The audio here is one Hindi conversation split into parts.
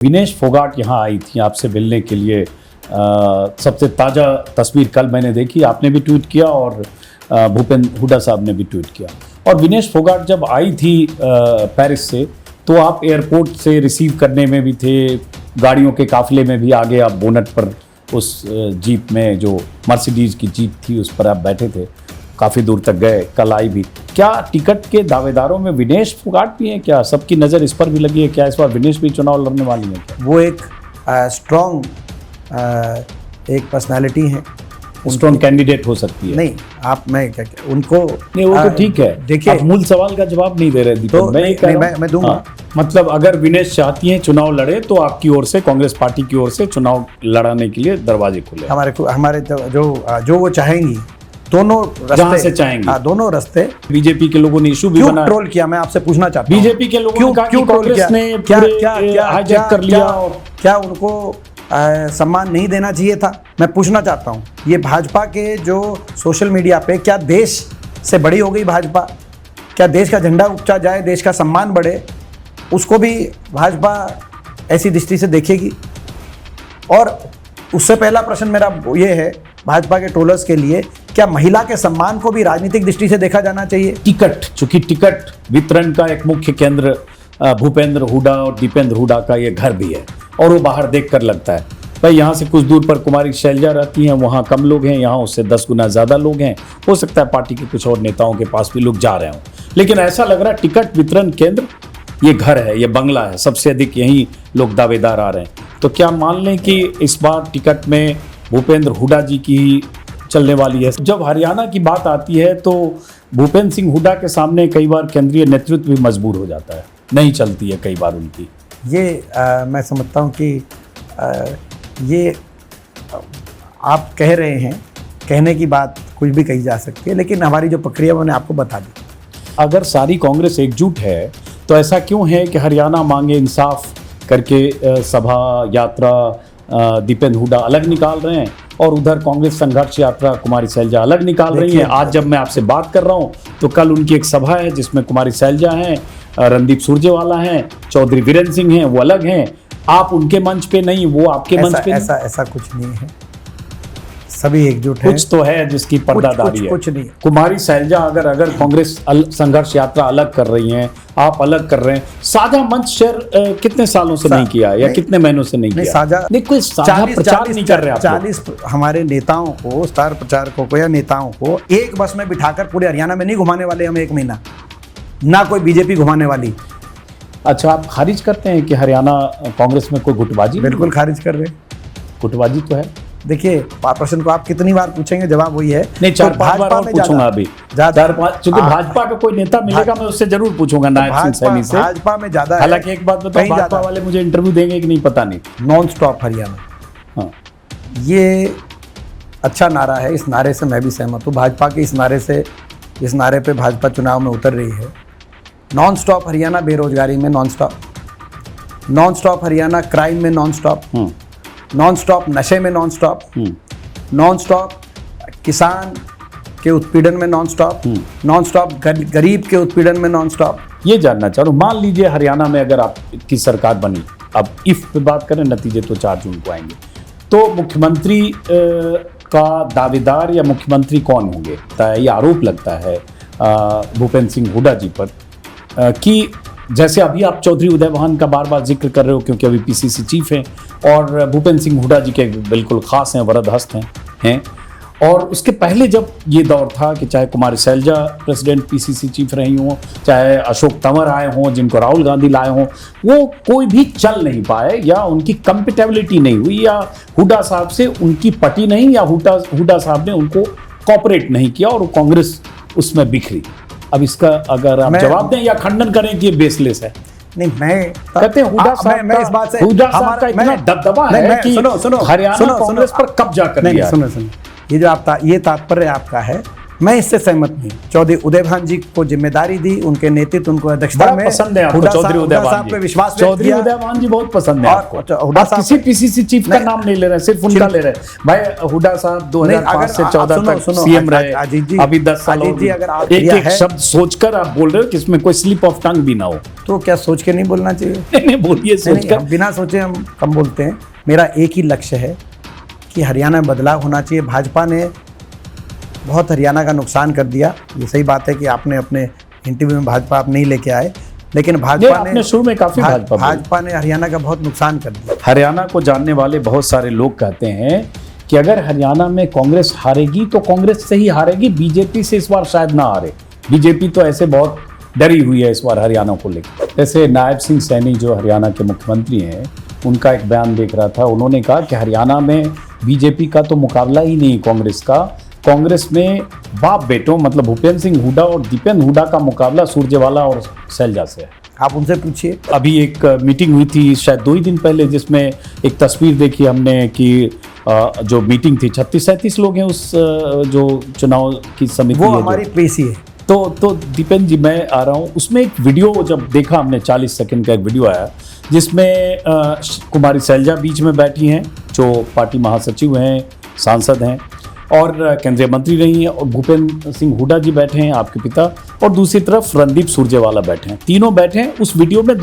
विनेश फोगाट यहाँ आई थी आपसे मिलने के लिए। सबसे ताज़ा तस्वीर कल मैंने देखी, आपने भी ट्वीट किया और भूपेंद्र हुड्डा साहब ने भी ट्वीट किया। और विनेश फोगाट जब आई थी पेरिस से, तो आप एयरपोर्ट से रिसीव करने में भी थे, गाड़ियों के काफिले में भी आगे आप बोनट पर उस जीप में, जो मर्सिडीज की जीप थी, उस पर आप बैठे थे, काफ़ी दूर तक गए। कल आई भी। क्या टिकट के दावेदारों में विनेश फोगाट भी हैं? क्या सबकी नज़र इस पर भी लगी है? क्या इस बार विनेश भी चुनाव लड़ने वाली है? वो एक स्ट्रॉन्ग एक पर्सनालिटी है, स्ट्रॉन्ग कैंडिडेट हो सकती है। नहीं आप मैं उनको नहीं, वो तो ठीक है। देखिए, आप मूल सवाल का जवाब नहीं दे रहे दीपक। तो मैं दूंगा। हाँ, मतलब अगर विनेश चाहती हैं चुनाव लड़े, तो आपकी ओर से, कांग्रेस पार्टी की ओर से चुनाव लड़ाने के लिए दरवाजे खुले। हमारे जो वो चाहेंगी, दोनों जहां से चाहेंगे, हाँ, दोनों रास्ते। बीजेपी के लोगों ने इशू भी बनाया। ट्रोल किया, मैं आपसे पूछना चाहता हूं, बीजेपी के लोगों ने कहा कि कांग्रेस ने हाईजैक कर लिया और क्या उनको सम्मान नहीं देना चाहिए था? मैं पूछना चाहता हूं, ये भाजपा के जो सोशल मीडिया पे, क्या देश से बड़ी हो गई भाजपा? क्या देश का झंडा ऊंचा जाए, देश का सम्मान बढ़े, उसको भी भाजपा ऐसी दृष्टि से देखेगी? और उससे पहला प्रश्न मेरा ये है भाजपा के ट्रोलर्स के लिए, क्या महिला के सम्मान को भी राजनीतिक दृष्टि से देखा जाना चाहिए? चूंकि टिकट वितरण का एक मुख्य केंद्र भूपेंद्र हुड्डा और दीपेंद्र हुड्डा का ये घर भी है, और वो बाहर देखकर लगता है भाई, यहाँ से कुछ दूर पर कुमारी शैलजा रहती हैं, वहाँ कम लोग हैं, यहाँ उससे 10 गुना ज़्यादा लोग हैं। हो सकता है पार्टी के कुछ और नेताओं के पास भी लोग जा रहे हों, लेकिन ऐसा लग रहा है टिकट वितरण केंद्र ये घर है, ये बंगला है, सबसे अधिक यही लोग दावेदार आ रहे हैं। तो क्या मान लें कि इस बार टिकट में भूपेंद्र हुड्डा जी की ही चलने वाली है? जब हरियाणा की बात आती है तो भूपेंद्र सिंह हुड्डा के सामने कई बार केंद्रीय नेतृत्व भी मजबूर हो जाता है, नहीं चलती है कई बार उनकी। ये मैं समझता हूँ कि ये आप कह रहे हैं, कहने की बात कुछ भी कही जा सकती है, लेकिन हमारी जो प्रक्रिया मैंने आपको बता दी। अगर सारी कांग्रेस एकजुट है, तो ऐसा क्यों है कि हरियाणा मांगे इंसाफ करके सभा यात्रा दीपेंद्र हुड्डा अलग निकाल रहे हैं, और उधर कांग्रेस संघर्ष यात्रा कुमारी शैलजा अलग निकाल रही है? आज जब मैं आपसे बात कर रहा हूं, तो कल उनकी एक सभा है जिसमें कुमारी शैलजा हैं, रणदीप सुरजेवाला हैं, चौधरी वीरेंद्र सिंह हैं, वो अलग हैं। आप उनके मंच पे नहीं, वो आपके मंच पे नहीं। ऐसा कुछ नहीं है, सभी एकजुट हैं। कुछ तो है जिसकी पर्दादारी है। कुछ नहीं। कुमारी शैलजा अगर कांग्रेस संघर्ष यात्रा अलग कर रही हैं, आप अलग कर रहे हैं, साझा मंच शेयर कितने सालों से नहीं किया, या कितने महीनों से नहीं किया? कोई साझा प्रचार नहीं कर रहे आप। 40 हमारे नेताओं को, स्टार प्रचारकों को या नेताओं को एक बस में बिठाकर पूरे हरियाणा में नहीं घुमाने वाले हम एक महीना, ना कोई बीजेपी घुमाने वाली। अच्छा, आप खारिज करते हैं कि हरियाणा कांग्रेस में कोई गुटबाजी? बिल्कुल खारिज कर रहे हैं, गुटबाजी तो है। देखिए, प्रश्न को आप कितनी बार पूछेंगे, जवाब वही है। नहीं, 4-5 बार और पूछूंगा अभी, 4-5, क्योंकि भाजपा का कोई नेता मिलेगा, मैं उससे जरूर पूछूंगा नायब सिंह सैनी से। भाजपा में ज्यादा है। हालांकि एक बात बताओ, भाजपा वाले मुझे इंटरव्यू देंगे कि नहीं पता नहीं। नॉन स्टॉप हरियाणा, हाँ, ये अच्छा नारा है, इस नारे से मैं भी सहमत हूँ। भाजपा के इस नारे पे भाजपा चुनाव में उतर रही है। नॉन स्टॉप हरियाणा बेरोजगारी में नॉन स्टॉप हरियाणा क्राइम में नॉन स्टॉप नशे में नॉन स्टॉप किसान के उत्पीड़न में नॉन स्टॉप गरीब के उत्पीड़न में नॉन स्टॉप। ये जानना चाह रहा हूँ, मान लीजिए हरियाणा में अगर आपकी सरकार बनी, अब इफ पे बात करें, नतीजे तो 4 जून को आएंगे, तो मुख्यमंत्री का दावेदार या मुख्यमंत्री कौन होंगे? ये आरोप लगता है भूपेंद्र सिंह हुड्डा जी पर कि जैसे अभी आप चौधरी उदय भान का बार बार जिक्र कर रहे हो, क्योंकि अभी पीसीसी चीफ हैं, और भूपेंद्र सिंह हुड्डा जी के बिल्कुल खास हैं, वरद हस्त हैं। और उसके पहले जब ये दौर था कि चाहे कुमारी शैलजा प्रेसिडेंट पीसीसी चीफ रही हों, चाहे अशोक तंवर आए हों, जिनको राहुल गांधी लाए हों, वो कोई भी चल नहीं पाए, या उनकी कंपेटेबिलिटी नहीं हुई, या हुड्डा साहब से उनकी पटी नहीं, या हुड्डा साहब ने उनको कॉपरेट नहीं किया, और कांग्रेस उसमें बिखरी। अब इसका अगर आप जवाब दें या खंडन करें कि ये बेसलेस है। नहीं, मैं कहते हैं हुड्डा साहब इस बात से, हुड्डा साहब का इतना दबदबा है कि हरियाणा कांग्रेस पर कब्जा कर लिया। सुनो, ये जो ये तात्पर्य आपका है, मैं इससे सहमत नहीं। चौधरी उदयभान जी को जिम्मेदारी दी, उनके नेतृत्व, उनको अध्यक्षता बड़ा में पसंद है आपको हुड्डा चौधरी साहब- हुड्डा उदयभान साहब जी। पे विश्वास व्यक्त चौधरी किया। उदयभान जी बहुत पसंद है और आपको। हुड्डा आप साहब- किसी पीसीसी चीफ का नहीं, नाम नहीं ले रहे, सिर्फ उनका ले रहे हैं। भाई हुड्डा साहब 2005 से 14 तक सीएम रहे, अजीत जी, अभी 10 साल अजीत और जी, अगर आप एक क्रिया एक है- शब्द सोचकर आप बोल रहे हो कि इसमें कोई स्लिप ऑफ टंग भी ना हो। तो क्या सोच के नहीं बोलना चाहिए? नहीं बोलिए नहीं, सोचकर। हम बिना सोचे हम कम बोलते हैं। मेरा एक ही लक्ष्य है कि हरियाणा में बदलाव होना चाहिए। भाजपा ने बहुत हरियाणा का नुकसान कर दिया। ये सही बात है कि आपने अपने इंटरव्यू में भाजपा आप नहीं लेके आए, लेकिन भाजपा आपने शुरू में काफी भाजपा बोली। भाजपा ने हरियाणा का बहुत नुकसान कर दिया। हरियाणा को जानने वाले बहुत सारे लोग कहते हैं कि अगर हरियाणा में कांग्रेस हारेगी तो कांग्रेस से ही हारेगी, बीजेपी से इस बार शायद ना हारे। बीजेपी तो ऐसे बहुत डरी हुई है इस बार हरियाणा को लेकर। जैसे नायब सिंह सैनी जो हरियाणा के मुख्यमंत्री हैं, उनका एक बयान देख रहा था, उन्होंने कहा कि हरियाणा में बीजेपी का तो मुकाबला ही नहीं कांग्रेस का। कांग्रेस में बाप बेटों मतलब भूपेंद्र सिंह हुड्डा और दीपेंद्र हुड्डा का मुकाबला सुरजेवाला और शैलजा से है। आप उनसे पूछिए। अभी एक मीटिंग हुई थी शायद 2 ही दिन पहले, जिसमें एक तस्वीर देखी हमने कि जो मीटिंग थी 36-37 लोग हैं उस जो चुनाव की समिति वो है हमारी जो। पेशी है। तो दीपेंद्र जी मैं आ रहा हूँ, उसमें एक वीडियो जब देखा हमने 40 सेकंड का एक वीडियो आया जिसमें कुमारी शैलजा बीच में बैठी हैं जो पार्टी महासचिव हैं, सांसद हैं और केंद्रीय मंत्री रही हैं, और भूपेंद्र सिंह हुड्डा जी बैठे हैं आपके पिता, और दूसरी तरफ रणदीप सुरजेवाला बैठे हैं। तीनों बैठे हैं उस वीडियो में,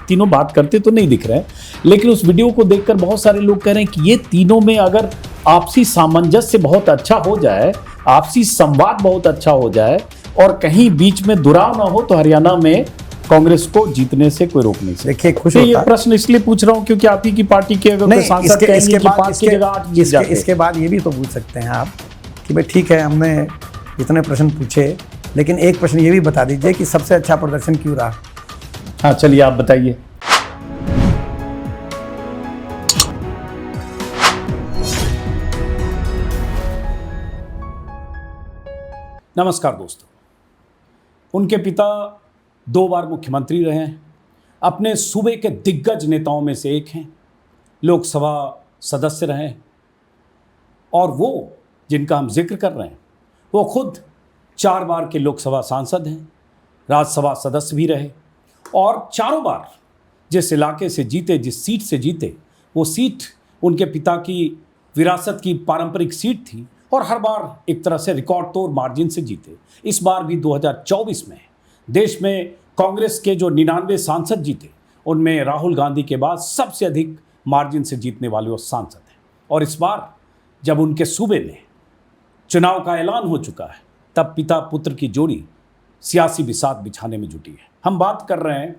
तीनों बात करते तो नहीं दिख रहे हैं, लेकिन उस वीडियो को देखकर बहुत सारे लोग कह रहे हैं कि ये तीनों में अगर आपसी सामंजस्य बहुत अच्छा हो जाए, आपसी संवाद बहुत अच्छा हो जाए और कहीं बीच में दुराव ना हो तो हरियाणा में कांग्रेस को जीतने से कोई रोक नहीं सकता। देखिए खुश ये होता प्रश्न इसलिए पूछ रहा हूँ क्योंकि आप ही की पार्टी के अगर कोई सांसद कहेंगे कि 5 की जगह 8 जीत जाते। इसके बाद ये भी तो पूछ सकते हैं आप कि भाई ठीक है हमने इतने प्रश्न पूछे, लेकिन एक प्रश्न ये भी बता दीजिए कि सबसे अच्छा प्रदर्शन क्यों रहा? हाँ चलिए आप बताइए। नमस्कार दोस्तों, उनके पिता 2 बार मुख्यमंत्री रहे हैं, अपने सूबे के दिग्गज नेताओं में से एक हैं, लोकसभा सदस्य रहे हैं, और वो जिनका हम जिक्र कर रहे हैं वो खुद 4 बार के लोकसभा सांसद हैं, राज्यसभा सदस्य भी रहे, और चारों बार जिस इलाके से जीते, जिस सीट से जीते, वो सीट उनके पिता की विरासत की पारंपरिक सीट थी और हर बार एक तरह से रिकॉर्ड तोड़ मार्जिन से जीते। इस बार भी 2024 में देश में कांग्रेस के जो 99 सांसद जीते, उनमें राहुल गांधी के बाद सबसे अधिक मार्जिन से जीतने वाले वो सांसद हैं। और इस बार जब उनके सूबे में चुनाव का ऐलान हो चुका है, तब पिता पुत्र की जोड़ी सियासी बिसात बिछाने में जुटी है। हम बात कर रहे हैं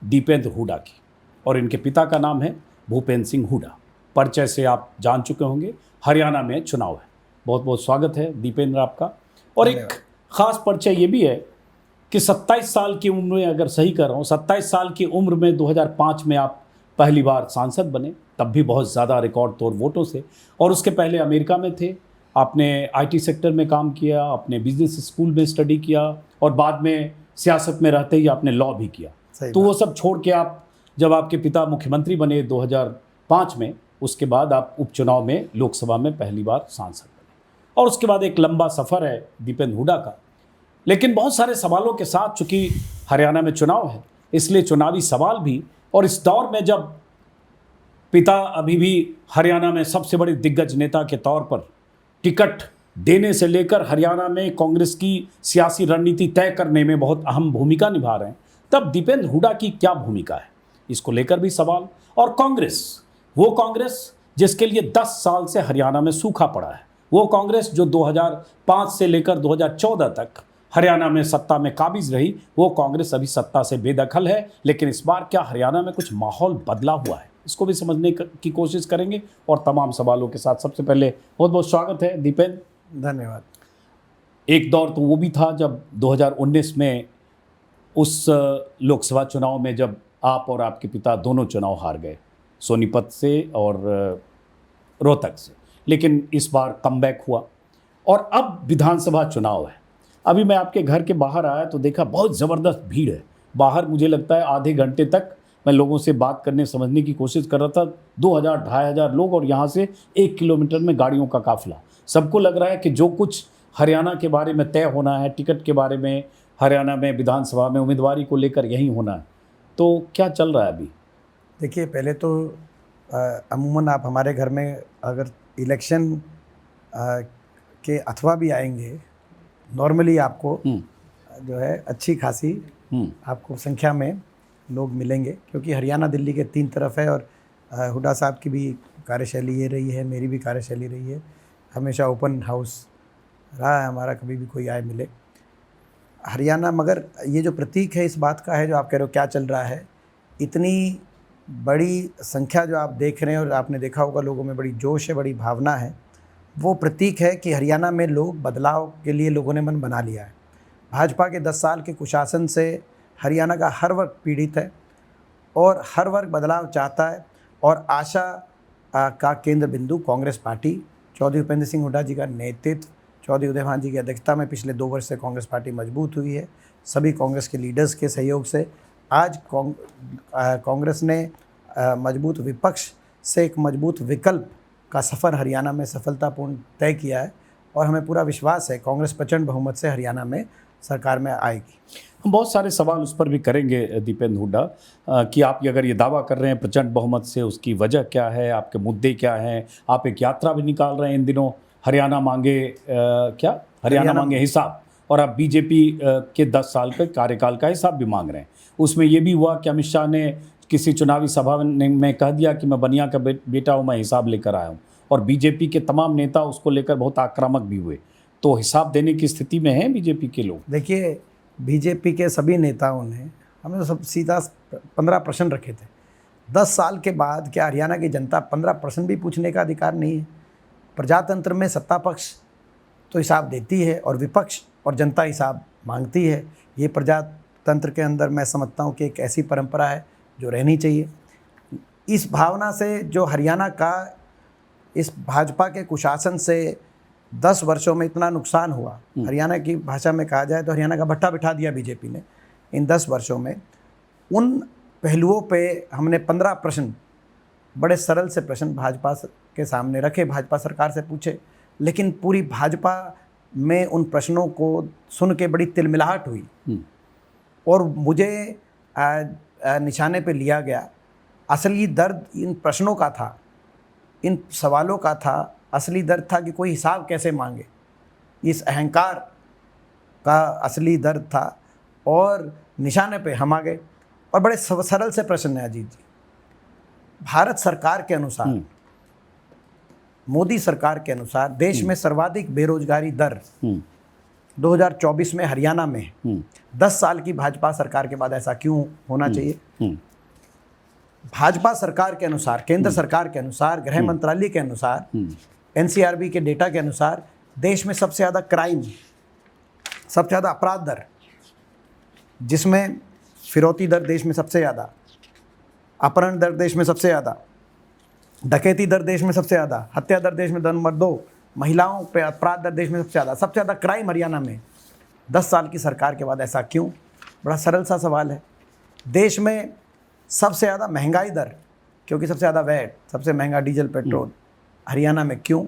दीपेंद्र हुड्डा की, और इनके पिता का नाम है भूपेंद्र सिंह हुड्डा। परिचय से आप जान चुके होंगे, हरियाणा में चुनाव है। बहुत बहुत स्वागत है दीपेंद्र आपका। और एक ख़ास परिचय ये भी है कि 27 साल की उम्र में, अगर सही कर रहा हूँ, 27 साल की उम्र में 2005 में आप पहली बार सांसद बने, तब भी बहुत ज़्यादा रिकॉर्ड तोड़ वोटों से। और उसके पहले अमेरिका में थे, आपने आईटी सेक्टर में काम किया, आपने बिजनेस स्कूल में स्टडी किया, और बाद में सियासत में रहते ही आपने लॉ भी किया। तो वो सब छोड़ के आप, जब आपके पिता मुख्यमंत्री बने 2005 में, उसके बाद आप उपचुनाव में लोकसभा में पहली बार सांसद बने, और उसके बाद एक लंबा सफ़र है दीपेंद्र हुड्डा का। लेकिन बहुत सारे सवालों के साथ, चूँकि हरियाणा में चुनाव है, इसलिए चुनावी सवाल भी, और इस दौर में जब पिता अभी भी हरियाणा में सबसे बड़े दिग्गज नेता के तौर पर टिकट देने से लेकर हरियाणा में कांग्रेस की सियासी रणनीति तय करने में बहुत अहम भूमिका निभा रहे हैं, तब दीपेंद्र हुड्डा की क्या भूमिका है, इसको लेकर भी सवाल। और कांग्रेस, वो कांग्रेस जिसके लिए 10 साल से हरियाणा में सूखा पड़ा है, वो कांग्रेस जो 2005 से लेकर 2014 तक हरियाणा में सत्ता में काबिज रही, वो कांग्रेस अभी सत्ता से बेदखल है। लेकिन इस बार क्या हरियाणा में कुछ माहौल बदला हुआ है, इसको भी समझने की कोशिश करेंगे, और तमाम सवालों के साथ। सबसे पहले बहुत बहुत स्वागत है दीपेंद्र। धन्यवाद। एक दौर तो वो भी था जब 2019 में उस लोकसभा चुनाव में जब आप और आपके पिता दोनों चुनाव हार गए, सोनीपत से और रोहतक से, लेकिन इस बार कमबैक हुआ, और अब विधानसभा चुनाव है। अभी मैं आपके घर के बाहर आया तो देखा बहुत ज़बरदस्त भीड़ है बाहर। मुझे लगता है आधे घंटे तक मैं लोगों से बात करने, समझने की कोशिश कर रहा था। 2000-2500 लोग, और यहाँ से 1 किलोमीटर में गाड़ियों का काफिला। सबको लग रहा है कि जो कुछ हरियाणा के बारे में तय होना है, टिकट के बारे में हरियाणा में विधानसभा में उम्मीदवारी को लेकर यही होना है, तो क्या चल रहा है अभी? देखिए, पहले तो अमूमन आप हमारे घर में अगर इलेक्शन के अथवा भी आएंगे, नॉर्मली आपको जो है अच्छी खासी आपको संख्या में लोग मिलेंगे, क्योंकि हरियाणा दिल्ली के 3 तरफ है। और हुड्डा साहब की भी कार्यशैली ये रही है, मेरी भी कार्यशैली रही है, हमेशा ओपन हाउस रहा है हमारा, कभी भी कोई आए मिले हरियाणा। मगर ये जो प्रतीक है इस बात का है जो आप कह रहे हो क्या चल रहा है, इतनी बड़ी संख्या जो आप देख रहे हैं और आपने देखा होगा लोगों में बड़ी जोश है, बड़ी भावना है, वो प्रतीक है कि हरियाणा में लोग बदलाव के लिए लोगों ने मन बना लिया है। भाजपा के 10 साल के कुशासन से हरियाणा का हर वर्ग पीड़ित है और हर वर्ग बदलाव चाहता है। और आशा का केंद्र बिंदु कांग्रेस पार्टी, चौधरी भूपेंद्र सिंह हुड्डा जी का नेतृत्व, चौधरी उदय भान जी की अध्यक्षता में पिछले 2 वर्ष से कांग्रेस पार्टी मजबूत हुई है। सभी कांग्रेस के लीडर्स के सहयोग से आज कांग्रेस ने मजबूत विपक्ष से एक मजबूत विकल्प का सफ़र हरियाणा में सफलतापूर्ण तय किया है। और हमें पूरा विश्वास है कांग्रेस प्रचंड बहुमत से हरियाणा में सरकार में आएगी। हम बहुत सारे सवाल उस पर भी करेंगे दीपेंद्र हुड्डा, कि आप अगर ये दावा कर रहे हैं प्रचंड बहुमत से, उसकी वजह क्या है, आपके मुद्दे क्या हैं? आप एक यात्रा भी निकाल रहे हैं इन दिनों, हरियाणा मांगे हरियाणा मांगे हिसाब, और आप बीजेपी के 10 साल के कार्यकाल का हिसाब भी मांग रहे हैं। उसमें ये भी हुआ कि अमित शाह ने किसी चुनावी सभा में कह दिया कि मैं बनिया का बेटा हूँ, मैं हिसाब लेकर आया हूँ, और बीजेपी के तमाम नेता उसको लेकर बहुत आक्रामक भी हुए। तो हिसाब देने की स्थिति में हैं बीजेपी के लोग? देखिए, बीजेपी के सभी नेताओं ने हमें तो सब सीधा 15 प्रश्न रखे थे। 10 साल के बाद क्या हरियाणा की जनता 15 प्रश्न भी पूछने का अधिकार नहीं है? प्रजातंत्र में सत्ता पक्ष तो हिसाब देती है और विपक्ष और जनता हिसाब मांगती है। ये प्रजातंत्र के अंदर मैं समझता हूँ कि एक ऐसी परंपरा है जो रहनी चाहिए। इस भावना से जो हरियाणा का इस भाजपा के कुशासन से 10 वर्षों में इतना नुकसान हुआ, हरियाणा की भाषा में कहा जाए तो हरियाणा का भट्टा बिठा दिया बीजेपी ने इन 10 वर्षों में। उन पहलुओं पे हमने 15 प्रश्न, बड़े सरल से प्रश्न भाजपा के सामने रखे, भाजपा सरकार से पूछे। लेकिन पूरी भाजपा में उन प्रश्नों को सुन के बड़ी तिलमिलाहट हुई और मुझे निशाने पे लिया गया। असली दर्द इन प्रश्नों का था, इन सवालों का था। असली दर्द था कि कोई हिसाब कैसे मांगे, इस अहंकार का असली दर्द था। और निशाने पे हम आ गए। और बड़े सरल से प्रश्न है अजीत जी। भारत सरकार के अनुसार, मोदी सरकार के अनुसार देश में सर्वाधिक बेरोजगारी दर 2024 में हरियाणा में 10 साल की भाजपा सरकार के बाद ऐसा क्यों होना चाहिए? भाजपा सरकार के अनुसार, केंद्र सरकार के अनुसार, गृह मंत्रालय के अनुसार, एनसीआरबी के डेटा के अनुसार देश में सबसे ज़्यादा क्राइम, सबसे ज़्यादा अपराध दर, जिसमें फिरौती दर देश में सबसे ज़्यादा, अपहरण दर देश में सबसे ज़्यादा, डकैती दर देश में सबसे ज़्यादा, हत्या दर देश में नंबर 2, महिलाओं पे अपराध दर देश में सबसे ज़्यादा क्राइम हरियाणा में 10 साल की सरकार के बाद ऐसा क्यों? बड़ा सरल सा सवाल है। देश में सबसे ज़्यादा महंगाई दर, क्योंकि सबसे ज़्यादा वैट, सबसे महंगा डीजल पेट्रोल हरियाणा में क्यों?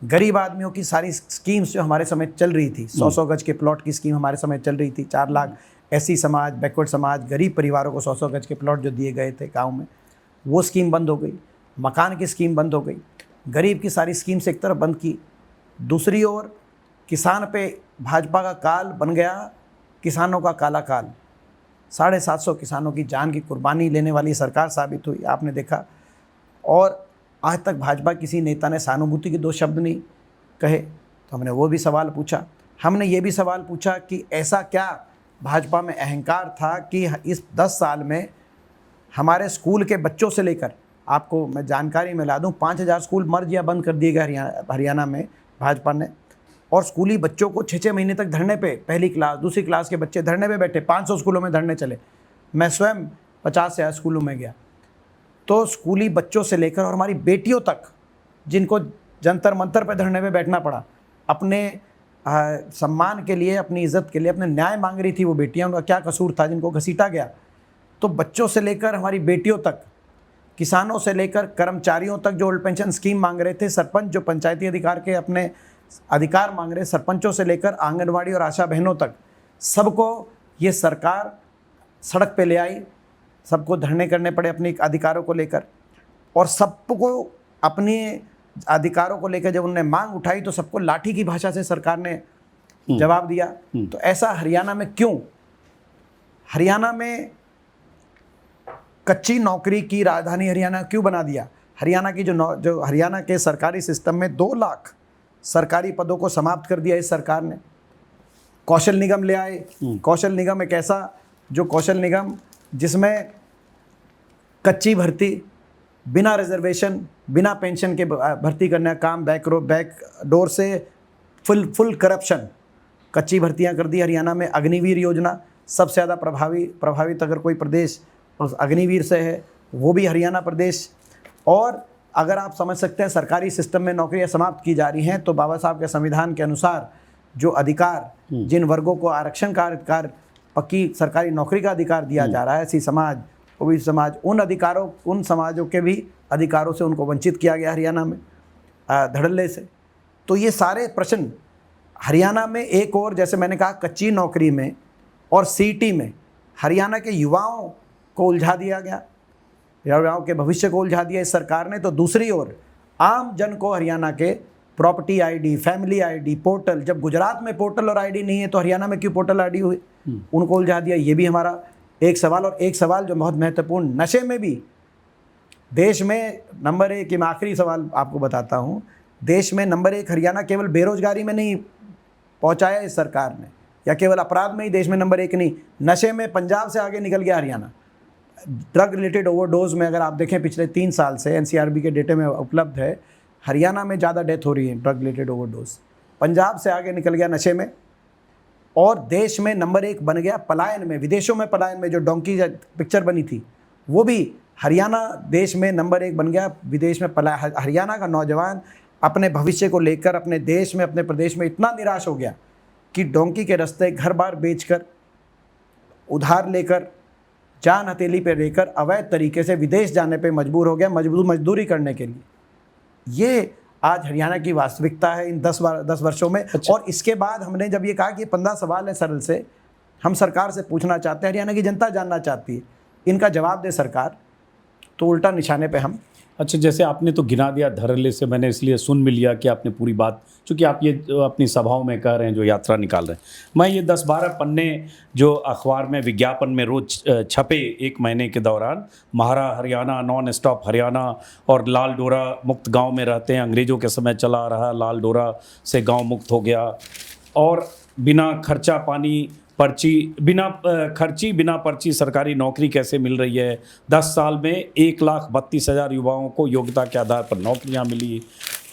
गरीब आदमियों की सारी स्कीम्स जो हमारे समय चल रही थी, 100-100 गज के प्लॉट की स्कीम हमारे समय चल रही थी, 4 लाख एससी समाज, बैकवर्ड समाज, गरीब परिवारों को 100-100 गज के प्लॉट जो दिए गए थे गाँव में, वो स्कीम बंद हो गई। मकान की स्कीम बंद हो गई। गरीब की सारी स्कीम्स एक तरफ बंद की। दूसरी ओर किसान पे भाजपा का काल बन गया, किसानों का काला काल। 750 किसानों की जान की कुर्बानी लेने वाली सरकार साबित हुई, आपने देखा। और आज तक भाजपा किसी नेता ने सहानुभूति के 2 शब्द नहीं कहे। तो हमने वो भी सवाल पूछा। हमने ये भी सवाल पूछा कि ऐसा क्या भाजपा में अहंकार था कि इस 10 साल में हमारे स्कूल के बच्चों से लेकर, आपको मैं जानकारी में ला दूं, 5000 स्कूल मर्ज या बंद कर दिए गए हरियाणा में भाजपा ने। और स्कूली बच्चों को 6-6 महीने तक धरने पे, पहली क्लास दूसरी क्लास के बच्चे धरने पे बैठे, 500 स्कूलों में धरने चले। मैं स्वयं 50 से ज़्यादा स्कूलों में गया। तो स्कूली बच्चों से लेकर और हमारी बेटियों तक, जिनको जंतर मंतर पे धरने पे बैठना पड़ा, अपने सम्मान के लिए, अपनी इज्जत के लिए, अपने न्याय मांग रही थी वो बेटियां, उनका क्या कसूर था जिनको घसीटा गया। तो बच्चों से लेकर हमारी बेटियों तक, किसानों से लेकर कर्मचारियों तक जो ओल्ड पेंशन स्कीम मांग रहे थे, सरपंच जो पंचायती अधिकार के अपने अधिकार मांग रहे, सरपंचों से लेकर आंगनवाड़ी और आशा बहनों तक सबको ये सरकार सड़क पे ले आई, सबको धरने करने पड़े अपने अधिकारों को लेकर, और सबको अपने अधिकारों को लेकर जब उन्होंने मांग उठाई तो सबको लाठी की भाषा से सरकार ने जवाब दिया। तो ऐसा हरियाणा में क्यों? हरियाणा में कच्ची नौकरी की राजधानी हरियाणा क्यों बना दिया? हरियाणा की जो हरियाणा के सरकारी सिस्टम में 2 लाख सरकारी पदों को समाप्त कर दिया इस सरकार ने। कौशल निगम ले आए। कौशल निगम एक ऐसा जो कौशल निगम जिसमें कच्ची भर्ती, बिना रिजर्वेशन, बिना पेंशन के भर्ती करने का काम, बैक डोर से फुल करप्शन, कच्ची भर्तियां कर दी हरियाणा में। अग्निवीर योजना सबसे ज़्यादा प्रभावित अगर कोई प्रदेश उस अग्निवीर से है वो भी हरियाणा प्रदेश। और अगर आप समझ सकते हैं सरकारी सिस्टम में नौकरियां समाप्त की जा रही हैं तो बाबा साहब के संविधान के अनुसार जो अधिकार जिन वर्गों को आरक्षण का अधिकार, पक्की सरकारी नौकरी का अधिकार दिया जा रहा है, ऐसी समाज, ओबीसी समाज, उन समाजों के भी अधिकारों से उनको वंचित किया गया हरियाणा में धड़ल्ले से। तो ये सारे प्रश्न हरियाणा में एक और, जैसे मैंने कहा, कच्ची नौकरी में और सीटी में हरियाणा के युवाओं को उलझा दिया गया, युवाओं के भविष्य को उलझा दिया इस सरकार ने। तो दूसरी ओर आम जन को हरियाणा के property ID, family ID, portal, जब गुजरात में पोर्टल और आईडी नहीं है तो हरियाणा में क्यों पोर्टल आईडी हुई, उनको उलझा दिया। ये भी हमारा एक सवाल। और एक सवाल जो बहुत महत्वपूर्ण, नशे में भी देश में नंबर 1, मैं आखिरी सवाल आपको बताता हूँ, देश में नंबर 1 हरियाणा केवल बेरोजगारी में नहीं पहुँचाया इस सरकार ने, या केवल अपराध में ही देश में नंबर 1 नहीं, नशे में पंजाब से आगे निकल गया हरियाणा। ड्रग रिलेटेड ओवरडोज में अगर आप देखें पिछले 3 साल से एनसीआरबी के डेटे में उपलब्ध है, हरियाणा में ज़्यादा डेथ हो रही है ड्रग रिलेटेड ओवरडोज। पंजाब से आगे निकल गया नशे में, और देश में नंबर 1 बन गया पलायन में, विदेशों में पलायन में। जो डोंकी पिक्चर बनी थी वो भी हरियाणा देश में नंबर 1 बन गया विदेश में हरियाणा का नौजवान अपने भविष्य को लेकर अपने देश में, अपने प्रदेश में इतना निराश हो गया कि डोंकी के रास्ते घर बार बेचकर, उधार लेकर, जान हथेली पे लेकर अवैध तरीके से विदेश जाने पे मजबूर हो गया, मजदूरी करने के लिए। ये आज हरियाणा की वास्तविकता है इन 10 वर्षों में। अच्छा। और इसके बाद हमने जब ये कहा कि 15 सवाल है सरल से, हम सरकार से पूछना चाहते हैं, हरियाणा की जनता जानना चाहती है, इनका जवाब दे सरकार, तो उल्टा निशाने पे हम। अच्छा, जैसे आपने तो गिना दिया धड़ल्ले से, मैंने इसलिए सुन भी लिया कि आपने पूरी बात, चूँकि आप ये अपनी सभाओं में कह रहे हैं, जो यात्रा निकाल रहे हैं, मैं ये 10-12 पन्ने जो अखबार में विज्ञापन में रोज छपे 1 महीने के दौरान, महारा हरियाणा, नॉन स्टॉप हरियाणा, और लाल डोरा मुक्त गांव में रहते हैं, अंग्रेज़ों के समय चला आ रहा लाल डोरा से गांव मुक्त हो गया, और बिना खर्चा पानी पर्ची, बिना पर्ची सरकारी नौकरी कैसे मिल रही है। 10 साल में 1,32,000 युवाओं को योग्यता के आधार पर नौकरियां मिली।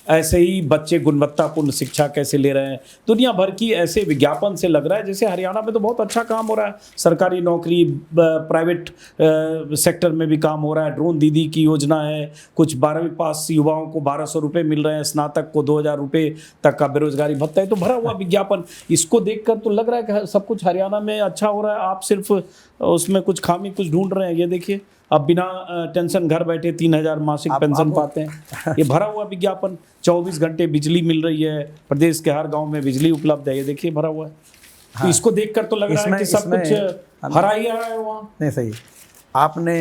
ऐसे ही बच्चे गुणवत्तापूर्ण शिक्षा कैसे ले रहे हैं। दुनिया भर की ऐसे विज्ञापन से लग रहा है जैसे हरियाणा में तो बहुत अच्छा काम हो रहा है, सरकारी नौकरी, प्राइवेट सेक्टर में भी काम हो रहा है। ड्रोन दीदी की योजना है, कुछ 12वीं पास युवाओं को 1200 रुपये मिल रहे हैं, स्नातक को 2000 रुपये तक का बेरोजगारी भत्ता है। तो भरा हुआ विज्ञापन, इसको देखकर तो लग रहा है कि सब कुछ हरियाणा में अच्छा हो रहा है, आप सिर्फ उसमें कुछ खामी कुछ ढूंढ रहे हैं। ये देखिए, अब बिना टेंशन घर बैठे 3000 मासिक पेंशन पाते हैं। ये भरा हुआ विज्ञापन, 24 घंटे बिजली मिल रही है, प्रदेश के हर गांव में बिजली उपलब्ध है, ये देखिए भरा हुआ है। हाँ, तो इसको देखकर तो लग रहा है कि सब कुछ हरा ही हरा है वहाँ। नहीं, सही। आपने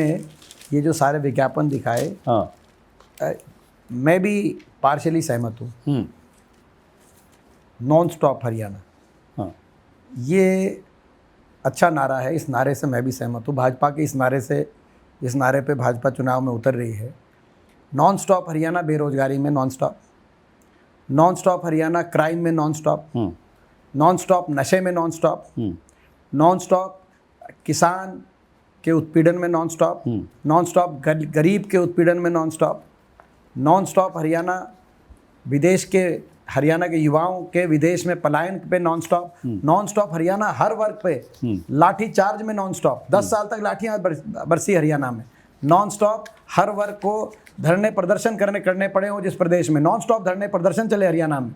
ये जो सारे विज्ञापन दिखाए, हाँ, मैं भी पार्शली सहमत हूँ। नॉन स्टॉप हरियाणा, हाँ, ये अच्छा नारा है, इस नारे से मैं भी सहमत हूँ। भाजपा के इस नारे पे भाजपा चुनाव में उतर रही है। नॉन स्टॉप हरियाणा बेरोजगारी में non stop, non stop Haryana crime में नॉन स्टॉप, नॉन स्टॉप नशे में नॉन स्टॉप, नॉन स्टॉप किसान के उत्पीड़न में नॉन स्टॉप, नॉन स्टॉप गरीब के उत्पीड़न में non stop, non stop Haryana विदेश के, हरियाणा के युवाओं के विदेश में पलायन पे non stop, non stop Haryana हर वर्ग पे लाठी चार्ज में नॉन स्टॉप, 10 साल तक लाठियां बरसी हरियाणा में, नॉन स्टॉप हर वर्ग को धरने प्रदर्शन करने पड़े हो जिस प्रदेश में, नॉन स्टॉप धरने प्रदर्शन चले हरियाणा में,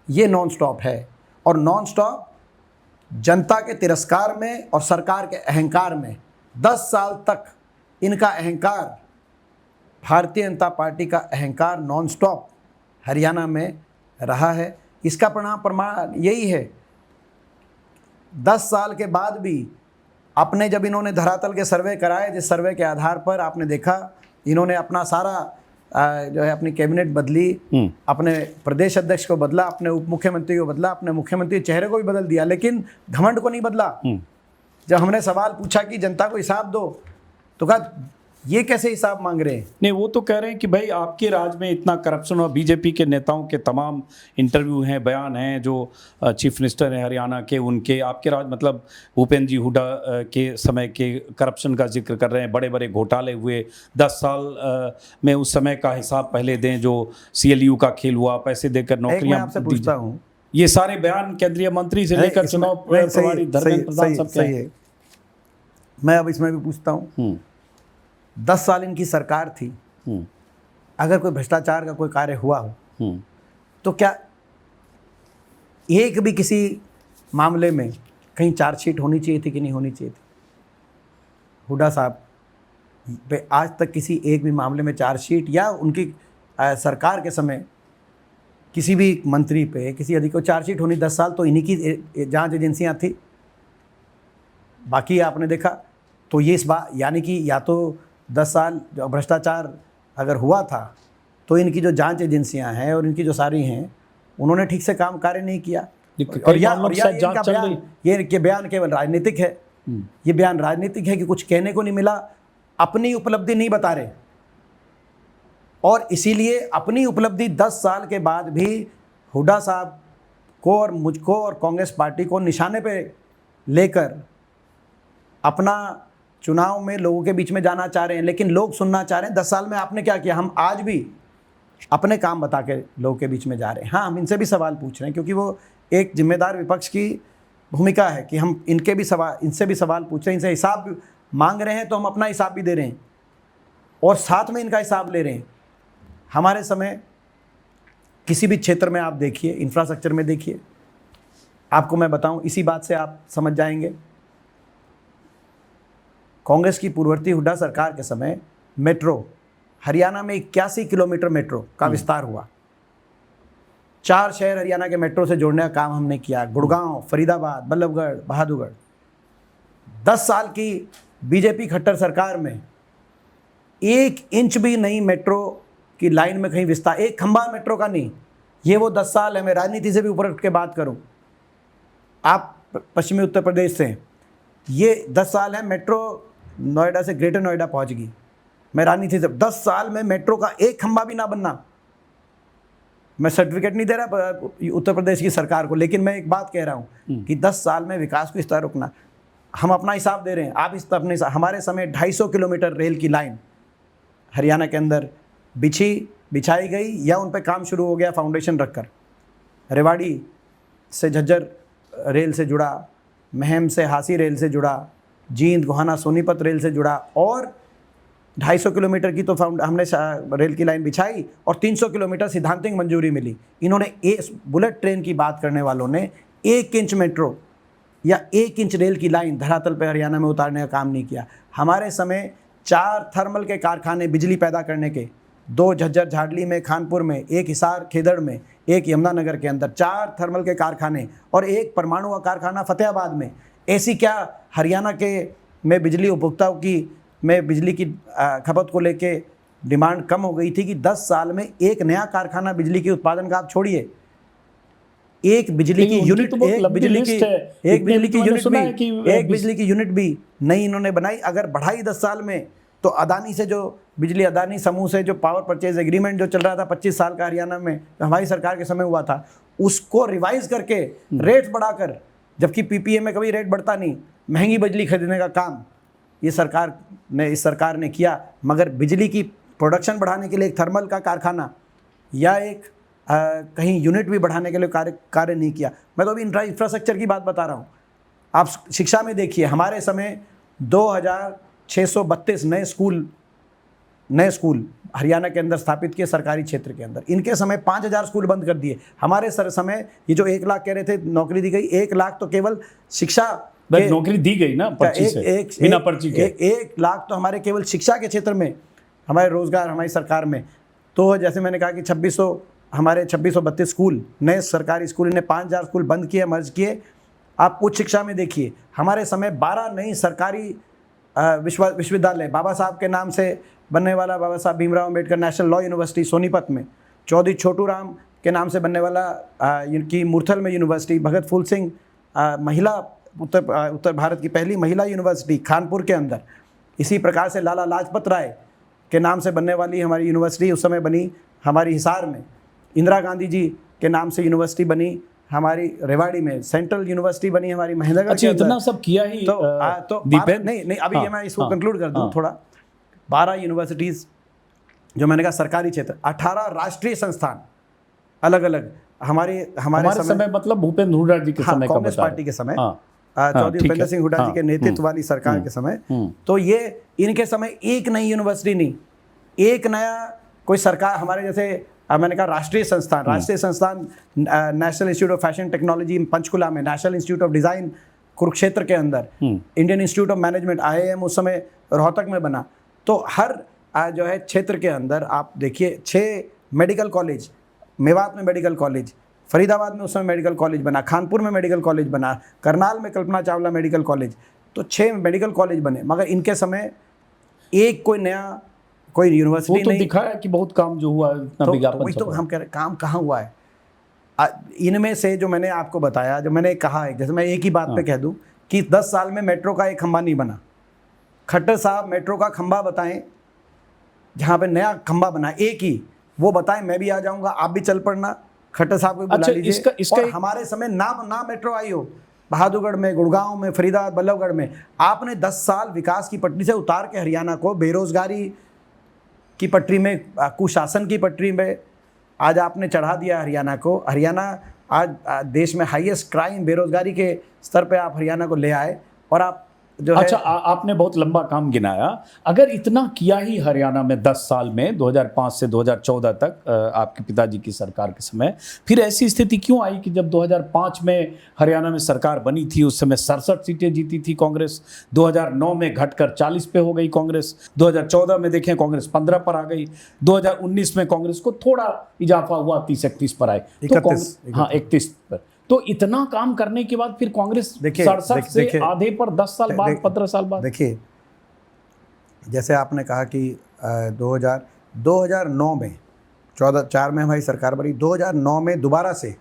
ये नॉन स्टॉप है। और नॉन स्टॉप जनता के तिरस्कार में और सरकार के अहंकार में, 10 साल तक इनका अहंकार, भारतीय जनता पार्टी का अहंकार नॉन स्टॉप हरियाणा में रहा है। इसका प्रमाण यही है। 10 साल के बाद भी अपने जब इन्होंने धरातल के सर्वे कराए, जिस सर्वे के आधार पर आपने देखा इन्होंने अपना सारा जो है अपनी कैबिनेट बदली, अपने प्रदेश अध्यक्ष को बदला, अपने उप मुख्यमंत्री को बदला, अपने मुख्यमंत्री चेहरे को भी बदल दिया, लेकिन घमंड को नहीं बदला। जब हमने सवाल पूछा कि जनता को हिसाब दो, तो कहा ये कैसे हिसाब मांग रहे हैं। नहीं, वो तो कह रहे हैं कि भाई आपके राज में इतना करप्शन और बीजेपी के नेताओं के तमाम इंटरव्यू हैं, बयान हैं, जो चीफ मिनिस्टर हैं हरियाणा के, उनके आपके राज मतलब भूपेंद्र जी हुड्डा के समय के करप्शन का जिक्र कर रहे हैं, बड़े बड़े घोटाले हुए, 10 साल में उस समय का हिसाब पहले दें, जो CLU का खेल हुआ, पैसे देकर नौकरियां आपसे पूछता हूँ, ये सारे बयान केंद्रीय मंत्री से लेकर चुनाव प्रभारी धर्मेंद्र प्रधान सब सही है। मैं अब इसमें भी पूछता हूँ, 10 साल इनकी सरकार थी, अगर कोई भ्रष्टाचार का कोई कार्य हुआ हो तो क्या एक भी किसी मामले में कहीं चार्जशीट होनी चाहिए थी कि नहीं होनी चाहिए थी? हुड्डा साहब पे आज तक किसी एक भी मामले में चार्जशीट या उनकी सरकार के समय किसी भी मंत्री पे किसी अधिकारी को चार्जशीट होनी? 10 साल तो इन्हीं की जांच एजेंसियां थी। बाकी आपने देखा तो ये इस बात यानी कि या तो 10 साल जो भ्रष्टाचार अगर हुआ था तो इनकी जो जांच एजेंसियां हैं और इनकी जो सारी हैं उन्होंने ठीक से काम कार्य नहीं किया। और ये बयान केवल राजनीतिक है, ये बयान राजनीतिक है कि कुछ कहने को नहीं मिला, अपनी उपलब्धि नहीं बता रहे। और इसीलिए अपनी उपलब्धि 10 साल के बाद भी हुड्डा साहब को और मुझको और कांग्रेस पार्टी को निशाने पे लेकर अपना चुनाव में लोगों के बीच में जाना चाह रहे हैं। लेकिन लोग सुनना चाह रहे हैं 10 साल में आपने क्या किया। हम आज भी अपने काम बता के लोगों के बीच में जा रहे हैं। हाँ, हम इनसे भी सवाल पूछ रहे हैं क्योंकि वो एक जिम्मेदार विपक्ष की भूमिका है कि हम इनसे भी सवाल पूछ रहे हैं, इनसे हिसाब मांग रहे हैं, तो हम अपना हिसाब भी दे रहे हैं और साथ में इनका हिसाब ले रहे हैं। हमारे समय किसी भी क्षेत्र में आप देखिए, इंफ्रास्ट्रक्चर में देखिए, आपको मैं बताऊं, इसी बात से आप समझ जाएंगे। कांग्रेस की पूर्ववर्ती हुड्डा सरकार के समय मेट्रो हरियाणा में 81 किलोमीटर मेट्रो का विस्तार हुआ। 4 शहर हरियाणा के मेट्रो से जोड़ने का काम हमने किया, गुड़गांव, फरीदाबाद, बल्लभगढ़, बहादुरगढ़। 10 साल की बीजेपी खट्टर सरकार में 1 इंच भी नहीं मेट्रो की लाइन में कहीं विस्तार, एक खंबा मेट्रो का नहीं। ये वो 10 साल है। मैं राजनीति से भी ऊपर उठ के बात करूं, आप पश्चिमी उत्तर प्रदेश से, ये 10 साल है मेट्रो नोएडा से ग्रेटर नोएडा पहुंच गई। मैं राजनीति से 10 साल में मेट्रो का एक खंबा भी ना बनना। मैं सर्टिफिकेट नहीं दे रहा उत्तर प्रदेश की सरकार को, लेकिन मैं एक बात कह रहा हूं कि 10 साल में विकास को इस तरह रुकना। हम अपना हिसाब दे रहे हैं, आप इस अपने हमारे समय 250 किलोमीटर रेल की लाइन हरियाणा के अंदर बिछाई गई या उन पर काम शुरू हो गया फाउंडेशन रखकर। रेवाड़ी से झज्जर रेल से जुड़ा, महम से हासी रेल से जुड़ा, जींद गोहाना सोनीपत रेल से जुड़ा और 250 किलोमीटर की तो हमने रेल की लाइन बिछाई और 300 किलोमीटर सिद्धांतिक मंजूरी मिली। इन्होंने बुलेट ट्रेन की बात करने वालों ने 1 इंच मेट्रो या 1 इंच रेल की लाइन धरातल पर हरियाणा में उतारने का काम नहीं किया। हमारे समय 4 थर्मल के कारखाने बिजली पैदा करने के, 2 झज्जर झाड़ली में, खानपुर में, 1 हिसार खेदड़ में, 1 यमुनानगर के अंदर 4 थर्मल के कारखाने और 1 परमाणु का कारखाना फतेहाबाद में। ऐसी क्या हरियाणा के में बिजली उपभोक्ताओं की में बिजली की खपत को लेके डिमांड कम हो गई थी कि 10 साल में एक नया कारखाना बिजली के उत्पादन का आप छोड़िए, एक बिजली की यूनिट भी नहीं इन्होंने बनाई। अगर बढ़ाई 10 साल में तो अदानी से जो बिजली, अदानी समूह से जो पावर परचेज एग्रीमेंट जो चल रहा था 25 साल का हरियाणा में, हमारी सरकार के समय हुआ था, उसको रिवाइज करके रेट बढ़ाकर, जबकि पीपीए में कभी रेट बढ़ता नहीं, महंगी बिजली खरीदने का काम इस सरकार ने किया। मगर बिजली की प्रोडक्शन बढ़ाने के लिए एक थर्मल का कारखाना या एक कहीं यूनिट भी बढ़ाने के लिए कार्य नहीं किया। मैं तो अभी इंफ्रास्ट्रक्चर की बात बता रहा हूँ। आप शिक्षा में देखिए, हमारे समय 2632 नए स्कूल हरियाणा के अंदर स्थापित किए सरकारी क्षेत्र के अंदर। इनके समय 5000 स्कूल बंद कर दिए। हमारे समय ये जो 1 लाख कह रहे थे नौकरी दी गई, 1 लाख तो केवल शिक्षा नौकरी दी गई ना पर्ची से, बिना पर्ची के। 1 लाख तो हमारे केवल शिक्षा के क्षेत्र में, हमारे रोजगार हमारी सरकार में। तो जैसे मैंने कहा कि 2600 हमारे 2632 स्कूल, नए सरकारी स्कूल, इन्हें 5000 स्कूल बंद किए, मर्ज किए। आप उच्च शिक्षा में देखिए, हमारे समय 12 नई सरकारी विश्वविद्यालय, बाबा साहब के नाम से बनने वाला बाबा Saheb Bhimrao Ambedkar national law university Sonipat में, चौधरी छोटू राम के नाम से बनने वाला की मूर्थल में यूनिवर्सिटी, भगत फूल सिंह महिला उत्तर भारत की पहली महिला यूनिवर्सिटी कानपुर के अंदर, इसी प्रकार से लाला लाजपत राय के नाम से बनने वाली हमारी यूनिवर्सिटी उस समय बनी हमारी हिसार में, इंदिरा गांधी जी के नाम से यूनिवर्सिटी बनी हमारी रेवाड़ी में, सेंट्रल यूनिवर्सिटी बनी हमारी महेंद्रगढ़ अच्छा, के अंदर। इतना सब किया ही तो नहीं अभी ये मैं इसको कंक्लूड कर दूं थोड़ा। 12 यूनिवर्सिटीज़ जो मैंने कहा सरकारी क्षेत्र, 18 राष्ट्रीय संस्थान अलग अलग हमारे समय मतलब भूपेंद्र हुड्डा जी के समय, कांग्रेस पार्टी के समय, चौधरी भूपेंद्र सिंह हुड्डा जी के नेतृत्व वाली सरकार के समय, तो ये इनके समय एक नई यूनिवर्सिटी नहीं, एक नया कोई सरकार, हमारे जैसे मैंने कहा राष्ट्रीय संस्थान National Institute of Fashion Technology Panchkula में, National Institute of Design Kurukshetra के अंदर, Indian Institute of Management IIM उस समय रोहतक में बना। तो हर जो है क्षेत्र के अंदर आप देखिए 6 मेडिकल कॉलेज, मेवात में मेडिकल कॉलेज, फरीदाबाद में उस समय मेडिकल कॉलेज बना, कानपुर में मेडिकल कॉलेज बना, करनाल में कल्पना चावला मेडिकल कॉलेज, तो 6 मेडिकल कॉलेज बने। मगर इनके समय एक कोई नया कोई यूनिवर्सिटी वो तो नहीं दिखाया कि बहुत काम जो हुआ, इतना विज्ञापन वही तो हम कह रहे, काम कहाँ हुआ है। इनमें से जो मैंने आपको बताया, जो मैंने कहा है, जैसे मैं एक ही बात पे कह दूं कि 10 साल में मेट्रो का एक खंभा नहीं बना। खट्टर साहब मेट्रो का खंभा बताएं, जहाँ पे नया खंभा बना एक ही, वो बताएं, मैं भी आ जाऊंगा, आप भी चल पड़ना, खट्टर साहब को बुला लीजिए। और हमारे समय ना मेट्रो आई हो, बहादुरगढ़ में, गुड़गांव में, फरीदाबाद, बल्लभगढ़ में, आपने 10 साल विकास की पटरी से उतार के हरियाणा को बेरोजगारी की पटरी में, कुशासन की पटरी में आज आपने चढ़ा दिया हरियाणा को। हरियाणा आज देश में हाईएस्ट क्राइम, बेरोजगारी के स्तर पे आप हरियाणा को ले आए, और आप जो अच्छा आपने बहुत लंबा काम गिनाया। अगर इतना किया ही हरियाणा में 10 साल में, 2005 से 2014 तक आपके पिताजी की सरकार के समय, फिर ऐसी स्थिति क्यों आई कि जब 2005 में हरियाणा में सरकार बनी थी, उस समय 67 सीटें जीती थी कांग्रेस, 2009 में घटकर 40 पे हो गई कांग्रेस, 2014 में देखें कांग्रेस 15 पर आ गई, 2019 में कांग्रेस को थोड़ा इजाफा हुआ, 30-31 पर आए, 31 पर। तो इतना काम करने के बाद फिर कांग्रेस 67 से आधे पर 10 साल बाद, 15 साल बाद। देखिए, जैसे आपने कहा कि 2009 में 4 में हमारी सरकार बनी, 2009 में दोबारा से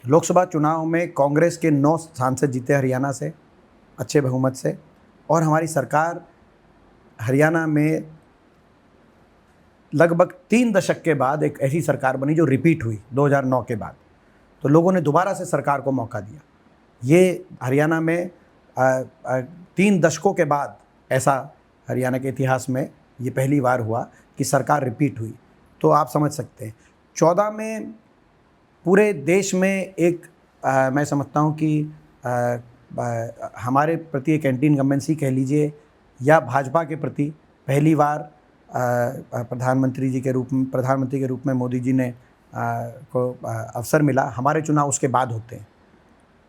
लोकसभा चुनाव में कांग्रेस के 9 सांसद जीते हरियाणा से अच्छे बहुमत से, और हमारी सरकार हरियाणा में लगभग 3 दशक के बाद एक ऐसी सरकार बनी जो रिपीट हुई 2009 के बाद। तो लोगों ने दोबारा से सरकार को मौका दिया। ये हरियाणा में 3 दशकों के बाद ऐसा हरियाणा के इतिहास में ये पहली बार हुआ कि सरकार रिपीट हुई। तो आप समझ सकते हैं 14 में पूरे देश में एक मैं समझता हूँ कि हमारे प्रति एक एंटी इनकम्बेंसी कह लीजिए, या भाजपा के प्रति पहली बार प्रधानमंत्री के रूप में मोदी जी ने को अवसर मिला। हमारे चुनाव उसके बाद होते हैं,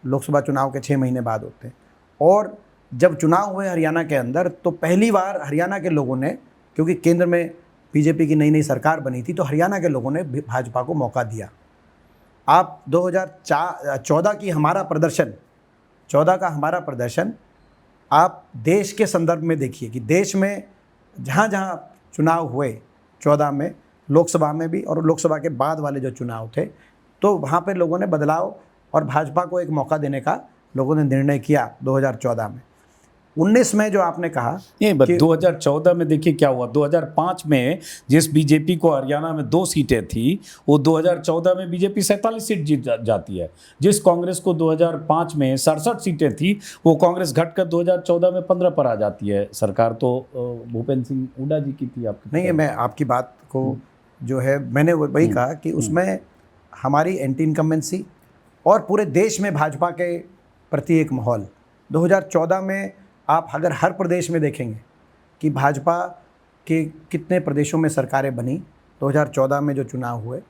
लोकसभा चुनाव के 6 महीने बाद होते हैं, और जब चुनाव हुए हरियाणा के अंदर तो पहली बार हरियाणा के लोगों ने, क्योंकि केंद्र में बीजेपी की नई सरकार बनी थी, तो हरियाणा के लोगों ने भाजपा को मौका दिया। आप 2014 की हमारा प्रदर्शन, 14 का हमारा प्रदर्शन आप देश के संदर्भ में देखिए कि देश में जहाँ जहाँ चुनाव हुए 14 में, लोकसभा में भी और लोकसभा के बाद वाले जो चुनाव थे, तो वहाँ पे लोगों ने बदलाव और भाजपा को एक मौका देने का लोगों ने निर्णय किया 2014 में। 19 में जो आपने कहा नहीं, बस 2014 में देखिए क्या हुआ। 2005 में जिस बीजेपी को हरियाणा में 2 सीटें थी, वो 2014 में बीजेपी 47 सीट जीत जाती है। जिस कांग्रेस को 2005 में 67 सीटें थी, वो कांग्रेस घटकर 2014 में 15 पर आ जाती है। सरकार तो भूपेंद्र सिंह हुड्डा जी की थी। आपकी नहीं है, मैं आपकी बात को जो है मैंने वही कहा कि उसमें हमारी एंटी इनकम्बेंसी और पूरे देश में भाजपा के प्रति एक माहौल। 2014 में आप अगर हर प्रदेश में देखेंगे कि भाजपा के कितने प्रदेशों में सरकारें बनी 2014 में जो चुनाव हुए,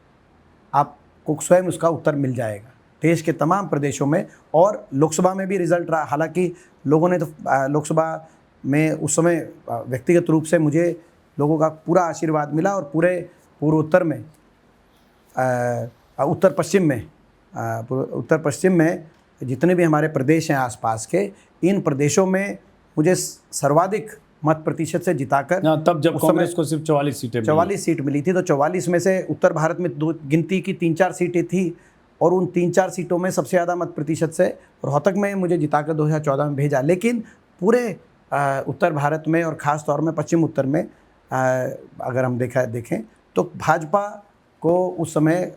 आपको स्वयं उसका उत्तर मिल जाएगा देश के तमाम प्रदेशों में। और लोकसभा में भी रिजल्ट रहा, हालांकि लोगों ने तो लोकसभा में उस समय व्यक्तिगत रूप से मुझे लोगों का पूरा आशीर्वाद मिला, और पूरे पूर्वोत्तर में उत्तर पश्चिम में जितने भी हमारे प्रदेश हैं आसपास के, इन प्रदेशों में मुझे सर्वाधिक मत प्रतिशत से जिताकर, तब जब उस समय कांग्रेस को सिर्फ 44 सीटें मिली। 44 सीट मिली थी, तो 44 में से उत्तर भारत में गिनती की 3-4 सीटें थी, और उन 3-4 सीटों में सबसे ज़्यादा मत प्रतिशत से रोहतक में मुझे जिताकर 2014 में भेजा। लेकिन पूरे उत्तर भारत में और ख़ास तौर में पश्चिम उत्तर में अगर हम देखें तो भाजपा को उस समय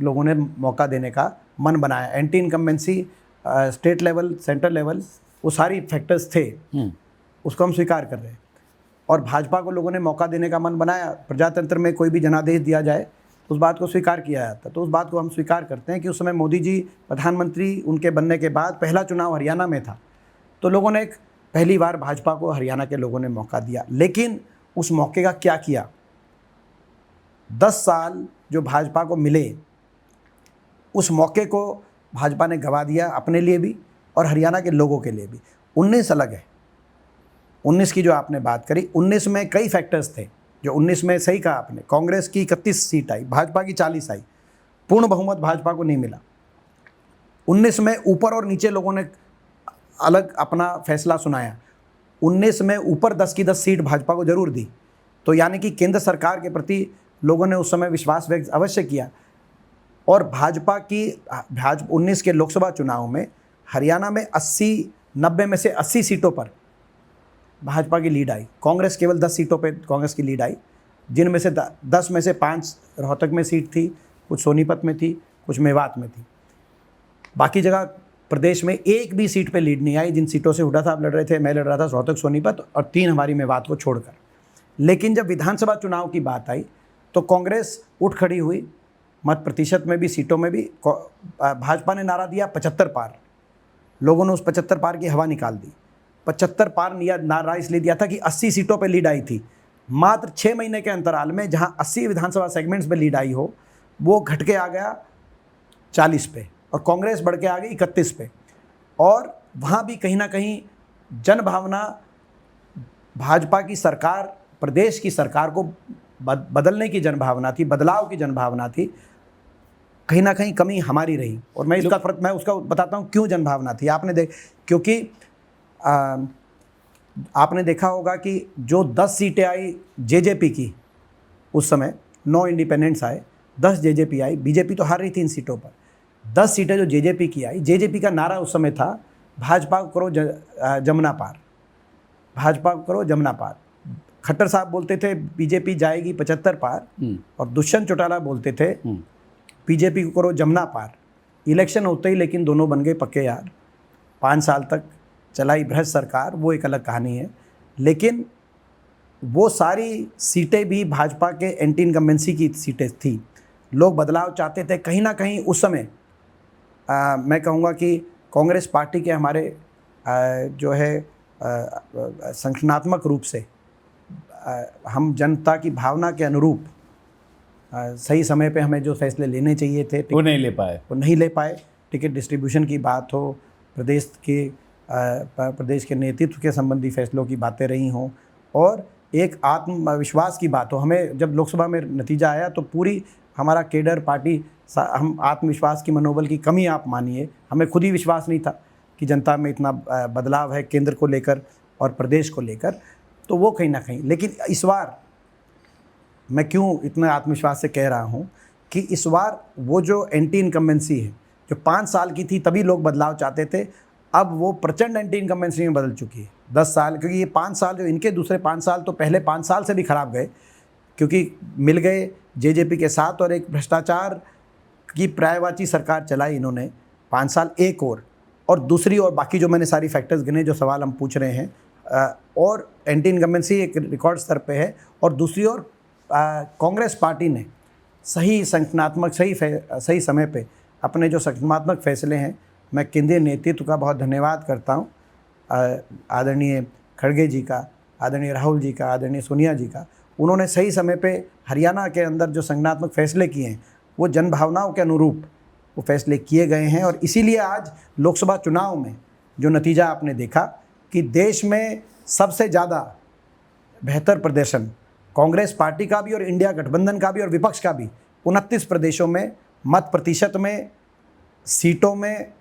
लोगों ने मौका देने का मन बनाया। Anti incumbency, state level, central level, वो सारी फैक्टर्स थे, उसको हम स्वीकार कर रहे हैं, और भाजपा को लोगों ने मौका देने का मन बनाया। प्रजातंत्र में कोई भी जनादेश दिया जाए तो उस बात को स्वीकार किया जाता, तो उस बात को हम स्वीकार करते हैं कि उस समय मोदी जी प्रधानमंत्री उनके बनने के बाद पहला चुनाव हरियाणा में था, तो लोगों ने पहली बार भाजपा को, हरियाणा के लोगों ने मौका दिया। लेकिन उस मौके का क्या किया? 10 साल जो भाजपा को मिले, उस मौके को भाजपा ने गंवा दिया, अपने लिए भी और हरियाणा के लोगों के लिए भी। 19 अलग है, 19 की जो आपने बात करी, 19 में कई फैक्टर्स थे। जो 19 में, सही कहा आपने, कांग्रेस की 31 सीट आई, भाजपा की 40 आई, पूर्ण बहुमत भाजपा को नहीं मिला। 19 में ऊपर और नीचे लोगों ने अलग अपना फैसला सुनाया। 19 में ऊपर 10 की 10 सीट भाजपा को जरूर दी, तो यानी कि केंद्र सरकार के प्रति लोगों ने उस समय विश्वास व्यक्त अवश्य किया। और भाजपा की 19 के लोकसभा चुनाव में हरियाणा में 80-90 में से 80 सीटों पर भाजपा की लीड आई। कांग्रेस केवल 10 सीटों पे कांग्रेस की लीड आई, जिनमें से 10 में से 5 रोहतक में सीट थी, कुछ सोनीपत में थी, कुछ मेवात में थी। बाकी जगह प्रदेश में एक भी सीट पे लीड नहीं आई। जिन सीटों से हुड्डा साहब लड़ रहे थे, मैं लड़ रहा था, रोहतक, सोनीपत और 3 हमारी मेवात को छोड़कर। लेकिन जब विधानसभा चुनाव की बात आई तो कांग्रेस उठ खड़ी हुई, मत प्रतिशत में भी, सीटों में भी। भाजपा ने नारा दिया 75 पार, लोगों ने उस 75 पार की हवा निकाल दी। 75 पार नारा इसलिए दिया था कि 80 सीटों पे लीड आई थी। मात्र 6 महीने के अंतराल में जहां 80 विधानसभा सेगमेंट्स में लीड आई हो, वो घट के आ गया 40 पे, और कांग्रेस बढ़ के आ गई 31 पे। और वहाँ भी कहीं ना कहीं जनभावना भाजपा की सरकार, प्रदेश की सरकार को बदलने की जनभावना थी, बदलाव की जनभावना थी, कहीं ना कहीं कमी हमारी रही। और मैं उसका बताता हूँ क्यों जनभावना थी। क्योंकि आपने देखा होगा कि जो 10 सीटें आई जेजेपी की, उस समय 9 इंडिपेंडेंट्स आए, 10 जेजेपी आई। बीजेपी तो हार रही थी इन सीटों पर। 10 सीटें जो जेजेपी की आई, जेजेपी का नारा उस समय था भाजपा करो जमुना पार, भाजपा करो जमुना पार। खट्टर साहब बोलते थे बीजेपी जाएगी 75 पार, और दुष्यंत चौटाला बोलते थे बीजेपी को करो जमुना पार। इलेक्शन होते ही लेकिन दोनों बन गए पक्के यार। 5 साल तक चलाई भ्रष्ट सरकार, वो एक अलग कहानी है। लेकिन वो सारी सीटें भी भाजपा के एंटी इनकम्बेंसी की सीटें थी। लोग बदलाव चाहते थे। कहीं ना कहीं उस समय मैं कहूँगा कि कांग्रेस पार्टी के हमारे जो है संगठनात्मक रूप से हम जनता की भावना के अनुरूप सही समय पे हमें जो फैसले लेने चाहिए थे वो नहीं ले पाए। टिकट डिस्ट्रीब्यूशन की बात हो, प्रदेश के नेतृत्व के संबंधी फैसलों की बातें रही हों, और एक आत्मविश्वास की बात हो। हमें जब लोकसभा में नतीजा आया तो पूरी हमारा केडर पार्टी, हम आत्मविश्वास की, मनोबल की कमी आप मानिए, हमें खुद ही विश्वास नहीं था कि जनता में इतना बदलाव है केंद्र को लेकर और प्रदेश को लेकर। तो वो कहीं ना कहीं, लेकिन इस बार मैं क्यों इतना आत्मविश्वास से कह रहा हूँ कि इस बार वो जो एंटी इनकम्बेंसी है, जो 5 साल की थी तभी लोग बदलाव चाहते थे, अब वो प्रचंड एंटी इनकम्बेंसी में बदल चुकी है 10 साल। क्योंकि ये 5 साल जो इनके दूसरे 5 साल तो पहले 5 साल से भी खराब गए, क्योंकि मिल गए जेजेपी के साथ, और एक भ्रष्टाचार की पर्यायवाची सरकार चलाई इन्होंने 5 साल एक और दूसरी, और बाकी जो मैंने सारी फैक्टर्स गिने जो सवाल हम पूछ रहे हैं, और एंटी इनकम्बेंसी एक रिकॉर्ड स्तर पे है। और दूसरी ओर कांग्रेस पार्टी ने सही संगठनात्मक, सही समय पे अपने जो संगठनात्मक फैसले हैं, मैं केंद्रीय नेतृत्व का बहुत धन्यवाद करता हूँ, आदरणीय खड़गे जी का, आदरणीय राहुल जी का, आदरणीय सोनिया जी का। उन्होंने सही समय पे हरियाणा के अंदर जो संगठनात्मक फैसले किए हैं, वो जनभावनाओं के अनुरूप वो फैसले किए गए हैं। और इसीलिए आज लोकसभा चुनाव में जो नतीजा आपने देखा कि देश में सबसे ज़्यादा बेहतर प्रदर्शन कांग्रेस पार्टी का भी और इंडिया गठबंधन का भी और विपक्ष का भी 29 प्रदेशों में मत प्रतिशत में, सीटों में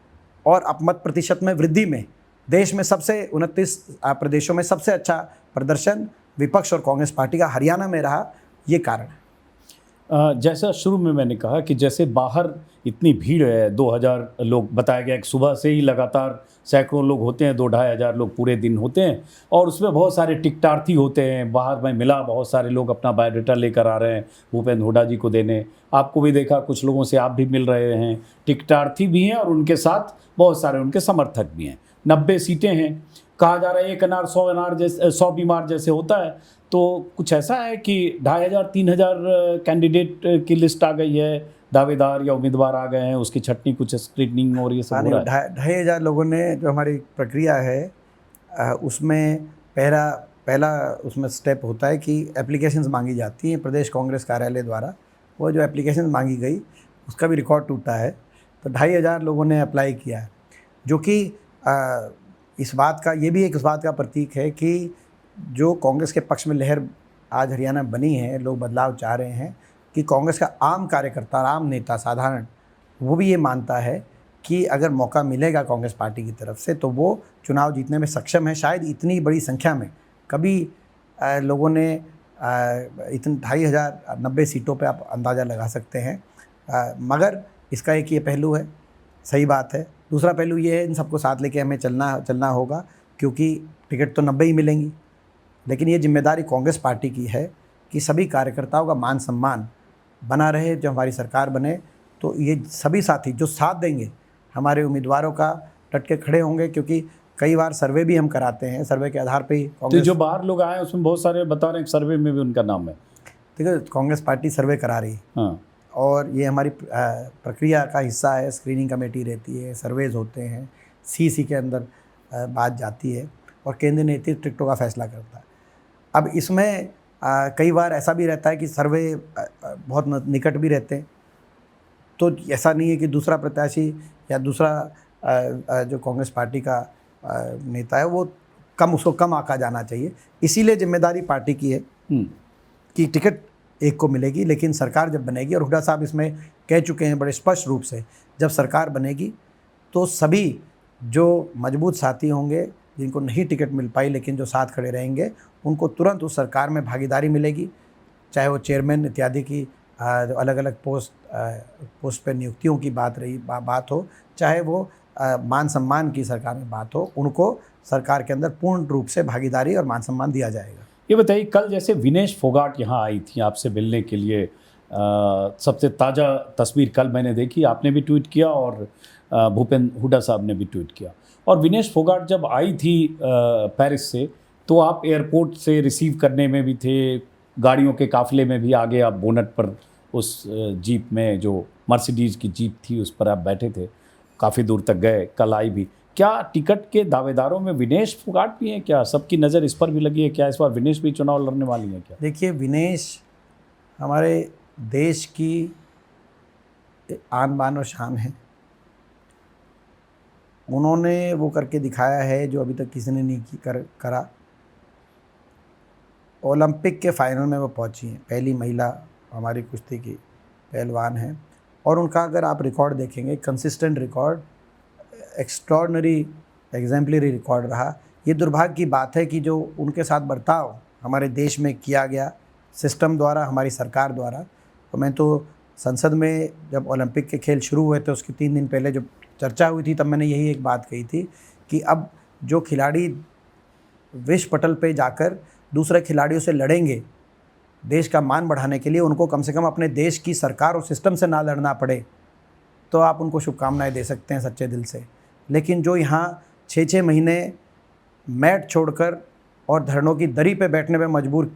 और अपमत प्रतिशत में वृद्धि में देश में सबसे 29 प्रदेशों में सबसे अच्छा प्रदर्शन विपक्ष और कांग्रेस पार्टी का हरियाणा में रहा। ये कारण है। जैसा शुरू में मैंने कहा कि जैसे बाहर इतनी भीड़ है, 2000 लोग बताया गया कि सुबह से ही लगातार सैकड़ों लोग होते हैं, 2-2.5 हज़ार लोग पूरे दिन होते हैं और उसमें बहुत सारे टिकटार्थी होते हैं। बाहर मैं मिला, बहुत सारे लोग अपना बायोडाटा लेकर आ रहे हैं भूपेंद्र हुड्डा जी को देने। आपको भी देखा, कुछ लोगों से आप भी मिल रहे हैं। टिकटार्थी भी हैं और उनके साथ बहुत सारे उनके समर्थक भी हैं। 90 सीटें हैं। कहा जा रहा है 1 अनार 100 अनार जैसे 100 बीमार जैसे होता है। तो कुछ ऐसा है कि 2500-3000 कैंडिडेट की लिस्ट आ गई है, दावेदार या उम्मीदवार आ गए हैं, उसकी छटनी कुछ स्क्रीनिंग और ये सब हो रहा है। 2500 लोगों ने जो हमारी प्रक्रिया है उसमें पहला उसमें स्टेप होता है कि एप्लीकेशंस मांगी जाती हैं प्रदेश कांग्रेस कार्यालय द्वारा। वो जो एप्लीकेशंस मांगी गई उसका भी रिकॉर्ड टूटा है। तो 2500 लोगों ने अप्लाई किया है, जो कि इस बात का प्रतीक है कि जो कांग्रेस के पक्ष में लहर आज हरियाणा बनी है, लोग बदलाव चाह रहे हैं कि कांग्रेस का आम कार्यकर्ता, आम नेता, साधारण, वो भी ये मानता है कि अगर मौका मिलेगा कांग्रेस पार्टी की तरफ से तो वो चुनाव जीतने में सक्षम है। शायद इतनी बड़ी संख्या में कभी लोगों ने इतने 2500 90 सीटों पे आप अंदाज़ा लगा सकते हैं। मगर इसका एक ये पहलू है, सही बात है। दूसरा पहलू ये है, इन सबको साथ लेके हमें चलना होगा, क्योंकि टिकट तो 90 ही मिलेंगी। लेकिन ये जिम्मेदारी कांग्रेस पार्टी की है कि सभी कार्यकर्ताओं का मान सम्मान बना रहे। जब हमारी सरकार बने तो ये सभी साथी जो साथ देंगे हमारे उम्मीदवारों का, डट के खड़े होंगे। क्योंकि कई बार सर्वे भी हम कराते हैं, सर्वे के आधार पे ही तो जो बाहर लोग आए उसमें बहुत सारे बता रहे हैं सर्वे में भी उनका नाम है। ठीक है, कांग्रेस पार्टी सर्वे करा रही है। हाँ। और ये हमारी प्रक्रिया का हिस्सा है। स्क्रीनिंग कमेटी रहती है, सर्वेज होते हैं, सीसी के अंदर बात जाती है और केंद्रीय नीति टिकटों का फैसला करता है। अब इसमें कई बार ऐसा भी रहता है कि सर्वे बहुत निकट भी रहते हैं। तो ऐसा नहीं है कि दूसरा प्रत्याशी या दूसरा जो कांग्रेस पार्टी का नेता है वो उसको कम आंका जाना चाहिए। इसीलिए जिम्मेदारी पार्टी की है कि टिकट एक को मिलेगी, लेकिन सरकार जब बनेगी, और हुड्डा साहब इसमें कह चुके हैं बड़े स्पष्ट रूप से, जब सरकार बनेगी तो सभी जो मजबूत साथी होंगे, जिनको नहीं टिकट मिल पाई लेकिन जो साथ खड़े रहेंगे, उनको तुरंत उस सरकार में भागीदारी मिलेगी। चाहे वो चेयरमैन इत्यादि की अलग अलग पोस्ट पर नियुक्तियों की बात हो, चाहे वो मान सम्मान की सरकार में बात हो, उनको सरकार के अंदर पूर्ण रूप से भागीदारी और मान सम्मान दिया जाएगा। ये बताइए, कल जैसे विनेश फोगाट यहाँ आई थी आपसे मिलने के लिए, सबसे ताज़ा तस्वीर कल मैंने देखी, आपने भी ट्वीट किया और भूपेंद्र हुड्डा साहब ने भी ट्वीट किया। और विनेश फोगाट जब आई थी पेरिस से, तो आप एयरपोर्ट से रिसीव करने में भी थे, गाड़ियों के काफ़िले में भी आगे आप बोनट पर उस जीप में, जो मर्सिडीज़ की जीप थी, उस पर आप बैठे थे, काफ़ी दूर तक गए। कल आई भी। क्या टिकट के दावेदारों में विनेश फोगाट भी हैं? क्या सबकी नज़र इस पर भी लगी है? क्या इस बार विनेश भी चुनाव लड़ने वाली हैं क्या? देखिए, विनेश हमारे देश की आन बान और शान है। उन्होंने वो करके दिखाया है जो अभी तक किसी ने नहीं करा। ओलंपिक के फाइनल में वो पहुंची हैं, पहली महिला हमारी कुश्ती की पहलवान हैं। और उनका अगर आप रिकॉर्ड देखेंगे, consistent record, extraordinary exemplary record रहा। ये दुर्भाग्य की बात है कि जो उनके साथ बर्ताव हमारे देश में किया गया सिस्टम द्वारा, हमारी सरकार द्वारा। तो मैं तो संसद में जब ओलंपिक के खेल शुरू हुए थे उसके 3 दिन पहले जब चर्चा हुई थी, तब मैंने यही एक बात कही थी कि अब जो खिलाड़ी विश्व पटल पे जाकर दूसरे खिलाड़ियों से लड़ेंगे देश का मान बढ़ाने के लिए, उनको कम से कम अपने देश की सरकार और सिस्टम से ना लड़ना पड़े, तो आप उनको शुभकामनाएं दे सकते हैं सच्चे दिल से। लेकिन जो यहाँ 6-6 महीने मैट छोड़कर और धरनों की दरी पे बैठने में मजबूर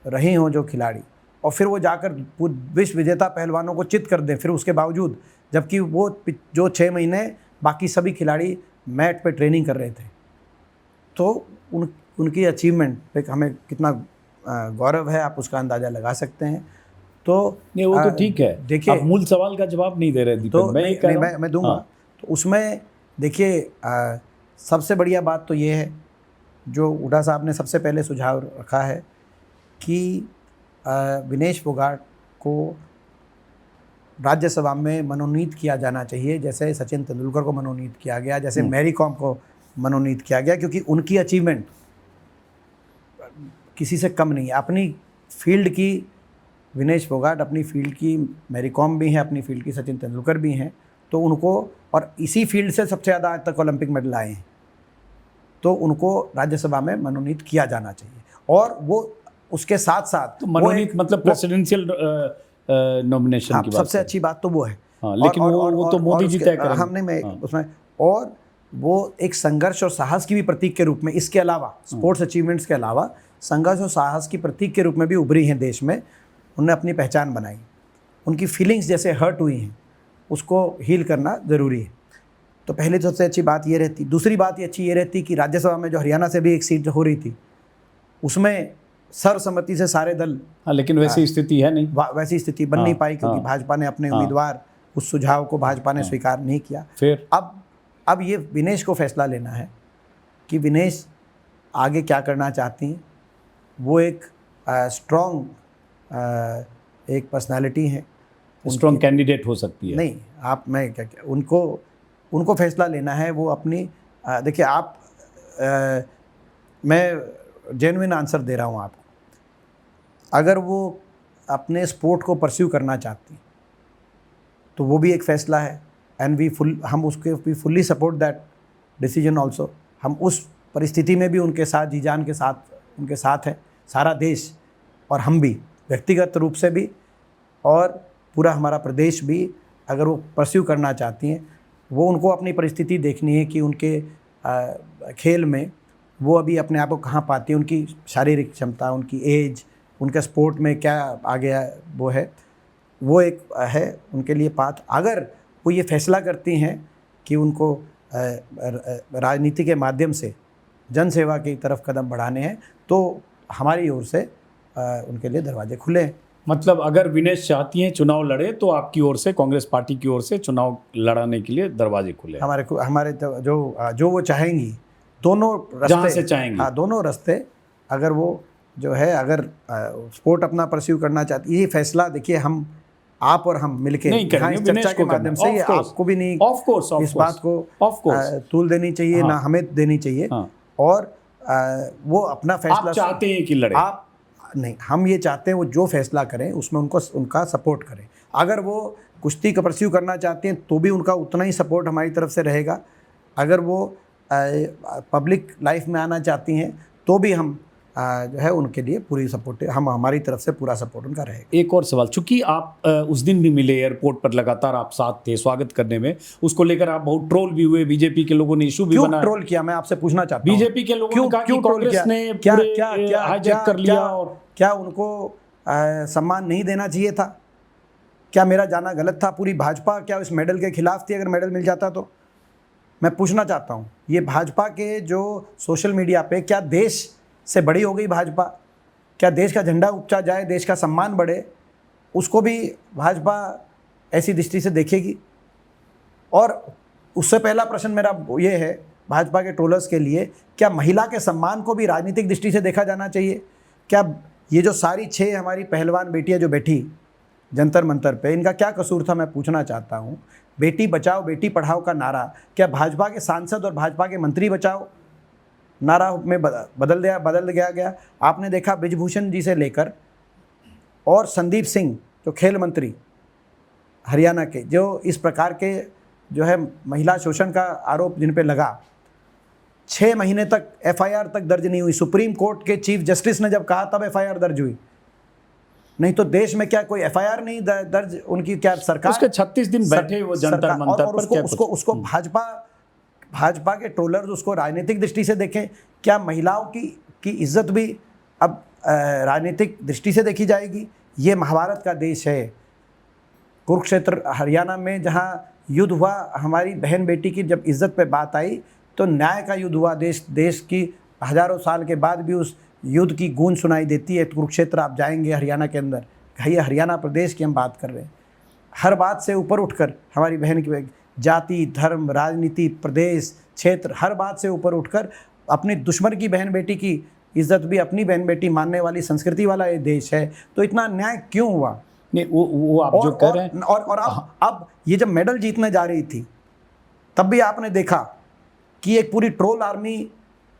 रही हों जो खिलाड़ी, और फिर वो जाकर विश्व विजेता पहलवानों को चित कर दें, फिर उसके बावजूद, जबकि वो जो 6 महीने बाकी सभी खिलाड़ी मैट पे ट्रेनिंग कर रहे थे, तो उनकी अचीवमेंट पे हमें कितना गौरव है, आप उसका अंदाज़ा लगा सकते हैं। तो नहीं, वो तो ठीक है। देखिए, आप मूल सवाल का जवाब नहीं दे रहे दीपक, तो मैं दूंगा। हाँ। तो उसमें देखिए, सबसे बढ़िया बात तो ये है जो हुड्डा साहब ने सबसे पहले सुझाव रखा है कि विनेश फोगाट को राज्यसभा में मनोनीत किया जाना चाहिए, जैसे सचिन तेंदुलकर को मनोनीत किया गया, जैसे मैरी कॉम को मनोनीत किया गया, क्योंकि उनकी अचीवमेंट किसी से कम नहीं है। अपनी फील्ड की विनेश फोगाट, अपनी फील्ड की मैरी कॉम भी हैं, अपनी फील्ड की सचिन तेंदुलकर भी हैं, तो उनको, और इसी फील्ड से सबसे ज़्यादा आज तक ओलंपिक मेडल आए हैं, तो उनको राज्यसभा में मनोनीत किया जाना चाहिए। और वो उसके साथ साथ तो मनोनीत मतलब प्रेसिडेंशियल नॉमिनेशन की बात सबसे अच्छी बात तो वो है। हाँ, लेकिन वो तो मोदी जी तय करेंगे। हमने मैं उसमें, और वो एक संघर्ष और साहस की भी प्रतीक के रूप में, इसके अलावा स्पोर्ट्स अचीवमेंट्स के अलावा संघर्ष और साहस की प्रतीक के रूप में भी उभरी हैं देश में। उन्होंने अपनी पहचान बनाई, उनकी फीलिंग्स जैसे हर्ट हुई हैं उसको हील करना ज़रूरी है। तो पहले तो सबसे अच्छी बात ये रहती। दूसरी बात ये अच्छी ये रहती कि राज्यसभा में जो हरियाणा से भी एक सीट हो रही थी, उसमें सर्वसम्मति से सारे दल, हाँ, लेकिन वैसी स्थिति है नहीं, वैसी स्थिति बन नहीं पाई, क्योंकि भाजपा ने अपने उम्मीदवार, उस सुझाव को भाजपा ने स्वीकार नहीं किया। फिर अब ये विनेश को फैसला लेना है कि विनेश आगे क्या करना चाहती हैं। वो एक स्ट्रॉन्ग एक पर्सनालिटी है, स्ट्रॉन्ग कैंडिडेट हो सकती है। नहीं, आप, मैं क्या उनको फैसला लेना है। वो अपनी देखिए, आप मैं जेन्युइन आंसर दे रहा हूँ आपको। अगर वो अपने स्पोर्ट को परस्यू करना चाहती तो वो भी एक फ़ैसला है, एंड हम उसके we fully support that decision also. हम उस परिस्थिति में भी उनके साथ, जी जान के साथ उनके साथ है सारा देश, और हम भी व्यक्तिगत रूप से भी, और पूरा हमारा प्रदेश भी। अगर वो परस्यू करना चाहती हैं, वो उनको अपनी परिस्थिति देखनी है कि उनके खेल में वो अभी अपने आप को कहाँ पाती है, उनकी शारीरिक क्षमता, उनकी एज, उनके स्पोर्ट में क्या आगे वो है, वो एक है उनके लिए पाथ। अगर वो ये फैसला करती हैं कि उनको राजनीति के माध्यम से जन सेवा की तरफ कदम बढ़ाने हैं, तो हमारी ओर से उनके लिए दरवाजे खुले हैं। मतलब अगर विनेश चाहती हैं चुनाव लड़े, तो आपकी ओर से, कांग्रेस पार्टी की ओर से चुनाव लड़ाने के लिए दरवाजे खुले हैं। हमारे जो वो चाहेंगी, दोनों रास्ते, जहाँ से चाहेंगी, हाँ, दोनों रास्ते, अगर वो जो है, अगर स्पोर्ट अपना परस्यू करना चाहती, ये फैसला देखिए हम, आप और हम मिलके नहीं करेंगे, इस चर्चा के माध्यम से, ये आपको भी नहीं इस बात को तूल देनी चाहिए, ना हमें देनी चाहिए। और वो अपना फैसला, आप चाहते हैं कि लड़े, आप नहीं, हम ये चाहते हैं वो जो फैसला करें उसमें उनका सपोर्ट करें। अगर वो कुश्ती का परस्यू करना चाहते हैं तो भी उनका उतना ही सपोर्ट हमारी तरफ से रहेगा। अगर वो पब्लिक लाइफ में आना चाहती हैं तो भी हम जो है उनके लिए पूरी सपोर्ट, हमारी तरफ से पूरा सपोर्ट उनका रहेगा। एक और सवाल, चूंकि आप उस दिन भी मिले एयरपोर्ट पर, लगातार आप साथ थे स्वागत करने में, उसको लेकर आप बहुत ट्रोल भी हुए, बीजेपी के लोगों ने इशू भी बनाया। क्यों ट्रोल किया, मैं आपसे पूछना चाहता हूं। बीजेपी के लोगों ने कहा कि कांग्रेस ने हाईजैक कर लिया, और क्या उनको सम्मान नहीं देना चाहिए था? क्या मेरा जाना गलत था? पूरी भाजपा क्या इस मेडल के खिलाफ थी? अगर मेडल मिल जाता तो मैं पूछना चाहता हूँ, ये भाजपा के जो सोशल मीडिया पे, क्या देश से बड़ी हो गई भाजपा? क्या देश का झंडा ऊंचा जाए, देश का सम्मान बढ़े, उसको भी भाजपा ऐसी दृष्टि से देखेगी? और उससे पहला प्रश्न मेरा ये है भाजपा के ट्रोलर्स के लिए, क्या महिला के सम्मान को भी राजनीतिक दृष्टि से देखा जाना चाहिए? क्या ये जो सारी 6 हमारी पहलवान बेटियां जो बैठी जंतर मंतर पे, इनका क्या कसूर था? मैं पूछना चाहता हूँ। बेटी बचाओ बेटी पढ़ाओ का नारा, क्या भाजपा के सांसद और भाजपा के मंत्री बचाओ नारा में बदल गया? आपने देखा ब्रिजभूषण जी से लेकर और संदीप सिंह जो खेल मंत्री हरियाणा के, जो इस प्रकार के जो है महिला शोषण का आरोप जिन पे लगा, 6 महीने तक एफआईआर तक दर्ज नहीं हुई। सुप्रीम कोर्ट के चीफ जस्टिस ने जब कहा तब एफआईआर दर्ज हुई, नहीं तो देश में क्या कोई एफआईआर नहीं दर्ज? उनकी क्या सरकार, उसके 36 दिन बैठे वो जंतर मंतर पर, उसको भाजपा के ट्रोलर्स उसको राजनीतिक दृष्टि से देखें। क्या महिलाओं की इज्जत भी अब राजनीतिक दृष्टि से देखी जाएगी? ये महाभारत का देश है। कुरुक्षेत्र हरियाणा में जहाँ युद्ध हुआ, हमारी बहन बेटी की जब इज्जत पे बात आई तो न्याय का युद्ध हुआ। देश की हज़ारों साल के बाद भी उस युद्ध की गूंज सुनाई देती है। कुरुक्षेत्र आप जाएंगे हरियाणा के अंदर, ये हरियाणा प्रदेश की हम बात कर रहे हैं। हर बात से ऊपर उठकर हमारी बहन की जाति, धर्म, राजनीति, प्रदेश, क्षेत्र, हर बात से ऊपर उठकर अपनी दुश्मन की बहन बेटी की इज्जत भी अपनी बहन बेटी मानने वाली संस्कृति वाला ये देश है। तो इतना अन्याय क्यों हुआ? नहीं, वो आप जो कह रहे हैं, और अब ये जब मेडल जीतने जा रही थी तब भी आपने देखा कि एक पूरी ट्रोल आर्मी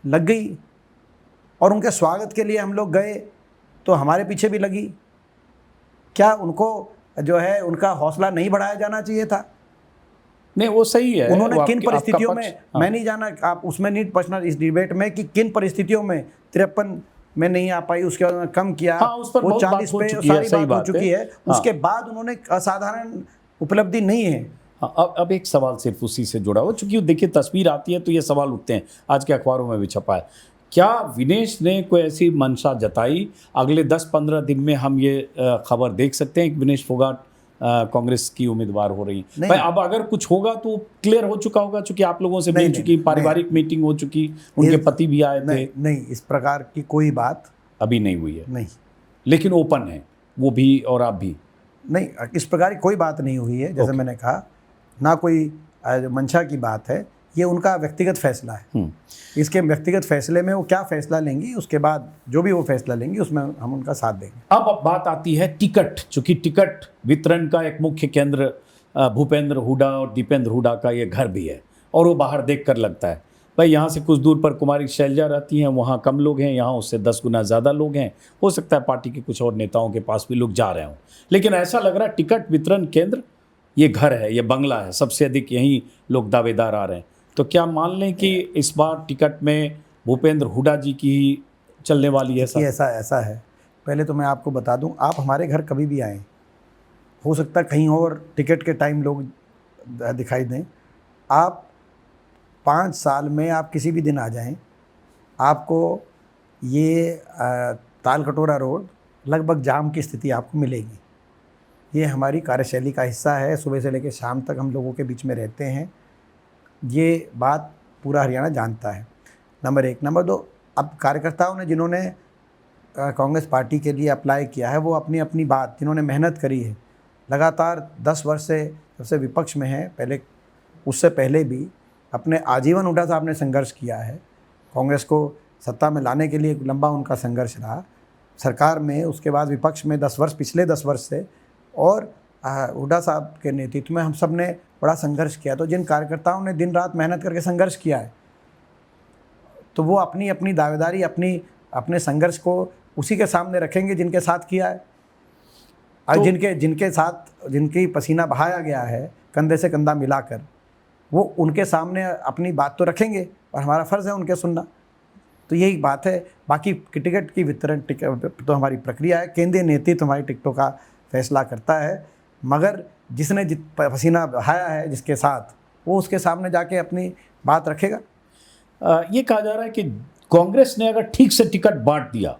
लग गई और उनके स्वागत के लिए हम लोग गए तो हमारे पीछे भी लगी। क्या उनको जो है उनका हौसला नहीं बढ़ाया जाना चाहिए था? नहीं वो सही है। उन्होंने वो किन आपका परिस्थितियों पक्ष, में, मैं नहीं जाना, आप उसमें नहीं पहुंचना इस डिबेट में कि किन परिस्थितियों में 53 में नहीं आ पाई, उसके बाद उन्होंने कम किया, हाँ, उस पर वो बहुत बात 40 हो पे चुकी है, सारी सही बात हो बात चुकी है। है। उसके बाद उन्होंने असाधारण उपलब्धि नहीं है। हाँ, अब एक सवाल सिर्फ उसी से जुड़ा हुआ, चूंकि देखिए तस्वीर आती है तो ये सवाल उठते हैं, आज के अखबारों में भी छपा है। क्या विनेश ने कोई ऐसी मंशा जताई अगले 10-15 दिन में हम ये खबर देख सकते हैं कि विनेश फोगाट कांग्रेस की उम्मीदवार हो रही? नहीं। भाई अब अगर कुछ होगा तो क्लियर हो चुका होगा, चूंकि आप लोगों से मिल चुकी, पारिवारिक मीटिंग हो चुकी, उनके पति भी आए थे। नहीं, इस प्रकार की कोई बात अभी नहीं हुई है, नहीं, लेकिन ओपन है वो भी और आप भी। नहीं, इस प्रकार की कोई बात नहीं हुई है। जैसे मैंने कहा, ना कोई मंशा की बात है, ये उनका व्यक्तिगत फैसला है। इसके व्यक्तिगत फैसले में वो क्या फैसला लेंगी, उसके बाद जो भी वो फैसला लेंगी उसमें हम उनका साथ देंगे। अब बात आती है टिकट, चूंकि टिकट वितरण का एक मुख्य केंद्र भूपेंद्र हुड्डा और दीपेंद्र हुड्डा का ये घर भी है और वो बाहर देख कर लगता है भाई यहाँ से कुछ दूर पर कुमारी शैलजा रहती हैं, वहाँ कम लोग हैं, यहाँ उससे 10 गुना ज़्यादा लोग हैं। हो सकता है पार्टी के कुछ और नेताओं के पास भी लोग जा रहे हों, लेकिन ऐसा लग रहा है टिकट वितरण केंद्र ये घर है, ये बंगला है, सबसे अधिक यहीं लोग दावेदार आ रहे हैं। तो क्या मान लें कि इस बार टिकट में भूपेंद्र हुड्डा जी की ही चलने वाली है? ऐसा है। पहले तो मैं आपको बता दूं, आप हमारे घर कभी भी आएँ, हो सकता है कहीं और टिकट के टाइम लोग दिखाई दें, आप 5 साल में आप किसी भी दिन आ जाएं, आपको ये ताल कटोरा रोड लगभग जाम की स्थिति आपको मिलेगी। ये हमारी कार्यशैली का हिस्सा है, सुबह से लेकर शाम तक हम लोगों के बीच में रहते हैं, ये बात पूरा हरियाणा जानता है। नंबर 1। नंबर 2, अब कार्यकर्ताओं ने जिन्होंने कांग्रेस पार्टी के लिए अप्लाई किया है, वो अपनी अपनी बात, जिन्होंने मेहनत करी है लगातार 10 वर्ष से, जब से विपक्ष में है, पहले उससे पहले भी अपने आजीवन हुड्डा साहब ने संघर्ष किया है। कांग्रेस को सत्ता में लाने के लिए एक लंबा उनका संघर्ष रहा, सरकार में, उसके बाद विपक्ष में 10 वर्ष, पिछले 10 वर्ष से, और हुड्डा साहब के नेतृत्व में हम सब ने बड़ा संघर्ष किया। तो जिन कार्यकर्ताओं ने दिन रात मेहनत करके संघर्ष किया है, तो वो अपनी अपनी दावेदारी, अपने संघर्ष को उसी के सामने रखेंगे जिनके साथ किया है। और जिनके साथ जिनकी पसीना बहाया गया है कंधे से कंधा मिलाकर, वो उनके सामने अपनी बात तो रखेंगे और हमारा फ़र्ज़ है उनके सुनना। तो यही बात है। बाकी टिकट की वितरण तो हमारी प्रक्रिया है, केंद्रीय नेतृत्व हमारी टिकटों का फैसला करता है, मगर जिसने पसीना बहाया है जिसके साथ, वो उसके सामने जाके अपनी बात रखेगा। ये कहा जा रहा है कि कांग्रेस ने अगर ठीक से टिकट बांट दिया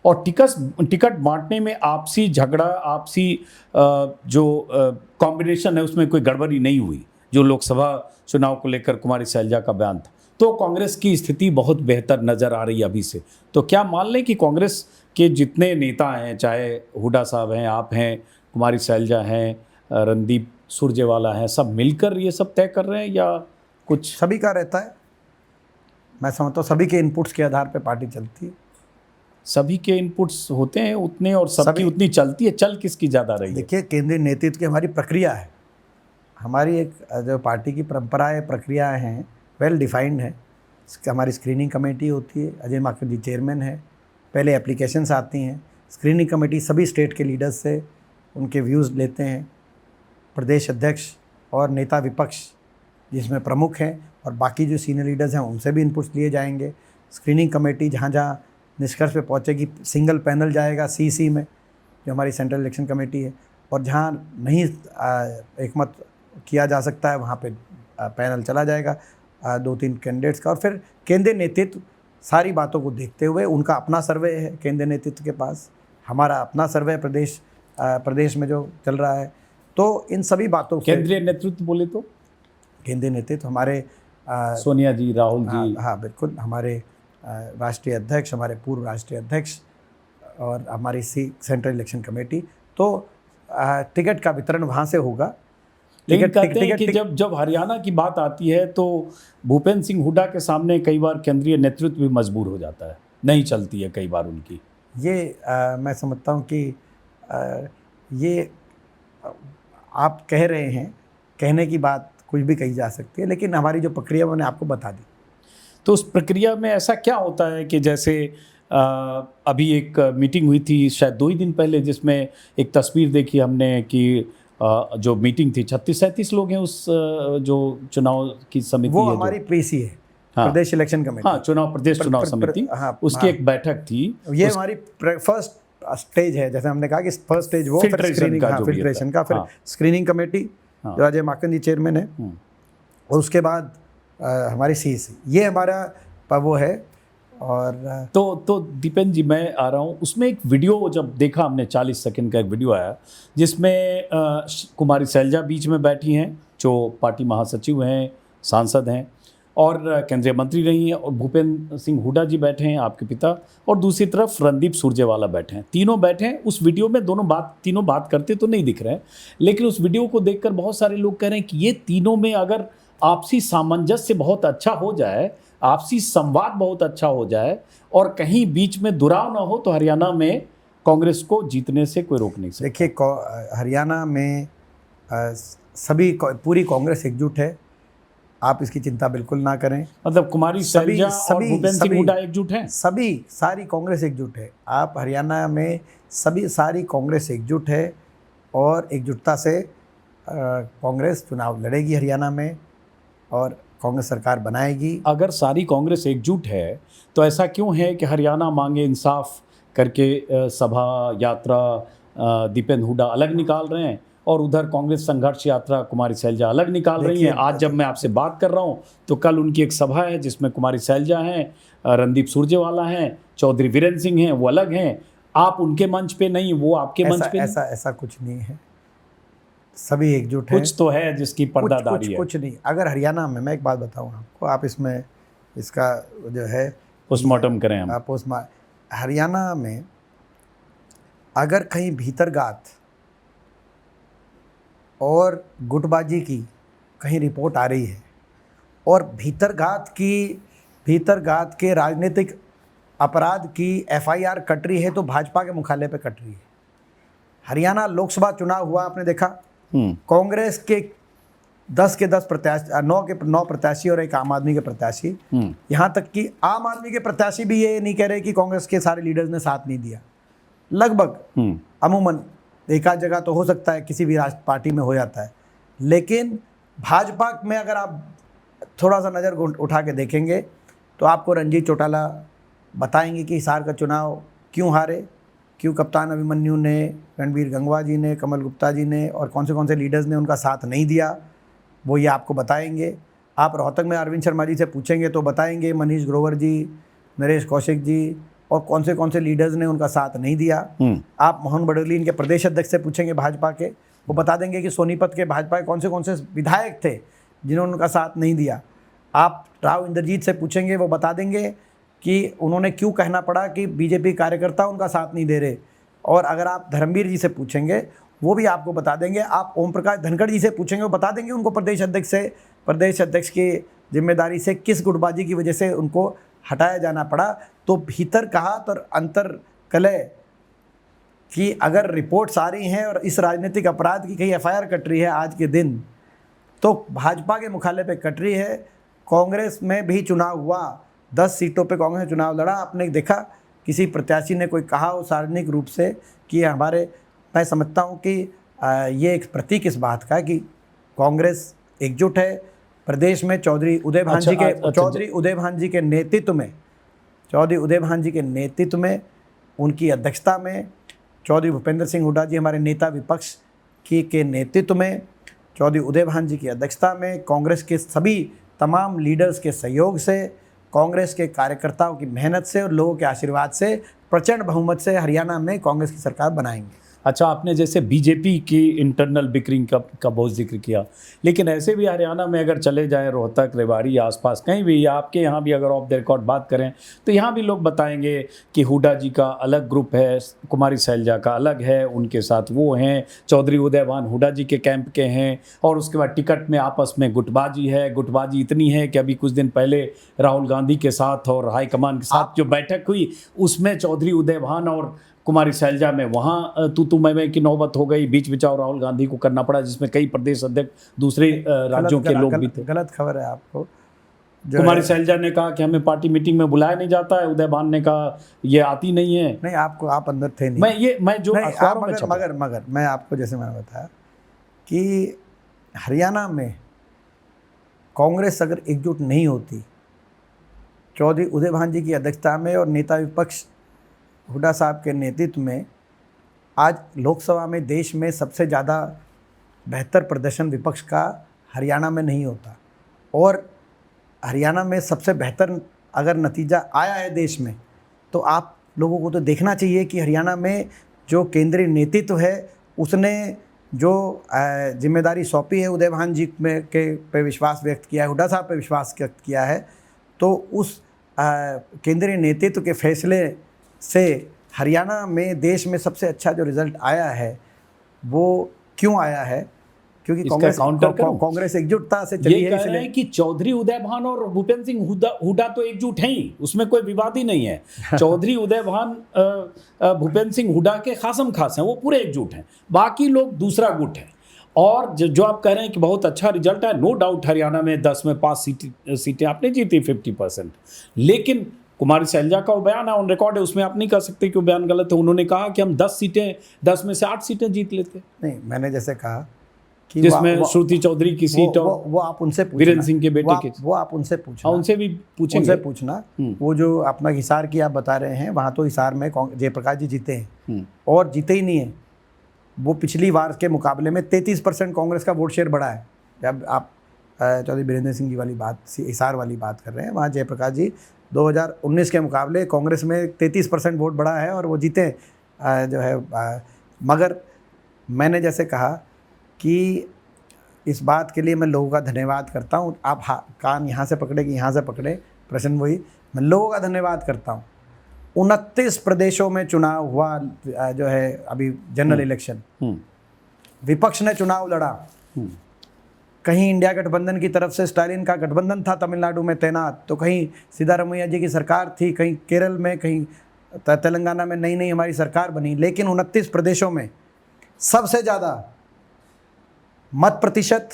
और टिकट बांटने में आपसी झगड़ा, आपसी जो कॉम्बिनेशन है उसमें कोई गड़बड़ी नहीं हुई, जो लोकसभा चुनाव को लेकर कुमारी शैलजा का बयान था, तो कांग्रेस की स्थिति बहुत बेहतर नज़र आ रही है अभी से। तो क्या मान लें कि कांग्रेस के जितने नेता हैं, चाहे हुड्डा साहब हैं, आप हैं, कुमारी शैलजा हैं, रणदीप सुरजेवाला हैं, सब मिलकर ये सब तय कर रहे हैं या कुछ? सभी का रहता है, मैं समझता हूँ सभी के इनपुट्स के आधार पर पार्टी चलती है। सभी के इनपुट्स होते हैं उतने और सबकी उतनी चलती है, चल किसकी ज़्यादा रही है? देखिए, केंद्रीय नेतृत्व की हमारी प्रक्रिया है, हमारी एक जो पार्टी की परंपराएं, प्रक्रियाएं हैं, वेल डिफाइंड है। हमारी स्क्रीनिंग कमेटी होती है, अजय माकड़ जी चेयरमैन है, पहले एप्लीकेशंस आती हैं, स्क्रीनिंग कमेटी सभी स्टेट के लीडर्स से उनके व्यूज़ लेते हैं, प्रदेश अध्यक्ष और नेता विपक्ष जिसमें प्रमुख हैं और बाकी जो सीनियर लीडर्स हैं उनसे भी इनपुट्स लिए जाएंगे। स्क्रीनिंग कमेटी जहाँ जहाँ निष्कर्ष पे पहुँचेगी, सिंगल पैनल जाएगा CC में, जो हमारी सेंट्रल इलेक्शन कमेटी है, और जहाँ नहीं एकमत किया जा सकता है वहाँ पे पैनल चला जाएगा 2-3 कैंडिडेट्स का, और फिर केंद्रीय नेतृत्व सारी बातों को देखते हुए, उनका अपना सर्वे है केंद्रीय नेतृत्व के पास, हमारा अपना सर्वे प्रदेश में जो चल रहा है। तो इन सभी बातों से केंद्रीय नेतृत्व बोले तो केंद्रीय नेतृत्व हमारे सोनिया जी, राहुल जी, हाँ बिल्कुल, हमारे राष्ट्रीय अध्यक्ष, हमारे पूर्व राष्ट्रीय अध्यक्ष और हमारी सेंट्रल इलेक्शन कमेटी। तो टिकट का वितरण वहाँ से होगा। लेकिन कहते हैं कि जब हरियाणा की बात आती है तो भूपेंद्र सिंह हुड्डा के सामने कई बार केंद्रीय नेतृत्व भी मजबूर हो जाता है, नहीं चलती है कई बार उनकी। ये मैं समझता हूँ कि ये आप कह रहे हैं, कहने की बात कुछ भी कही जा सकती है, लेकिन हमारी जो प्रक्रिया मैंने आपको बता दी। तो उस प्रक्रिया में ऐसा क्या होता है कि जैसे अभी एक मीटिंग हुई थी शायद 2 ही दिन पहले, जिसमें एक तस्वीर देखी हमने कि जो मीटिंग थी 36-37 लोग हैं उस जो चुनाव की समिति वो है हमारी पीसी है, हाँ। प्रदेश इलेक्शन कमेटी। हाँ, प्रदेश चुनाव समिति, हाँ, उसकी हाँ। एक बैठक थी। ये हमारी फर्स्ट स्टेज है, जैसे हमने कहा कि फर्स्ट स्टेज वो, फिर फिल्ट्रेशन स्क्रीनिंग, का हाँ, जो भी फिल्ट्रेशन होता है। का, फिर हाँ। स्क्रीनिंग कमेटी हाँ। जो अजय माकन जी चेयरमैन है, और उसके बाद हमारी सीईसी, ये हमारा वो है। और तो दीपेन जी, मैं आ रहा हूँ, उसमें एक वीडियो जब देखा हमने, 40 सेकंड का एक वीडियो आया जिसमें कुमारी शैलजा बीच में बैठी हैं, जो पार्टी महासचिव हैं, सांसद हैं और केंद्रीय मंत्री रही हैं, और भूपेंद्र सिंह हुड्डा जी बैठे हैं, आपके पिता, और दूसरी तरफ रणदीप सुरजेवाला बैठे हैं। तीनों बैठे हैं उस वीडियो में, तीनों बात करते तो नहीं दिख रहे हैं, लेकिन उस वीडियो को देखकर बहुत सारे लोग कह रहे हैं कि ये तीनों में अगर आपसी सामंजस्य बहुत अच्छा हो जाए, आपसी संवाद बहुत अच्छा हो जाए और कहीं बीच में दुराव ना हो, तो हरियाणा में कांग्रेस को जीतने से कोई रोक नहीं सकता। देखिए, हरियाणा में पूरी कांग्रेस एकजुट है, आप इसकी चिंता बिल्कुल ना करें। मतलब कुमारी शैलजा और भूपेंद्र सिंह हुड्डा एकजुट हैं, सारी कांग्रेस एकजुट है। आप हरियाणा में सारी कांग्रेस एकजुट है, और एकजुटता से कांग्रेस चुनाव लड़ेगी हरियाणा में, और कांग्रेस सरकार बनाएगी। अगर सारी कांग्रेस एकजुट है तो ऐसा क्यों है कि हरियाणा मांगे इंसाफ करके सभा यात्रा दीपेंद्र हुड्डा अलग निकाल रहे हैं, और उधर कांग्रेस संघर्ष यात्रा कुमारी शैलजा अलग निकाल रही हैं? आज जब मैं आपसे बात कर रहा हूं तो कल उनकी एक सभा है जिसमें कुमारी शैलजा हैं, रणदीप सुरजेवाला हैं, चौधरी वीरेंद्र सिंह हैं, वो अलग हैं। आप उनके मंच पे नहीं, वो आपके मंच पे नहीं। ऐसा कुछ नहीं है, सभी एकजुट हैं। कुछ तो है जिसकी पर्दादारी है। कुछ नहीं। अगर हरियाणा में, मैं एक बात बताऊं आपको, आप इसमें इसका जो है पोस्टमार्टम करें हम। हरियाणा में अगर कहीं भीतरगात और गुटबाजी की कहीं रिपोर्ट आ रही है, और भीतरगात के राजनीतिक अपराध की FIR कट रही है, तो भाजपा के मुख्यालय पे कट रही है। हरियाणा लोकसभा चुनाव हुआ, आपने देखा, कांग्रेस के 10 के 10 प्रत्याशी, 9 के 9 प्रत्याशी और एक आम आदमी के प्रत्याशी, यहाँ तक कि आम आदमी के प्रत्याशी भी ये नहीं कह रहे कि कांग्रेस के सारे लीडर्स ने साथ नहीं दिया। लगभग अमूमन एक आध जगह तो हो सकता है, किसी भी राष्ट्र पार्टी में हो जाता है, लेकिन भाजपा में अगर आप थोड़ा सा नज़र उठा के देखेंगे तो आपको रंजीत चौटाला बताएंगे कि हिसार का चुनाव क्यों हारे, क्यों कप्तान अभिमन्यु ने, रणबीर गंगवा जी ने, कमल गुप्ता जी ने और कौन से लीडर्स ने उनका साथ नहीं दिया, वो ये आपको बताएंगे। आप रोहतक में अरविंद शर्मा जी से पूछेंगे तो बताएंगे, मनीष ग्रोवर जी, नरेश कौशिक जी और कौन से लीडर्स ने उनका साथ नहीं दिया। आप मोहन बडोली इनके प्रदेश अध्यक्ष से पूछेंगे भाजपा के, वो बता देंगे कि सोनीपत के भाजपा के कौन से विधायक थे जिन्होंने उनका साथ नहीं दिया। आप राव इंद्रजीत से पूछेंगे, वो बता देंगे कि उन्होंने क्यों कहना पड़ा कि बीजेपी कार्यकर्ता उनका साथ नहीं दे रहे। और अगर आप धर्मवीर जी से पूछेंगे, वो भी आपको बता देंगे। आप ओम प्रकाश धनखड़ जी से पूछेंगे, वो बता देंगे उनको प्रदेश अध्यक्ष की जिम्मेदारी से किस गुटबाजी की वजह से उनको हटाया जाना पड़ा। तो भीतर कहा तो अंतर कलह कि अगर रिपोर्ट्स आ रही हैं और इस राजनीतिक अपराध की कहीं FIR कट रही है आज के दिन, तो भाजपा के मुख्यालय पे कट रही है। कांग्रेस में भी चुनाव हुआ, 10 सीटों पे कांग्रेस चुनाव लड़ा। आपने देखा किसी प्रत्याशी ने कोई कहा हो सार्वजनिक रूप से कि मैं समझता हूँ कि ये एक प्रतीक इस बात का कि कांग्रेस एकजुट है। प्रदेश में चौधरी उदय भान जी के नेतृत्व में, उनकी अध्यक्षता में, चौधरी भूपेंद्र सिंह हुड्डा जी हमारे नेता विपक्ष के नेतृत्व में, चौधरी उदय भान जी की अध्यक्षता में, कांग्रेस के सभी तमाम लीडर्स के सहयोग से, कांग्रेस के कार्यकर्ताओं की मेहनत से और लोगों के आशीर्वाद से प्रचंड बहुमत से हरियाणा में कांग्रेस की सरकार बनाएंगे। अच्छा, आपने जैसे बीजेपी की इंटरनल बिकरिंग का बहुत जिक्र किया, लेकिन ऐसे भी हरियाणा में अगर चले जाएं, रोहतक, रेवाड़ी, आसपास कहीं भी, आपके यहाँ भी अगर ऑफ द रिकॉर्ड बात करें तो यहाँ भी लोग बताएंगे कि हुड्डा जी का अलग ग्रुप है, कुमारी शैलजा का अलग है, उनके साथ वो हैं, चौधरी उदय भान हुड्डा जी के कैंप के हैं, और उसके बाद टिकट में आपस में गुटबाजी है। गुटबाजी इतनी है कि अभी कुछ दिन पहले राहुल गांधी के साथ और हाईकमान के साथ जो बैठक हुई, उसमें चौधरी उदय भान और कुमारी शैलजा में वहाँ तू मैं की नौबत हो गई, बीच बचाव राहुल गांधी को करना पड़ा, जिसमें कई प्रदेश अध्यक्ष दूसरे राज्यों के लोग भी थे। गलत खबर है आपको। कुमारी शैलजा ने कहा कि हमें पार्टी मीटिंग में बुलाया नहीं जाता है, उदय भान ने कहा ये आती नहीं है। नहीं, आप अंदर थे नहीं। मैं जो अखबारों में छपा। मगर मैं आपको जैसे मैंने बताया कि हरियाणा में कांग्रेस अगर एकजुट नहीं होती, चौधरी उदय भान जी की अध्यक्षता में और नेता विपक्ष हुड्डा साहब के नेतृत्व में, आज लोकसभा में देश में सबसे ज़्यादा बेहतर प्रदर्शन विपक्ष का हरियाणा में नहीं होता। और हरियाणा में सबसे बेहतर अगर नतीजा आया है देश में, तो आप लोगों को तो देखना चाहिए कि हरियाणा में जो केंद्रीय नेतृत्व है उसने जो जिम्मेदारी सौंपी है उदय भान जी पे विश्वास व्यक्त किया है, हुड्डा साहब पे विश्वास व्यक्त किया है, तो उस केंद्रीय नेतृत्व के फैसले से हरियाणा में देश में सबसे अच्छा जो रिजल्ट आया है वो क्यों आया है? क्योंकि कांग्रेस एकजुटता से चली है। ये कह रहे हैं कि चौधरी उदय भान और भूपेंद्र सिंह हुड्डा तो एकजुट हैं ही, उसमें कोई विवाद ही नहीं है। चौधरी उदय भान भूपेंद्र सिंह हुड्डा के खासम खास हैं, वो पूरे एकजुट हैं, बाकी लोग दूसरा गुट है। और जो आप कह रहे हैं कि बहुत अच्छा रिजल्ट है, नो डाउट हरियाणा में 10 में 5 सीटें आपने जीती 50%। लेकिन कुमारी शैलजा का वो बयान है, ऑन रिकॉर्ड है, उसमें आप नहीं कह सकते कि वो बयान गलत है। उन्होंने कहा कि हम 10 में से 8 सीटें जीत लेते। नहीं, मैंने जैसे कहा कि जिसमें श्रुति चौधरी की सीट और वो आप उनसे पूछना, वीरेंद्र सिंह के बेटे के, वो आप उनसे पूछना। उनसे भी पूछेंगे, उनसे पूछना। वो जो अपना हिसार की आप बता रहे हैं, वहाँ तो हिसार में जयप्रकाश जी जीते हैं और जीते ही नहीं है। वो पिछली बार के मुकाबले में 33% कांग्रेस का वोट शेयर बढ़ा है। जब आप चौधरी वीरेंद्र सिंह जी वाली बात, हिसार वाली बात कर रहे हैं, वहाँ जयप्रकाश जी 2019 के मुकाबले कांग्रेस में 33% वोट बढ़ा है और वो जीते जो है। मगर मैंने जैसे कहा कि इस बात के लिए मैं लोगों का धन्यवाद करता हूँ। आप कान यहाँ से पकड़े कि यहाँ से पकड़े, प्रश्न वही, मैं लोगों का धन्यवाद करता हूँ। 29 प्रदेशों में चुनाव हुआ जो है अभी जनरल इलेक्शन, विपक्ष ने चुनाव लड़ा। कहीं इंडिया गठबंधन की तरफ से स्टालिन का गठबंधन था तमिलनाडु में तैनात, तो कहीं सिद्धारमैया जी की सरकार थी, कहीं केरल में, कहीं तेलंगाना में नई हमारी सरकार बनी। लेकिन 29 प्रदेशों में सबसे ज़्यादा मत प्रतिशत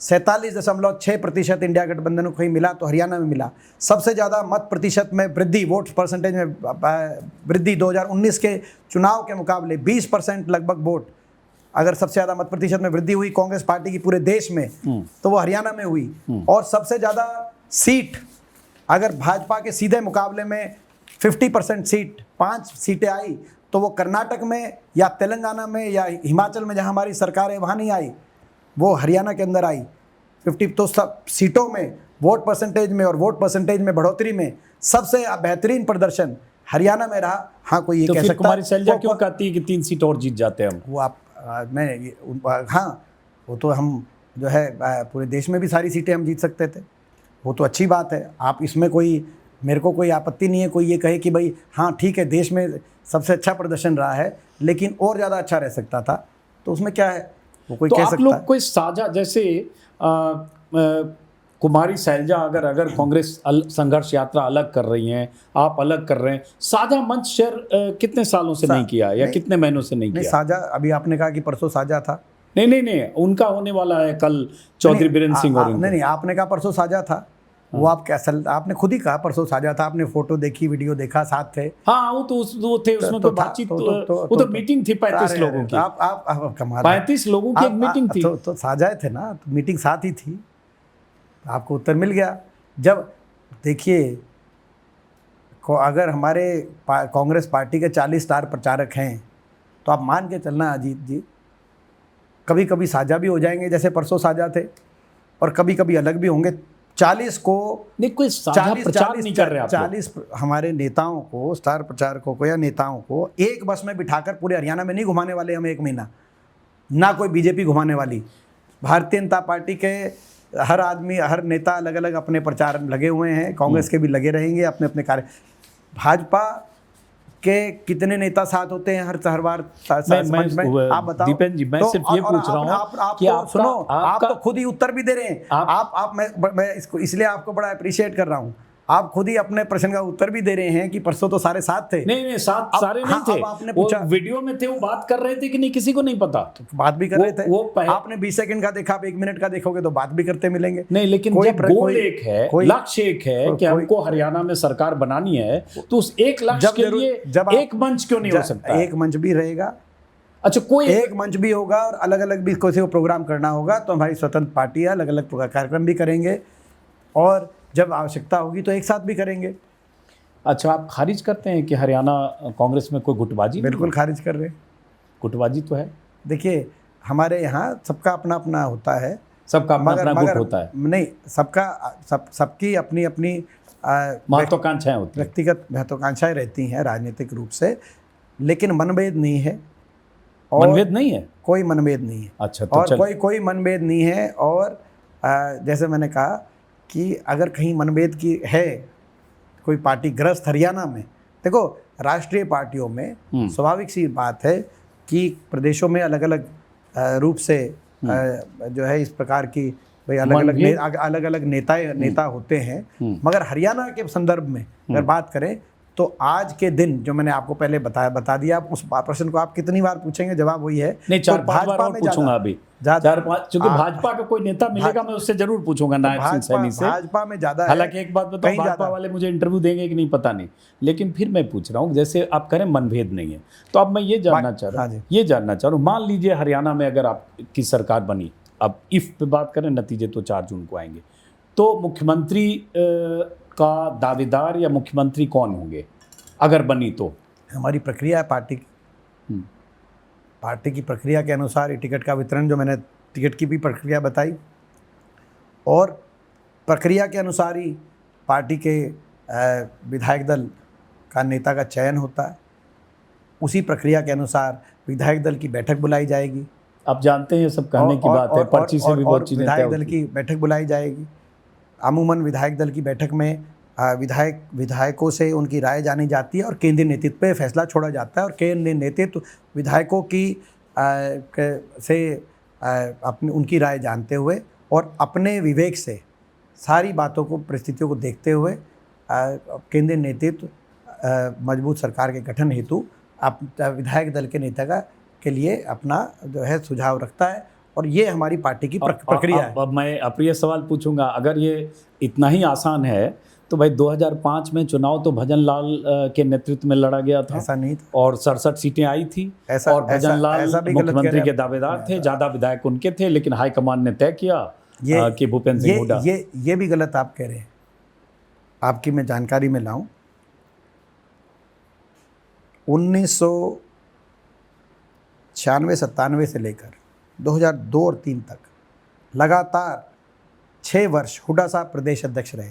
47.6% इंडिया गठबंधन को कहीं मिला तो हरियाणा में मिला। सबसे ज़्यादा मत प्रतिशत में वृद्धि, वोट परसेंटेज में वृद्धि 2019 के चुनाव के मुकाबले 20% लगभग वोट, अगर सबसे ज़्यादा मत प्रतिशत में वृद्धि हुई कांग्रेस पार्टी की पूरे देश में, तो वो हरियाणा में हुई। और सबसे ज़्यादा सीट अगर भाजपा के सीधे मुकाबले में 50% सीट, 5 सीटें आई, तो वो कर्नाटक में या तेलंगाना में या हिमाचल में जहाँ हमारी सरकार है वहाँ नहीं आई, वो हरियाणा के अंदर आई 50। तो सब सीटों में, वोट परसेंटेज में और वोट परसेंटेज में बढ़ोतरी में सबसे बेहतरीन प्रदर्शन हरियाणा में रहा। हाँ, कोई ये तो कह फिर सकता कुमारी शैलजा क्यों कहती है कि 3 सीट और जीत जाते हैं हम? वो आप हाँ, वो तो हम जो है पूरे देश में भी सारी सीटें हम जीत सकते थे, वो तो अच्छी बात है। आप इसमें मेरे को कोई आपत्ति नहीं है कोई ये कहे कि भाई हाँ ठीक है, देश में सबसे अच्छा प्रदर्शन रहा है लेकिन और ज़्यादा अच्छा रह सकता था, तो उसमें क्या है, वो कोई तो कह आप सकता लोग है। कोई साझा, जैसे कुमारी शैलजा अगर कांग्रेस संघर्ष यात्रा अलग कर रही हैं, आप अलग कर रहे हैं, साझा मंच शेयर कितने सालों से नहीं किया या कितने महीनों से नहीं किया? साझा अभी आपने कहा कि परसों साझा था। नहीं, उनका होने वाला है कल, चौधरी बीरेंद्र सिंह और नहीं, आपने कहा परसों साझा था। वो आप कैसा, आपने खुद ही कहा परसों साझा था, आपने फोटो देखी, वीडियो देखा, साथ थे। हाँ, वो थे, उसमें तो बातचीत, वो तो मीटिंग थी 35 लोगों की। आप कमाल, 35 लोगों की एक मीटिंग थी, तो साझा थे ना, तो मीटिंग साथ ही थी, आपको उत्तर मिल गया। जब देखिए, अगर हमारे कांग्रेस पार्टी के 40 स्टार प्रचारक हैं, तो आप मान के चलना अजीत जी, कभी कभी साझा भी हो जाएंगे, जैसे परसों साझा थे, और कभी कभी अलग भी होंगे। 40 को नहीं, कोई साझा प्रचार नहीं कर रहे आप। 40 हमारे नेताओं को, स्टार प्रचारकों को या नेताओं को एक बस में बिठाकर पूरे हरियाणा में नहीं घुमाने वाले हम 1 महीना, ना कोई बीजेपी घुमाने वाली। भारतीय जनता पार्टी के हर आदमी, हर नेता अलग अलग अपने प्रचार लगे हुए हैं, कांग्रेस के भी लगे रहेंगे अपने अपने कार्य। भाजपा के कितने नेता साथ होते हैं हर बार में, आप बताओ। दीपेन जी, मैं सिर्फ ये पूछ रहा हूँ कि आप सुनो, आप तो खुद ही उत्तर भी दे रहे हैं। मैं इसको इसलिए आपको बड़ा अप्रिशिएट कर रहा हूँ। आप खुद ही अपने प्रश्न का उत्तर भी दे रहे हैं कि परसों तो सारे साथ थे। नहीं साथ अब- सारे हाँ, नहीं अब थे। आपने वो पूछा, वीडियो में थे, वो बात कर रहे थे कि नहीं किसी को नहीं पता। बात भी कर रहे थे। वो आपने 20 सेकंड का देखा, आप 1 मिनट का देखोगे तो बात भी करते मिलेंगे। नहीं, लेकिन कोई जब गोल एक है, लक्ष्य एक है कि हमको हरियाणा में सरकार बनानी है, तो उस एक लक्ष्य के लिए एक मंच क्यों नहीं हो सकता? एक मंच भी रहेगा। अच्छा, कोई एक मंच भी होगा और अलग अलग भी किसी को प्रोग्राम करना होगा तो हमारी स्वतंत्र पार्टी है, अलग अलग कार्यक्रम भी करेंगे और जब आवश्यकता होगी तो एक साथ भी करेंगे। अच्छा, आप खारिज करते हैं कि हरियाणा कांग्रेस में कोई गुटबाजी? बिल्कुल खारिज कर रहे हैं। गुटबाजी तो है। देखिए, हमारे यहाँ सबका अपना अपना होता है, सबका अपना अपना गुट होता है। नहीं, सबकी अपनी अपनी महत्वाकांक्षाएं होती हैं, व्यक्तिगत महत्वाकांक्षाएं रहती हैं राजनीतिक रूप से, लेकिन मनभेद नहीं है। और मनभेद नहीं है, कोई मनभेद नहीं है। अच्छा, तो और कोई मनभेद नहीं है। और जैसे मैंने कहा कि अगर कहीं मनभेद की है कोई पार्टी ग्रस्त हरियाणा में, देखो राष्ट्रीय पार्टियों में स्वाभाविक सी बात है कि प्रदेशों में अलग अलग रूप से जो है इस प्रकार की भाई अलग अलग नेता होते हैं। मगर हरियाणा के संदर्भ में अगर बात करें तो आज के दिन जो मैंने आपको पहले बता दिया, आप उस प्रश्न को आप कितनी बार पूछेंगे, जवाब वही है। नहीं, 4-5 बार और पूछूंगा अभी, 4-5, क्योंकि भाजपा का कोई नेता मिलेगा मैं उससे जरूर पूछूंगा नायब सिंह सैनी से। भाजपा में ज्यादा, हालांकि एक बात बताओ, भाजपा वाले मुझे इंटरव्यू देंगे कि नहीं पता नहीं, लेकिन फिर मैं पूछ रहा हूँ, जैसे आप करें मनभेद नहीं है, तो अब मैं ये जानना चाह रहा हूँ, मान लीजिए हरियाणा में अगर आपकी सरकार बनी, अब इफ पे बात करें, नतीजे तो 4 जून को आएंगे, तो मुख्यमंत्री का दावेदार या मुख्यमंत्री कौन होंगे अगर बनी तो? हमारी प्रक्रिया है पार्टी की, पार्टी की प्रक्रिया के अनुसार ये टिकट का वितरण, जो मैंने टिकट की भी प्रक्रिया बताई, और प्रक्रिया के अनुसार ही पार्टी के विधायक दल का नेता का चयन होता है। उसी प्रक्रिया के अनुसार विधायक दल की बैठक बुलाई जाएगी। आप जानते हैं, सब कहने की बात है, पर्ची से भी बहुत चीजें विधायक दल की बैठक बुलाई जाएगी। अमूमन विधायक दल की बैठक में विधायकों से उनकी राय जानी जाती है और केंद्रीय नेतृत्व पे फैसला छोड़ा जाता है, और केंद्रीय नेतृत्व विधायकों की अपनी उनकी राय जानते हुए और अपने विवेक से सारी बातों को, परिस्थितियों को देखते हुए केंद्रीय नेतृत्व मजबूत सरकार के गठन हेतु विधायक दल के नेता के लिए अपना जो है सुझाव रखता है, और ये हमारी पार्टी की प्रक्रिया है। अब मैं अप्रिय सवाल पूछूंगा, अगर ये इतना ही आसान है तो भाई 2005 में चुनाव तो भजन लाल के नेतृत्व में लड़ा गया था, ऐसा नहीं था, और 67 सीटें आई थी, और भजन लाल मुख्यमंत्री के दावेदार थे, ज्यादा विधायक उनके थे, लेकिन हाईकमान ने तय किया कि भूपेंद्र सिंह हुड्डा। ये भी गलत आप कह रहे हैं। आपकी मैं जानकारी में लाऊं, 1996-97 से लेकर 2002 और 2003 तक लगातार 6 वर्ष हुड्डा साहब प्रदेश अध्यक्ष रहे,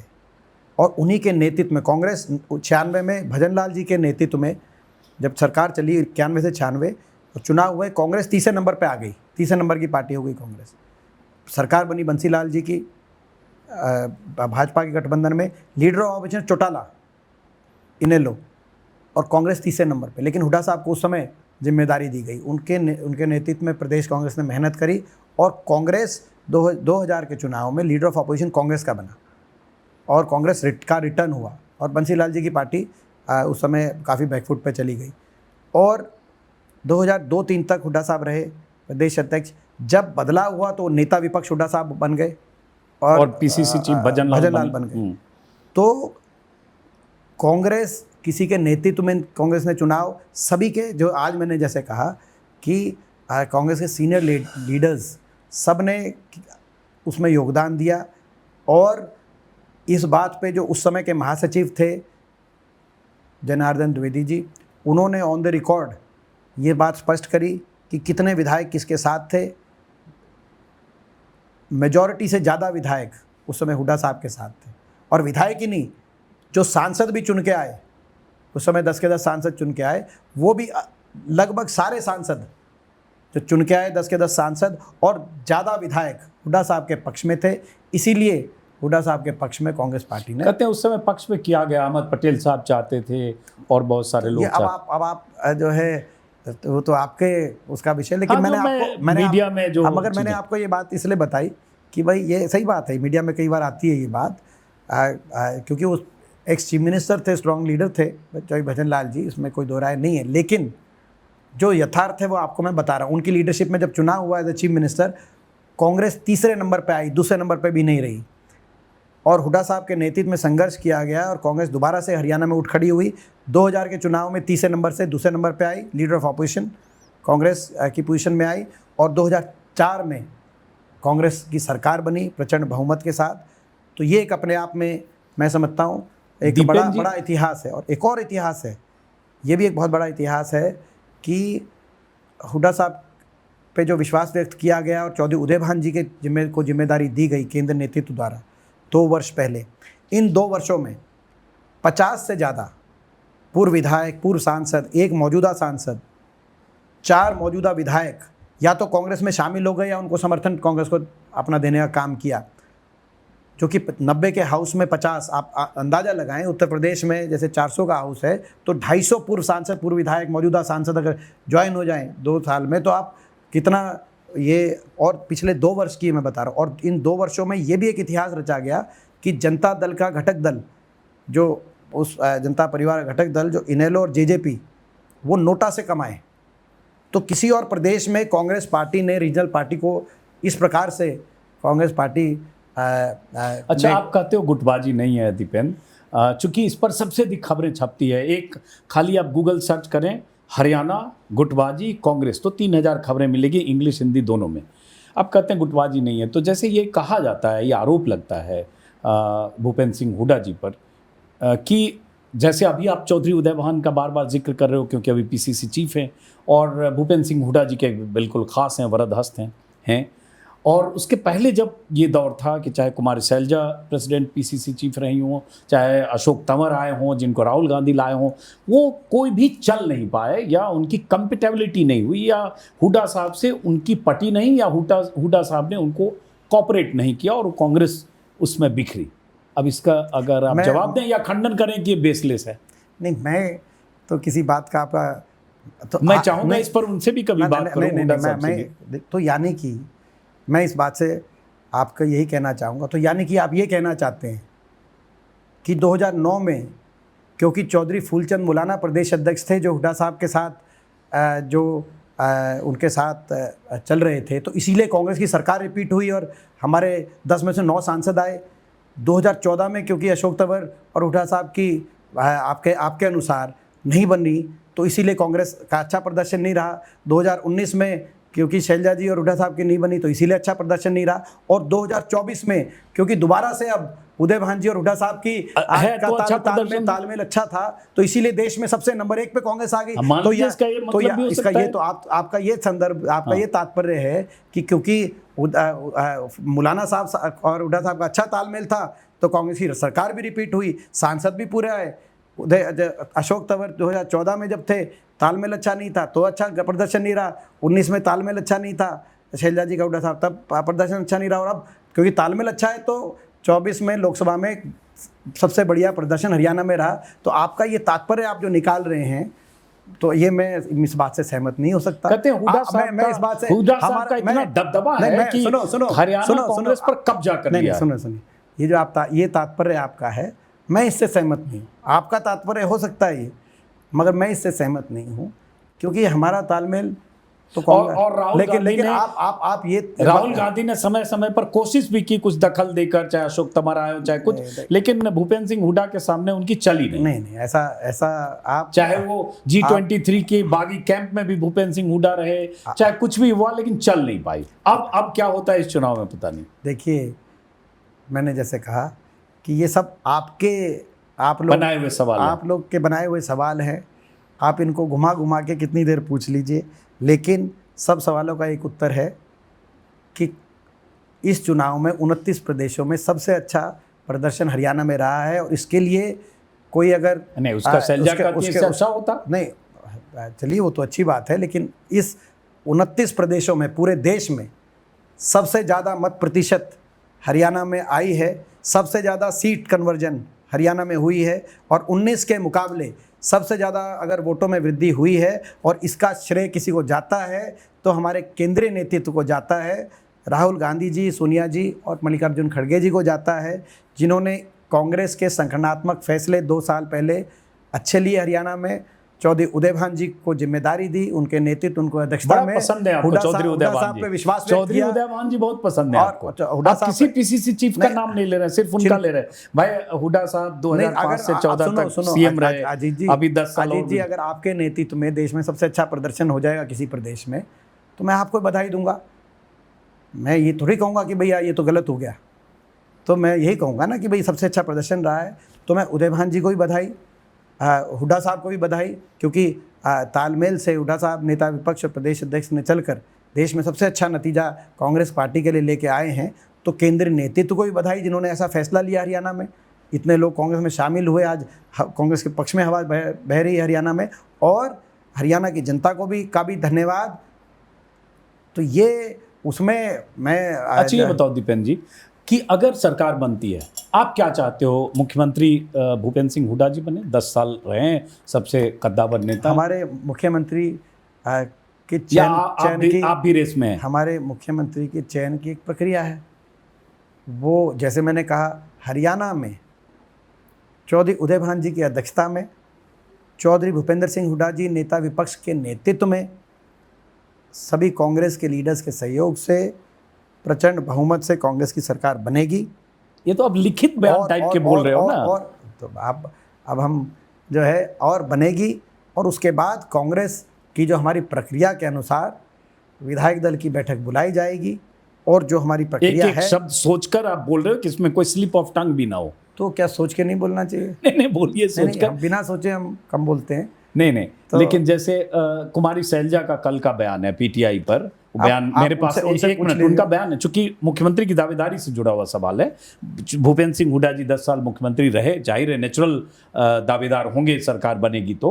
और उन्हीं के नेतृत्व में कांग्रेस 96 में भजन लाल जी के नेतृत्व में जब सरकार चली 91 से 96 और चुनाव हुए, कांग्रेस तीसरे नंबर पे आ गई, तीसरे नंबर की पार्टी हो गई कांग्रेस। सरकार बनी बंसी लाल जी की भाजपा के गठबंधन में, लीडर ऑफ ऑपोजिशन चौटाला, इनेलो, और कांग्रेस तीसरे नंबर पे। लेकिन हुड्डा साहब को उस समय जिम्मेदारी दी गई, उनके नेतृत्व में प्रदेश कांग्रेस ने मेहनत करी, और कांग्रेस 2000 के चुनाव में लीडर ऑफ अपोजिशन कांग्रेस का बना, और कांग्रेस का रिटर्न हुआ, और बंसी लाल जी की पार्टी उस समय काफ़ी बैकफुट पे चली गई, और 2002-03 तक हुड्डा साहब रहे प्रदेश अध्यक्ष। जब बदलाव हुआ तो नेता विपक्ष हुड्डा साहब बन गए, और पीसीसी चीफ भजन लाल बन गए। तो कांग्रेस किसी के नेतृत्व में कांग्रेस ने चुनाव, सभी के, जो आज मैंने जैसे कहा कि कांग्रेस के सीनियर लीडर्स सब ने उसमें योगदान दिया, और इस बात पे जो उस समय के महासचिव थे जनार्दन द्विवेदी जी, उन्होंने ऑन द रिकॉर्ड ये बात स्पष्ट करी कि कितने विधायक किसके साथ थे। मेजॉरिटी से ज़्यादा विधायक उस समय हुड्डा साहब के साथ थे, और विधायक ही नहीं, जो सांसद भी चुन के आए उस समय 10 के 10 सांसद चुन के आए, वो भी लगभग सारे सांसद जो चुन के आए 10 के 10 सांसद और ज़्यादा विधायक हुड्डा साहब के पक्ष में थे। इसीलिए हुड्डा साहब के पक्ष में कांग्रेस पार्टी ने, कहते हैं उस समय पक्ष में किया गया, अहमद पटेल साहब चाहते थे और बहुत सारे लोग। अब आप जो है वो तो आपके उसका विषय, लेकिन मैंने मीडिया में जो, मगर मैंने आपको ये बात इसलिए बताई कि भाई ये सही बात है, मीडिया में कई बार आती है ये बात, क्योंकि एक्स चीफ मिनिस्टर थे, स्ट्रॉन्ग लीडर थे चौधरी भजन लाल जी, इसमें कोई दो राय नहीं है। लेकिन जो यथार्थ है वो आपको मैं बता रहा हूँ। उनकी लीडरशिप में जब चुनाव हुआ as a chief minister, Congress तीसरे नंबर पे आई, दूसरे नंबर पे भी नहीं रही। और हुड्डा साहब के नेतृत्व में संघर्ष किया गया और कांग्रेस दोबारा से हरियाणा में उठ खड़ी हुई। 2000 के चुनाव में तीसरे नंबर से दूसरे नंबर पे आई, लीडर ऑफ अपोजिशन कांग्रेस की पोजीशन में आई। और 2004 में कांग्रेस की सरकार बनी प्रचंड बहुमत के साथ। तो ये एक अपने आप में मैं समझता हूँ एक बड़ा इतिहास है। और एक और इतिहास है, ये भी एक बहुत बड़ा इतिहास है कि हुड्डा साहब पे जो विश्वास व्यक्त किया गया और चौधरी उदय भान जी के जिम्मेदारी दी गई केंद्र नेतृत्व द्वारा 2 वर्ष पहले, इन 2 वर्षों में 50 से ज़्यादा पूर्व विधायक, पूर्व सांसद, 1 मौजूदा सांसद, 4 मौजूदा विधायक या तो कांग्रेस में शामिल हो गए या उनको समर्थन कांग्रेस को अपना देने का काम किया। जो कि 90 के हाउस में 50, आप अंदाज़ा लगाएं, उत्तर प्रदेश में जैसे 400 का हाउस है तो 250 पूर्व सांसद, पूर्व विधायक, मौजूदा सांसद अगर ज्वाइन हो जाएं 2 साल में, तो आप कितना ये। और पिछले 2 वर्ष की मैं बता रहा हूँ। और इन 2 वर्षों में ये भी एक इतिहास रचा गया कि जनता दल का घटक दल, जो उस जनता परिवार घटक दल जो इनेलो और जेजेपी, वो नोटा से कमाए। तो किसी और प्रदेश में कांग्रेस पार्टी ने रीजनल पार्टी को इस प्रकार से कांग्रेस पार्टी अच्छा, आप कहते हो गुटबाजी नहीं है दीपेंद्र, चूंकि इस पर सबसे अधिक खबरें छपती है। एक खाली आप गूगल सर्च करें हरियाणा गुटबाजी कांग्रेस तो 3000 खबरें मिलेगी, इंग्लिश हिंदी दोनों में। आप कहते हैं गुटबाजी नहीं है, तो जैसे ये कहा जाता है, ये आरोप लगता है भूपेंद्र सिंह हुड्डा जी पर कि जैसे अभी आप चौधरी उदय भान का बार बार जिक्र कर रहे हो क्योंकि अभी पीसीसी चीफ हैं और भूपेंद्र सिंह हुड्डा जी के बिल्कुल खास हैं, वरद हस्त हैं। और उसके पहले जब ये दौर था कि चाहे कुमारी शैलजा प्रेसिडेंट पीसीसी चीफ रही हों, चाहे अशोक तंवर आए हों जिनको राहुल गांधी लाए हों, वो कोई भी चल नहीं पाए या उनकी कंपेटेबिलिटी नहीं हुई या हुड्डा साहब से उनकी पटी नहीं या हुड्डा साहब ने उनको कॉपरेट नहीं किया और कांग्रेस उसमें बिखरी। अब इसका अगर आप जवाब दें या खंडन करें कि ये बेसलेस है। नहीं, मैं तो किसी बात का आपका तो मैं चाहूँगा इस पर उनसे भी कभी बात करूँ। तो यानी कि मैं इस बात से आपका यही कहना चाहूँगा, तो यानी कि आप ये कहना चाहते हैं कि 2009 में क्योंकि चौधरी फूलचंद मुलाना प्रदेश अध्यक्ष थे जो हुड्डा साहब के साथ उनके साथ चल रहे थे, तो इसीलिए कांग्रेस की सरकार रिपीट हुई और हमारे 10 में से 9 सांसद आए। 2014 में क्योंकि अशोक तंवर और हुड्डा साहब की आपके अनुसार नहीं बनी, तो इसीलिए कांग्रेस का अच्छा प्रदर्शन नहीं रहा। 2019 में क्योंकि शैलजा जी और हुड्डा साहब की नहीं बनी, तो इसीलिए अच्छा प्रदर्शन नहीं रहा। और 2024 में क्योंकि दोबारा से अब उदय भान जी और हुड्डा साहब की तालमेल अच्छा था, तो इसीलिए देश में सबसे नंबर 1 पे कांग्रेस आ गई। तो आपका ये संदर्भ, आपका ये तात्पर्य है कि क्योंकि मुलाना साहब और हुड्डा साहब का अच्छा तालमेल था तो कांग्रेस की सरकार भी रिपीट हुई, सांसद भी पूरे आए। अशोक तंवर 2014 में जब थे तालमेल अच्छा नहीं था तो अच्छा प्रदर्शन नहीं रहा, 19 में तालमेल अच्छा नहीं था शैलजा जी का हुड्डा साहब, तब प्रदर्शन अच्छा नहीं रहा। और अब क्योंकि तालमेल अच्छा है तो 24 में लोकसभा में सबसे बढ़िया प्रदर्शन हरियाणा में रहा। तो आपका ये तात्पर्य आप जो निकाल रहे हैं, तो ये मैं इस बात से सहमत नहीं हो सकता। कहते हैं हुड्डा साहब मैं इस बात से हमारा इतना दबदबा है कि हरियाणा कांग्रेस पर कब्जा कर लिया। सुनो, ये जो ये तात्पर्य आपका है, मैं इससे सहमत नहीं हूँ। आपका तात्पर्य हो सकता है ये, मगर मैं इससे सहमत नहीं हूँ क्योंकि हमारा तालमेल तो और लेकिन आप ये राहुल गांधी ने समय समय पर कोशिश भी की कुछ दखल देकर, चाहे अशोक तंवर आए हो चाहे कुछ, लेकिन भूपेंद्र सिंह हुड्डा के सामने उनकी चली नहीं। ऐसा आप चाहे वो G23 के बागी कैंप में भी भूपेंद्र सिंह हुड्डा रहे, चाहे कुछ भी हुआ, लेकिन चल नहीं पाई। अब क्या होता है इस चुनाव में पता नहीं। देखिए, मैंने जैसे कहा कि ये सब आप लोग के बनाए हुए सवाल हैं। आप इनको घुमा घुमा के कितनी देर पूछ लीजिए, लेकिन सब सवालों का एक उत्तर है कि इस चुनाव में 29 प्रदेशों में सबसे अच्छा प्रदर्शन हरियाणा में रहा है। और इसके लिए कोई अगर नहीं उसका होता नहीं, चलिए वो तो अच्छी बात है, लेकिन इस 29 प्रदेशों में पूरे देश में सबसे ज़्यादा मत प्रतिशत हरियाणा में आई है, सबसे ज़्यादा सीट कन्वर्जन हरियाणा में हुई है और 19 के मुकाबले सबसे ज़्यादा अगर वोटों में वृद्धि हुई है। और इसका श्रेय किसी को जाता है तो हमारे केंद्रीय नेतृत्व को जाता है, राहुल गांधी जी, सोनिया जी और मल्लिकार्जुन खड़गे जी को जाता है, जिन्होंने कांग्रेस के संगठनात्मक फैसले 2 साल पहले अच्छे लिए हरियाणा में। चौधरी उदयभान जी को जिम्मेदारी दी, उनके नेतृत्व, उनको अध्यक्षता बड़ा में पसंद है आपको हुड्डा चौधरी हुड्डा उदयभान साहब जी। पे विश्वास व्यक्त चौधरी किया। उदयभान जी बहुत पसंद है और आपको। हुड्डा आप साहब किसी पे- पीसीसी चीफ का नाम नहीं ले रहे हैं, सिर्फ उनका ले रहे हैं। भाई हुड्डा साहब 2005 से 14 तक सीएम रहे, अजीत जी, अभी 10 साल अजीत और जी, अगर आपके नेतृत्व में देश में सबसे अच्छा प्रदर्शन हो जाएगा किसी प्रदेश में, तो मैं आपको बधाई दूंगा। मैं ये थोड़ी कहूँगा कि भैया ये तो गलत हो गया, तो मैं यही कहूँगा ना कि भाई सबसे अच्छा प्रदर्शन रहा है। तो मैं उदयभान जी को भी बधाई, हुड्डा साहब को भी बधाई, क्योंकि तालमेल से हुड्डा साहब नेता विपक्ष और प्रदेश अध्यक्ष ने चलकर देश में सबसे अच्छा नतीजा कांग्रेस पार्टी के लिए लेके आए हैं। तो केंद्रीय नेतृत्व को भी बधाई जिन्होंने ऐसा फैसला लिया हरियाणा में। इतने लोग कांग्रेस में शामिल हुए, आज कांग्रेस के पक्ष में हवा बह रही है हरियाणा में, और हरियाणा की जनता को भी का भी धन्यवाद। तो ये उसमें मैं अच्छा ये बताओ दीपेन जी कि अगर सरकार बनती है, आप क्या चाहते हो? मुख्यमंत्री भूपेंद्र सिंह हुड्डा जी बने, 10 साल रहे हैं, सबसे कद्दावर नेता। हमारे मुख्यमंत्री के या चयन आप भी रेस में हैं? हमारे मुख्यमंत्री के चयन की एक प्रक्रिया है। वो जैसे मैंने कहा, हरियाणा में चौधरी उदयभान जी की अध्यक्षता में, चौधरी भूपेंद्र सिंह हुड्डा जी नेता विपक्ष के नेतृत्व में, सभी कांग्रेस के लीडर्स के सहयोग से प्रचंड बहुमत से कांग्रेस की सरकार बनेगी। ये तो अब लिखित बयान टाइप के बोल रहे हो ना। और तो अब हम जो है और बनेगी, और उसके बाद कांग्रेस की जो हमारी प्रक्रिया के अनुसार विधायक दल की बैठक बुलाई जाएगी, और जो हमारी प्रक्रिया एक है। शब्द सोचकर आप बोल रहे हो कि इसमें कोई स्लिप ऑफ टंग भी ना हो। तो क्या सोच के नहीं बोलना चाहिए? नहीं बोलिए नहीं, सोचकर। हम बिना सोचे हम कम बोलते हैं। नहीं तो- लेकिन जैसे कुमारी शैलजा का कल का बयान है पीटीआई पर, वो बयान आप मेरे पास उनसे एक पूछ मिनट, लीजिए। उनका बयान है, चूंकि मुख्यमंत्री की दावेदारी से जुड़ा हुआ सवाल है। भूपेंद्र सिंह हुड्डा जी 10 साल मुख्यमंत्री रहे, जाहिर है नेचुरल दावेदार होंगे सरकार बनेगी तो।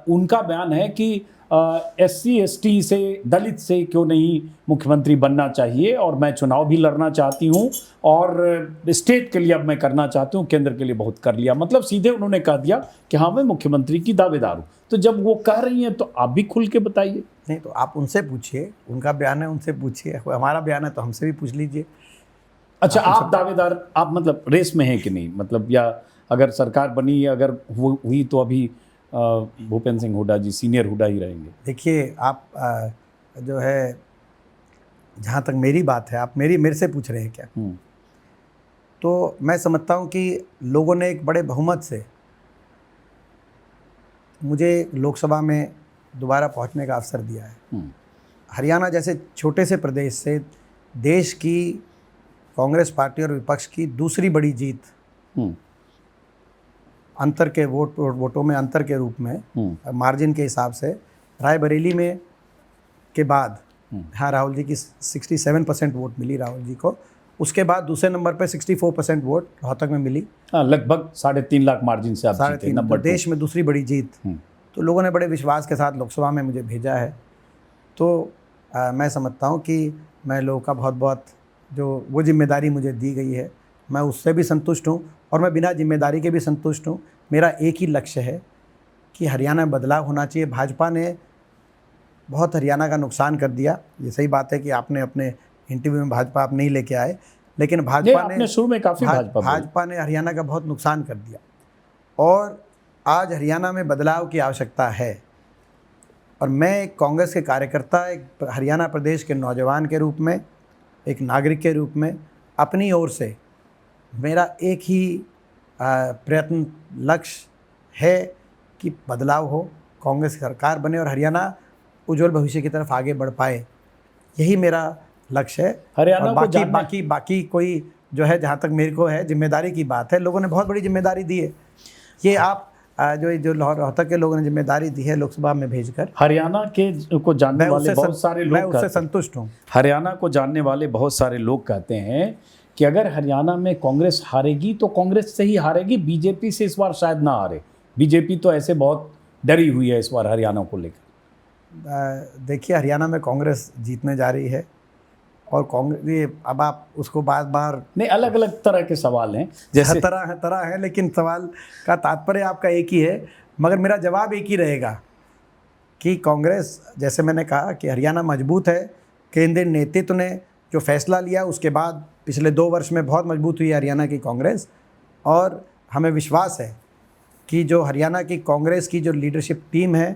उनका बयान है कि SC ST से, दलित से क्यों नहीं मुख्यमंत्री बनना चाहिए, और मैं चुनाव भी लड़ना चाहती हूँ, और स्टेट के लिए अब मैं करना चाहती हूँ, केंद्र के लिए बहुत कर लिया। मतलब सीधे उन्होंने कह दिया कि हाँ मैं मुख्यमंत्री की दावेदार हूँ। तो जब वो कह रही हैं तो आप भी खुल के बताइए। नहीं तो आप उनसे पूछिए, उनका बयान है उनसे पूछिए, हमारा बयान है तो हमसे भी पूछ लीजिए। अच्छा आप दावेदार, आप मतलब रेस में हैं कि नहीं, मतलब, या अगर सरकार बनी, अगर हुई तो अभी भूपेंद्र सिंह हुड्डा जी सीनियर हुड्डा ही रहेंगे? देखिए आप जो है, जहाँ तक मेरी बात है, आप मेरे से पूछ रहे हैं क्या? तो मैं समझता हूँ कि लोगों ने एक बड़े बहुमत से मुझे लोकसभा में दोबारा पहुँचने का अवसर दिया है। हरियाणा जैसे छोटे से प्रदेश से देश की कांग्रेस पार्टी और विपक्ष की दूसरी बड़ी जीत, अंतर के वोटों में अंतर के रूप में, मार्जिन के हिसाब से, रायबरेली में के बाद, हाँ राहुल जी की 67% वोट मिली राहुल जी को। उसके बाद दूसरे नंबर पे 64% वोट रोहतक में मिली। लगभग 3.5 लाख मार्जिन से आप जीते, 3.5 नंबर 2। देश में दूसरी बड़ी जीत। तो लोगों ने बड़े विश्वास के साथ लोकसभा में मुझे भेजा है। तो मैं समझता हूँ कि मैं लोगों का बहुत बहुत जो वो जिम्मेदारी मुझे दी गई है, मैं उससे भी संतुष्ट हूँ, और मैं बिना जिम्मेदारी के भी संतुष्ट हूँ। मेरा एक ही लक्ष्य है कि हरियाणा में बदलाव होना चाहिए। भाजपा ने बहुत हरियाणा का नुकसान कर दिया। ये सही बात है कि आपने अपने इंटरव्यू में भाजपा आप नहीं लेके आए, लेकिन आपने शुरू में काफी भाजपा ने हरियाणा का बहुत नुकसान कर दिया, और आज हरियाणा में बदलाव की आवश्यकता है। और मैं एक कांग्रेस के कार्यकर्ता, एक हरियाणा प्रदेश के नौजवान के रूप में, एक नागरिक के रूप में, अपनी ओर से मेरा एक ही प्रयत्न, लक्ष्य है कि बदलाव हो, कांग्रेस सरकार बने और हरियाणा उज्जवल भविष्य की तरफ आगे बढ़ पाए। यही मेरा लक्ष्य है। हरियाणा को बाकी कोई जो है, जहाँ तक मेरे को है, जिम्मेदारी की बात है। लोगों ने बहुत बड़ी जिम्मेदारी दी है। ये आप जो रोहतक के लोगों ने जिम्मेदारी दी है लोकसभा में भेजकर, हरियाणा के को जानने वाले बहुत सारे लोग, मैं उससे संतुष्ट हूँ। हरियाणा को जानने वाले बहुत सारे लोग कहते हैं कि अगर हरियाणा में कांग्रेस हारेगी तो कांग्रेस से ही हारेगी, बीजेपी से इस बार शायद ना हारे। बीजेपी तो ऐसे बहुत डरी हुई है इस बार हरियाणा को लेकर। देखिए हरियाणा में कांग्रेस जीतने जा रही है, और कांग्रेस, ये अब आप उसको बार बार नहीं, अलग अलग तरह के सवाल हैं, जैसे तरह है, लेकिन सवाल का तात्पर्य आपका एक ही है। मगर मेरा जवाब एक ही रहेगा कि कांग्रेस, जैसे मैंने कहा कि हरियाणा मजबूत है। केंद्रीय नेतृत्व ने जो फैसला लिया उसके बाद पिछले 2 वर्ष में बहुत मजबूत हुई है हरियाणा की कांग्रेस, और हमें विश्वास है कि जो हरियाणा की कांग्रेस की जो लीडरशिप टीम है,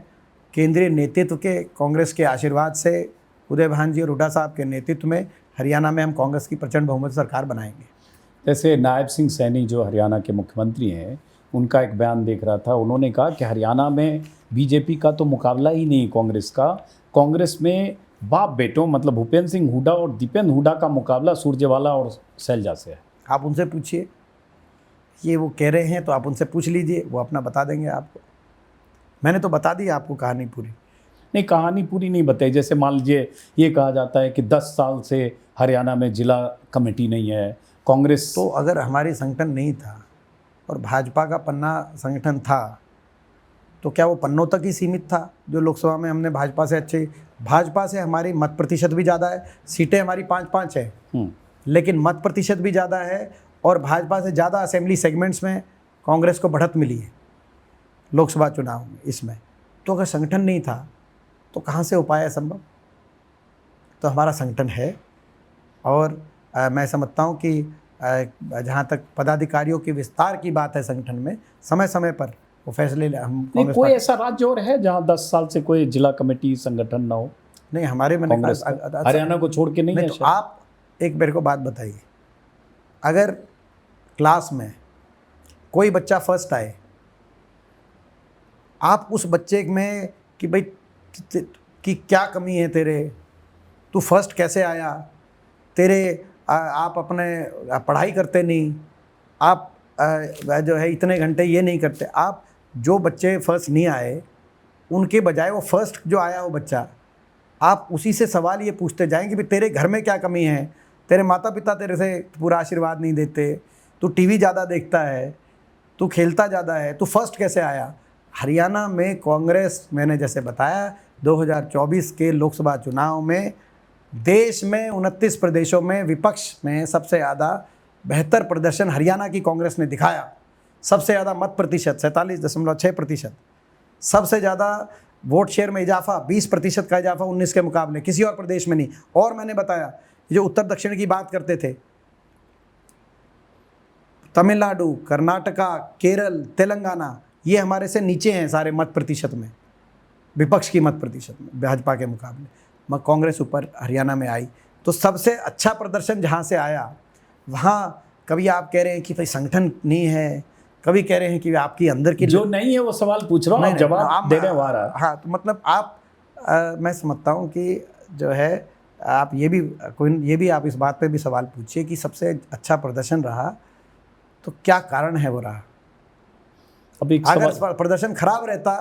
केंद्रीय नेतृत्व के कांग्रेस के आशीर्वाद से, उदय भान जी और हुड्डा साहब के नेतृत्व में हरियाणा में हम कांग्रेस की प्रचंड बहुमत सरकार बनाएंगे। जैसे नायब सिंह सैनी जो हरियाणा के मुख्यमंत्री हैं, उनका एक बयान देख रहा था, उन्होंने कहा कि हरियाणा में बीजेपी का तो मुकाबला ही नहीं कांग्रेस का, कांग्रेस में बाप बेटों मतलब भूपेंद्र सिंह हुड्डा और दीपेंद्र हुड्डा का मुकाबला सुरजेवाला और शैलजा से है। आप उनसे पूछिए, ये वो कह रहे हैं तो आप उनसे पूछ लीजिए, वो अपना बता देंगे आपको। मैंने तो बता दी आपको कहानी पूरी। नहीं, कहानी पूरी नहीं बताई। जैसे मान लीजिए ये कहा जाता है कि 10 साल से हरियाणा में जिला कमेटी नहीं है, कांग्रेस तो अगर हमारी संगठन नहीं था और भाजपा का पन्ना संगठन था तो क्या वो पन्नों तक ही सीमित था? जो लोकसभा में हमने भाजपा से हमारी मत प्रतिशत भी ज़्यादा है, सीटें हमारी 5-5 है, लेकिन मत प्रतिशत भी ज़्यादा है और भाजपा से ज़्यादा असेंबली सेगमेंट्स में कांग्रेस को बढ़त मिली है लोकसभा चुनाव में। इसमें तो अगर संगठन नहीं था तो कहाँ से हो पाया संभव? तो हमारा संगठन है और मैं समझता हूँ कि जहाँ तक पदाधिकारियों के विस्तार की बात है संगठन में, समय समय पर वो फैसले हम नहीं, कोई ऐसा राज्य और है जहाँ 10 साल से कोई जिला कमेटी संगठन ना हो? नहीं, हमारे में कांग्रेस हरियाणा को छोड़ के नहीं है। तो आप एक मेरे को बात बताइए, अगर क्लास में कोई बच्चा फर्स्ट आए, आप उस बच्चे में कि भाई कि क्या कमी है तेरे, तू फर्स्ट कैसे आया, तेरे आप अपने पढ़ाई करते नहीं, आप जो है इतने घंटे ये नहीं करते, आप जो बच्चे फर्स्ट नहीं आए उनके बजाय वो फर्स्ट जो आया वो बच्चा, आप उसी से सवाल ये पूछते जाएं कि भाई तेरे घर में क्या कमी है, तेरे माता पिता तेरे से पूरा आशीर्वाद नहीं देते, तू टीवी ज़्यादा देखता है, तू खेलता ज़्यादा है, तू फर्स्ट कैसे आया? हरियाणा में कांग्रेस, मैंने जैसे बताया 2024 के लोकसभा चुनाव में देश में 29 प्रदेशों में विपक्ष में सबसे ज़्यादा बेहतर प्रदर्शन हरियाणा की कांग्रेस ने दिखाया। सबसे ज़्यादा मत प्रतिशत 47.6%, सबसे ज़्यादा वोट शेयर में इजाफा 20% का इजाफा 19 के मुकाबले, किसी और प्रदेश में नहीं। और मैंने बताया जो उत्तर दक्षिण की बात करते थे, तमिलनाडु, कर्नाटका, केरल, तेलंगाना, ये हमारे से नीचे हैं सारे मत प्रतिशत में, विपक्ष की मत प्रतिशत में भाजपा के मुकाबले। कांग्रेस ऊपर हरियाणा में आई तो सबसे अच्छा प्रदर्शन जहाँ से आया वहाँ कभी आप कह रहे हैं कि भाई संगठन नहीं है, कभी कह रहे हैं कि आपकी अंदर की जो नहीं है वो सवाल पूछ रहा हूँ, आप जवाब देने वाला। हाँ, तो मतलब आप मैं समझता हूँ कि जो है आप ये भी आप इस बात पे भी सवाल पूछिए कि सबसे अच्छा प्रदर्शन रहा तो क्या कारण है वो रहा। अगर प्रदर्शन खराब रहता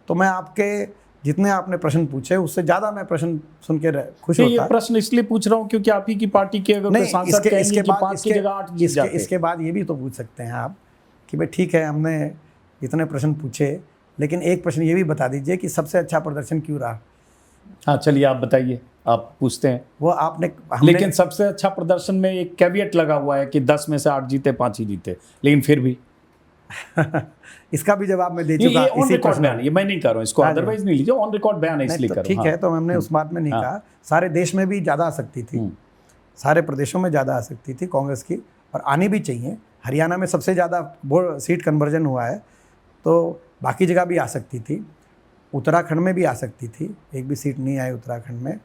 तो मैं आपके जितने आपने प्रश्न पूछे उससे ज़्यादा मैं प्रश्न सुन के खुश होता। ये प्रश्न इसलिए पूछ रहा हूँ क्योंकि आप ही की पार्टी के अगर सांसद कहेंगे कि 5 की जगह 8 जीत जाते। इसके बाद ये भी तो पूछ सकते हैं आप कि भाई ठीक है हमने इतने प्रश्न पूछे, लेकिन एक प्रश्न ये भी बता दीजिए कि सबसे अच्छा प्रदर्शन क्यों रहा। हाँ चलिए आप बताइए, आप पूछते हैं वो आपने लेकिन सबसे अच्छा प्रदर्शन में एक कैविएट लगा हुआ है कि 10 में से 8 जीते 5 ही जीते, लेकिन फिर भी इसका भी जवाब मैं दे चुका। ये ऑन रिकॉर्ड बयान, ये मैं नहीं कर रहा हूँ इसको, अदरवाइज नहीं लीजिए, ऑन रिकॉर्ड बयान है इसलिए कर रहा हूँ। ठीक है, तो हमने उस बात में नहीं कहा। सारे देश में भी ज़्यादा आ सकती थी, सारे प्रदेशों में ज़्यादा आ सकती थी कांग्रेस की, और आनी भी चाहिए। हरियाणा में सबसे ज़्यादा सीट कन्वर्जन हुआ है तो बाकी जगह भी आ सकती थी, उत्तराखंड में भी आ सकती थी, एक भी सीट नहीं आई उत्तराखंड में।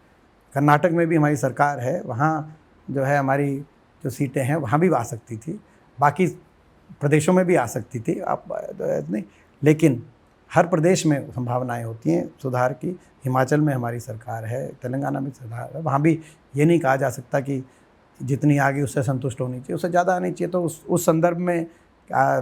कर्नाटक में भी हमारी सरकार है, वहाँ जो है हमारी जो सीटें हैं वहाँ भी आ सकती थी, बाकी प्रदेशों में भी आ सकती थी। आप नहीं, लेकिन हर प्रदेश में संभावनाएं होती हैं सुधार की। हिमाचल में हमारी सरकार है, तेलंगाना में सरकार है, वहाँ भी ये नहीं कहा जा सकता कि जितनी आगे उससे संतुष्ट होनी चाहिए, उससे ज़्यादा आनी चाहिए। तो उस संदर्भ में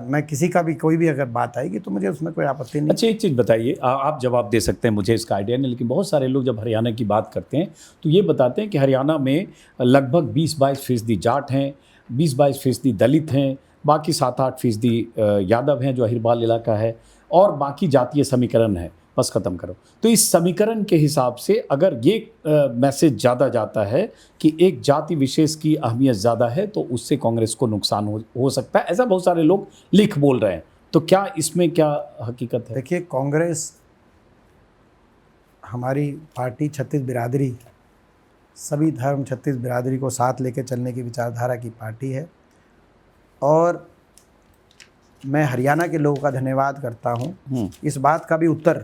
मैं किसी का भी कोई भी अगर बात आएगी तो मुझे उसमें कोई आपत्ति नहीं। अच्छा, एक चीज़ बताइए, आप जवाब दे सकते हैं, मुझे इसका आइडिया नहीं, लेकिन बहुत सारे लोग जब हरियाणा की बात करते हैं तो ये बताते हैं कि हरियाणा में लगभग 20-22% जाट हैं, 20-22% दलित हैं, बाकी 7-8% यादव हैं जो अहिरबाल इलाका है, और बाकी जातीय समीकरण है। बस ख़त्म करो। तो इस समीकरण के हिसाब से अगर ये मैसेज ज़्यादा जाता है कि एक जाति विशेष की अहमियत ज़्यादा है तो उससे कांग्रेस को नुकसान हो सकता है, ऐसा बहुत सारे लोग लिख बोल रहे हैं। तो क्या इसमें क्या हकीकत है? देखिए, कांग्रेस हमारी पार्टी 36 बिरादरी, सभी धर्म 36 बिरादरी को साथ लेकर चलने की विचारधारा की पार्टी है, और मैं हरियाणा के लोगों का धन्यवाद करता हूँ। इस बात का भी उत्तर,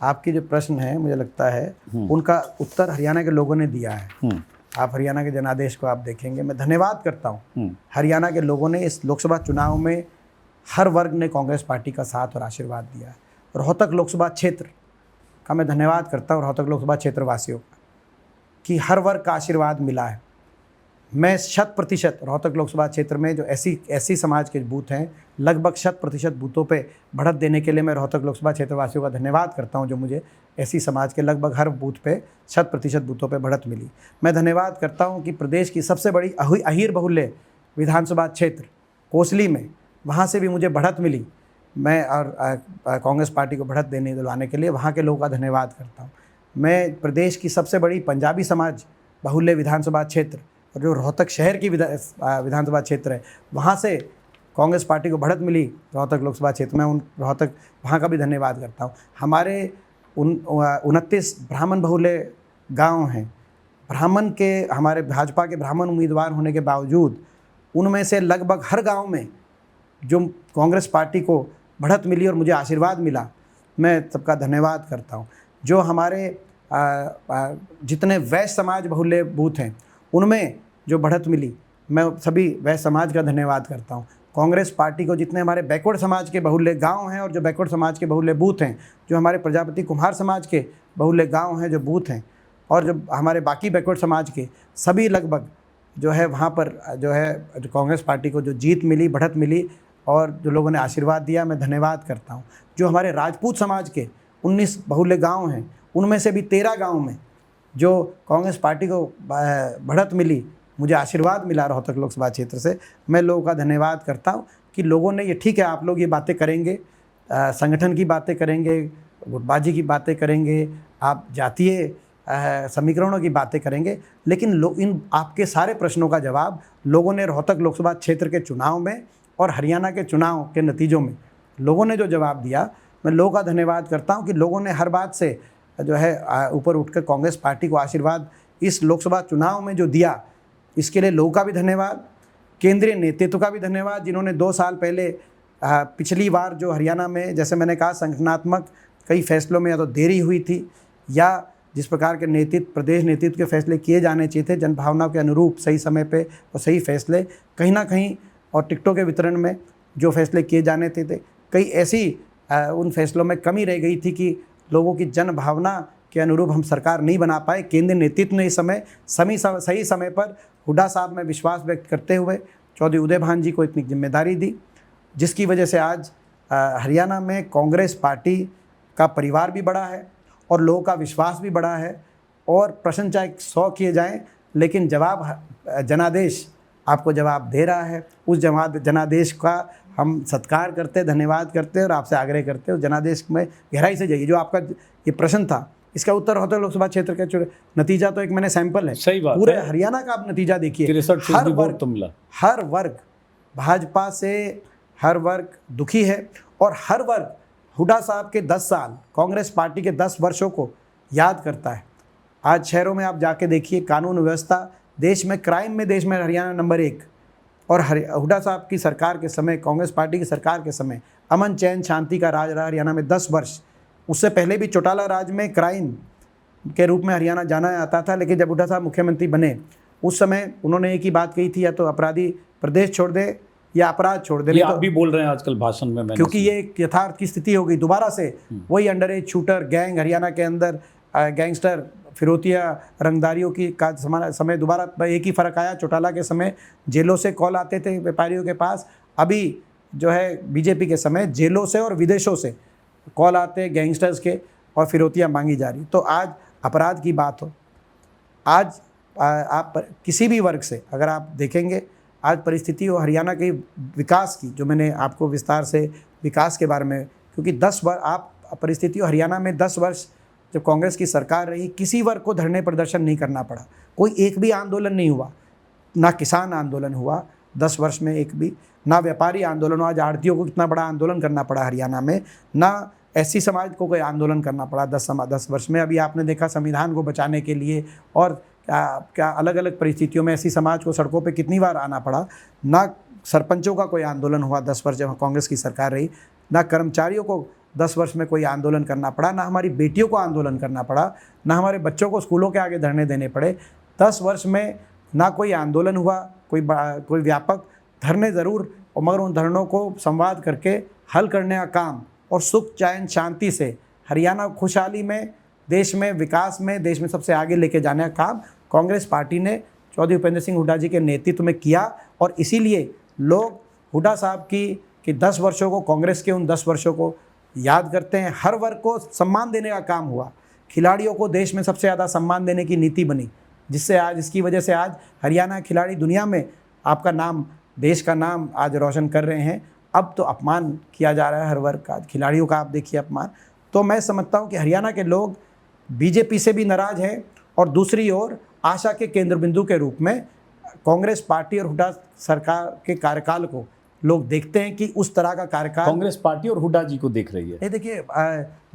आपकी जो प्रश्न है मुझे लगता है उनका उत्तर हरियाणा के लोगों ने दिया है। आप हरियाणा के जनादेश को आप देखेंगे, मैं धन्यवाद करता हूँ हरियाणा के लोगों ने। इस लोकसभा चुनाव में हर वर्ग ने कांग्रेस पार्टी का साथ और आशीर्वाद दिया है। रोहतक लोकसभा क्षेत्र का मैं धन्यवाद करता हूँ रोहतक लोकसभा क्षेत्र वासियों का, कि हर वर्ग का आशीर्वाद मिला है। मैं 100% रोहतक लोकसभा क्षेत्र में जो ऐसी समाज के बूथ हैं, लगभग 100% बूथों पे बढ़त देने के लिए मैं रोहतक लोकसभा क्षेत्र वासियों का धन्यवाद करता हूं, जो मुझे ऐसी समाज के लगभग हर बूथ पे 100% बूथों पे बढ़त मिली। मैं धन्यवाद करता हूं कि प्रदेश की सबसे बड़ी अहीर बहुल्य विधानसभा क्षेत्र कोसली में, वहाँ से भी मुझे बढ़त मिली। मैं और कांग्रेस पार्टी को बढ़त दिलाने के लिए वहाँ के लोगों का धन्यवाद करता हूँ। मैं प्रदेश की सबसे बड़ी पंजाबी समाज बहुल्य विधानसभा क्षेत्र, और जो रोहतक शहर की विधानसभा क्षेत्र है, वहाँ से कांग्रेस पार्टी को बढ़त मिली रोहतक लोकसभा क्षेत्र में, रोहतक वहाँ का भी धन्यवाद करता हूँ। हमारे 29 ब्राह्मण बहुल्य गांव हैं। ब्राह्मण के हमारे भाजपा के ब्राह्मण उम्मीदवार होने के बावजूद उनमें से लगभग हर गांव में जो कांग्रेस पार्टी को बढ़त मिली और मुझे आशीर्वाद मिला, मैं सबका धन्यवाद करता हूँ। जो हमारे जितने वैश्य समाज बहुल्य बूथ हैं उनमें जो बढ़त मिली, मैं सभी वैश्य समाज का धन्यवाद करता हूँ। कांग्रेस पार्टी को जितने हमारे बैकवर्ड समाज के बहुल्य गांव हैं और जो बैकवर्ड समाज के बहुल्य बूथ हैं, जो हमारे प्रजापति कुम्हार समाज के बहुल्य गांव हैं जो बूथ हैं, और जो हमारे बाकी बैकवर्ड समाज के सभी लगभग जो है वहाँ पर जो है कांग्रेस पार्टी को जो जीत मिली, बढ़त मिली और जो लोगों ने आशीर्वाद दिया, मैं धन्यवाद करता हूँ। जो हमारे राजपूत समाज के 19 बहुल्य गाँव हैं, उनमें से भी 13 गाँव में जो कांग्रेस पार्टी को बढ़त मिली, मुझे आशीर्वाद मिला रोहतक लोकसभा क्षेत्र से, मैं लोगों का धन्यवाद करता हूँ कि लोगों ने ये, ठीक है आप लोग ये बातें करेंगे, संगठन की बातें करेंगे, गुटबाजी की बातें करेंगे, आप जातीय समीकरणों की बातें करेंगे, लेकिन इन आपके सारे प्रश्नों का जवाब लोगों ने रोहतक लोकसभा क्षेत्र के चुनाव में और हरियाणा के चुनाव के नतीजों में लोगों ने जो जवाब दिया, मैं लोगों का धन्यवाद करता हूँ कि लोगों ने हर बात से जो है ऊपर उठकर कांग्रेस पार्टी को आशीर्वाद इस लोकसभा चुनाव में जो दिया, इसके लिए लोगों का भी धन्यवाद, केंद्रीय नेतृत्व का भी धन्यवाद, जिन्होंने 2 साल पहले पिछली बार जो हरियाणा में, जैसे मैंने कहा, संगठनात्मक कई फैसलों में या तो देरी हुई थी, या जिस प्रकार के नेतृत्व, प्रदेश नेतृत्व के फैसले किए जाने चाहिए थे जनभावना के अनुरूप सही समय पे और सही फैसले, कहीं ना कहीं, और टिकटों के वितरण में जो फैसले किए जाने थे कई ऐसी उन फैसलों में कमी रह गई थी कि लोगों की जनभावना के अनुरूप हम सरकार नहीं बना पाए। केंद्रीय नेतृत्व ने इस समय सही समय पर हुड्डा साहब में विश्वास व्यक्त करते हुए चौधरी उदय भान जी को इतनी जिम्मेदारी दी, जिसकी वजह से आज हरियाणा में कांग्रेस पार्टी का परिवार भी बड़ा है और लोगों का विश्वास भी बड़ा है। और प्रश्न चाहे 100 किए जाएं, लेकिन जवाब जनादेश आपको जवाब दे रहा है। उस जनादेश का हम सत्कार करते, धन्यवाद करते और आपसे आग्रह करते हैं जनादेश में गहराई से जाइए। जो आपका ये प्रश्न था, इसका उत्तर रोहतक लोकसभा क्षेत्र का नतीजा तो एक मैंने सैंपल है, सही बात पूरे है। हरियाणा का आप नतीजा देखिए, 63% हर वर्ग भाजपा से हर वर्ग दुखी है, और हर वर्ग हुड्डा साहब के 10 साल, कांग्रेस पार्टी के 10 वर्षों को याद करता है। आज शहरों में आप जाके देखिए, कानून व्यवस्था, देश में क्राइम में देश में हरियाणा नंबर 1, और हुड्डा साहब की सरकार के समय, कांग्रेस पार्टी की सरकार के समय अमन चैन शांति का राज रहा हरियाणा में 10 वर्ष। उससे पहले भी चौटाला राज में क्राइम के रूप में हरियाणा जाना जाता था, लेकिन जब हुड्डा साहब मुख्यमंत्री बने उस समय उन्होंने एक ही बात कही थी, या तो अपराधी प्रदेश छोड़ दे या अपराध छोड़ दे। ये आप भी बोल रहे हैं आजकल भाषण में, क्योंकि ये एक यथार्थ की स्थिति हो गई दोबारा से। वही under as shooter gang Haryana के अंदर, गैंगस्टर फिरौतिया रंगदारियों की का समय दोबारा एक ही फ़र्क आया। चौटाला के समय जेलों से कॉल आते थे व्यापारियों के पास, अभी जो है बीजेपी के समय जेलों से और विदेशों से कॉल आते गैंगस्टर्स के और फिरौतियाँ मांगी जा रही। तो आज अपराध की बात हो, आज आप किसी भी वर्ग से अगर आप देखेंगे, आज परिस्थिति हो हरियाणा के विकास की, जो मैंने आपको विस्तार से विकास के बारे में, क्योंकि 10 वर्ष आप परिस्थिति हो हरियाणा में 10 वर्ष जब कांग्रेस की सरकार रही, किसी वर्ग को धरने प्रदर्शन नहीं करना पड़ा, कोई एक भी आंदोलन नहीं हुआ, ना किसान आंदोलन हुआ 10 वर्ष में एक भी, ना व्यापारी आंदोलन हुआ। आज आढ़तियों को कितना बड़ा आंदोलन करना पड़ा हरियाणा में, ना एससी समाज को कोई आंदोलन करना पड़ा 10 वर्ष में। अभी आपने देखा संविधान को बचाने के लिए, और क्या अलग अलग परिस्थितियों में एससी समाज को सड़कों पे कितनी बार आना पड़ा। ना सरपंचों का कोई आंदोलन हुआ 10 वर्ष जब कांग्रेस की सरकार रही, ना कर्मचारियों को 10 वर्ष में कोई आंदोलन करना पड़ा, ना हमारी बेटियों को आंदोलन करना पड़ा, ना हमारे बच्चों को स्कूलों के आगे धरने देने पड़े। 10 वर्ष में ना कोई आंदोलन हुआ, कोई व्यापक धरने ज़रूर, और मगर उन धरनों को संवाद करके हल करने का काम और सुख चैन शांति से हरियाणा खुशहाली में, देश में विकास में, देश में सबसे आगे लेके जाने का काम कांग्रेस पार्टी ने चौधरी भूपेंद्र सिंह हुड्डा जी के नेतृत्व में किया। और इसीलिए लोग हुड्डा साहब की 10 वर्षों को, कांग्रेस के उन 10 वर्षों को याद करते हैं। हर वर्ग को सम्मान देने का काम हुआ, खिलाड़ियों को देश में सबसे ज़्यादा सम्मान देने की नीति बनी, जिससे आज, इसकी वजह से आज हरियाणा खिलाड़ी दुनिया में आपका नाम, देश का नाम आज रोशन कर रहे हैं। अब तो अपमान किया जा रहा है हर वर्ग का, खिलाड़ियों का आप देखिए अपमान। तो मैं समझता हूँ कि हरियाणा के लोग बीजेपी से भी नाराज़ हैं, और दूसरी ओर आशा के केंद्र बिंदु के रूप में कांग्रेस पार्टी और हुड्डा सरकार के कार्यकाल को लोग देखते हैं कि उस तरह का कार्यकाल कांग्रेस पार्टी और हुड्डा जी को देख रही है। ये देखिए,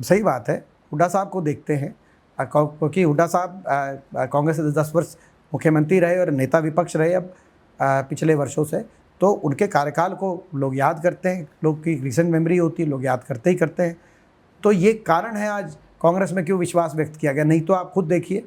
सही बात है, हुड्डा साहब को देखते हैं, क्योंकि हुड्डा साहब कांग्रेस से 10 वर्ष मुख्यमंत्री रहे और नेता विपक्ष रहे अब पिछले वर्षों से, तो उनके कार्यकाल को लोग याद करते हैं, लोग की रिसेंट मेमोरी होती है, लोग याद करते ही करते हैं। तो ये कारण है आज कांग्रेस में क्यों विश्वास व्यक्त किया गया। नहीं तो आप खुद देखिए,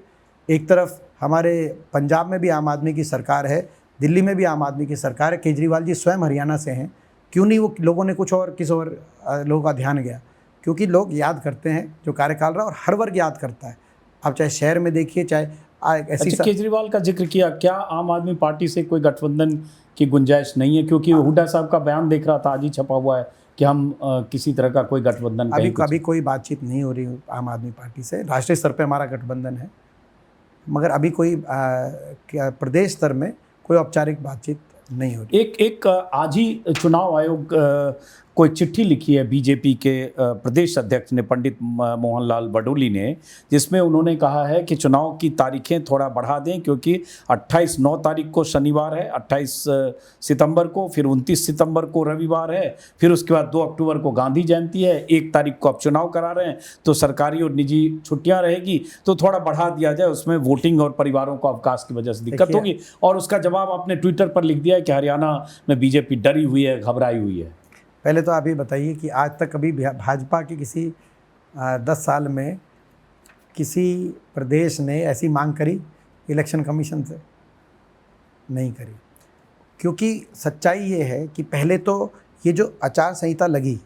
एक तरफ हमारे पंजाब में भी आम आदमी की सरकार है, दिल्ली में भी आम आदमी की सरकार है, केजरीवाल जी स्वयं हरियाणा से हैं, क्यों नहीं वो लोगों ने कुछ और किस और लोगों का ध्यान गया, क्योंकि लोग याद करते हैं जो कार्यकाल रहा, और हर वर्ग याद करता है। आप चाहे शहर में देखिए, चाहे ऐसी अच्छा, केजरीवाल का जिक्र किया, क्या आम आदमी पार्टी से कोई गठबंधन की गुंजाइश नहीं है? क्योंकि हुड्डा साहब का बयान देख रहा था, आज ही छपा हुआ है कि हम किसी तरह का कोई गठबंधन अभी कोई बातचीत नहीं हो रही आम आदमी पार्टी से। राष्ट्रीय स्तर पे हमारा गठबंधन है, मगर अभी कोई प्रदेश स्तर में कोई औपचारिक बातचीत नहीं हो रही। एक आज ही चुनाव आयोग कोई चिट्ठी लिखी है बीजेपी के प्रदेश अध्यक्ष ने, पंडित मोहनलाल बडोली ने, जिसमें उन्होंने कहा है कि चुनाव की तारीखें थोड़ा बढ़ा दें, क्योंकि 9 तारीख को शनिवार है, 28 सितंबर को, फिर 29 सितंबर को रविवार है, फिर उसके बाद 2 अक्टूबर को गांधी जयंती है, 1 तारीख को अब चुनाव करा रहे हैं, तो सरकारी और निजी छुट्टियां रहेगी, तो थोड़ा बढ़ा दिया जाए, उसमें वोटिंग और परिवारों को अवकाश की वजह से दिक्कत होगी। और उसका जवाब आपने ट्विटर पर लिख दिया है कि हरियाणा में बीजेपी डरी हुई है, घबराई हुई है। पहले तो आप ये बताइए कि आज तक कभी भाजपा की किसी 10 साल में किसी प्रदेश ने ऐसी मांग करी इलेक्शन कमीशन से? नहीं करी। क्योंकि सच्चाई ये है कि पहले तो ये जो आचार संहिता लगी,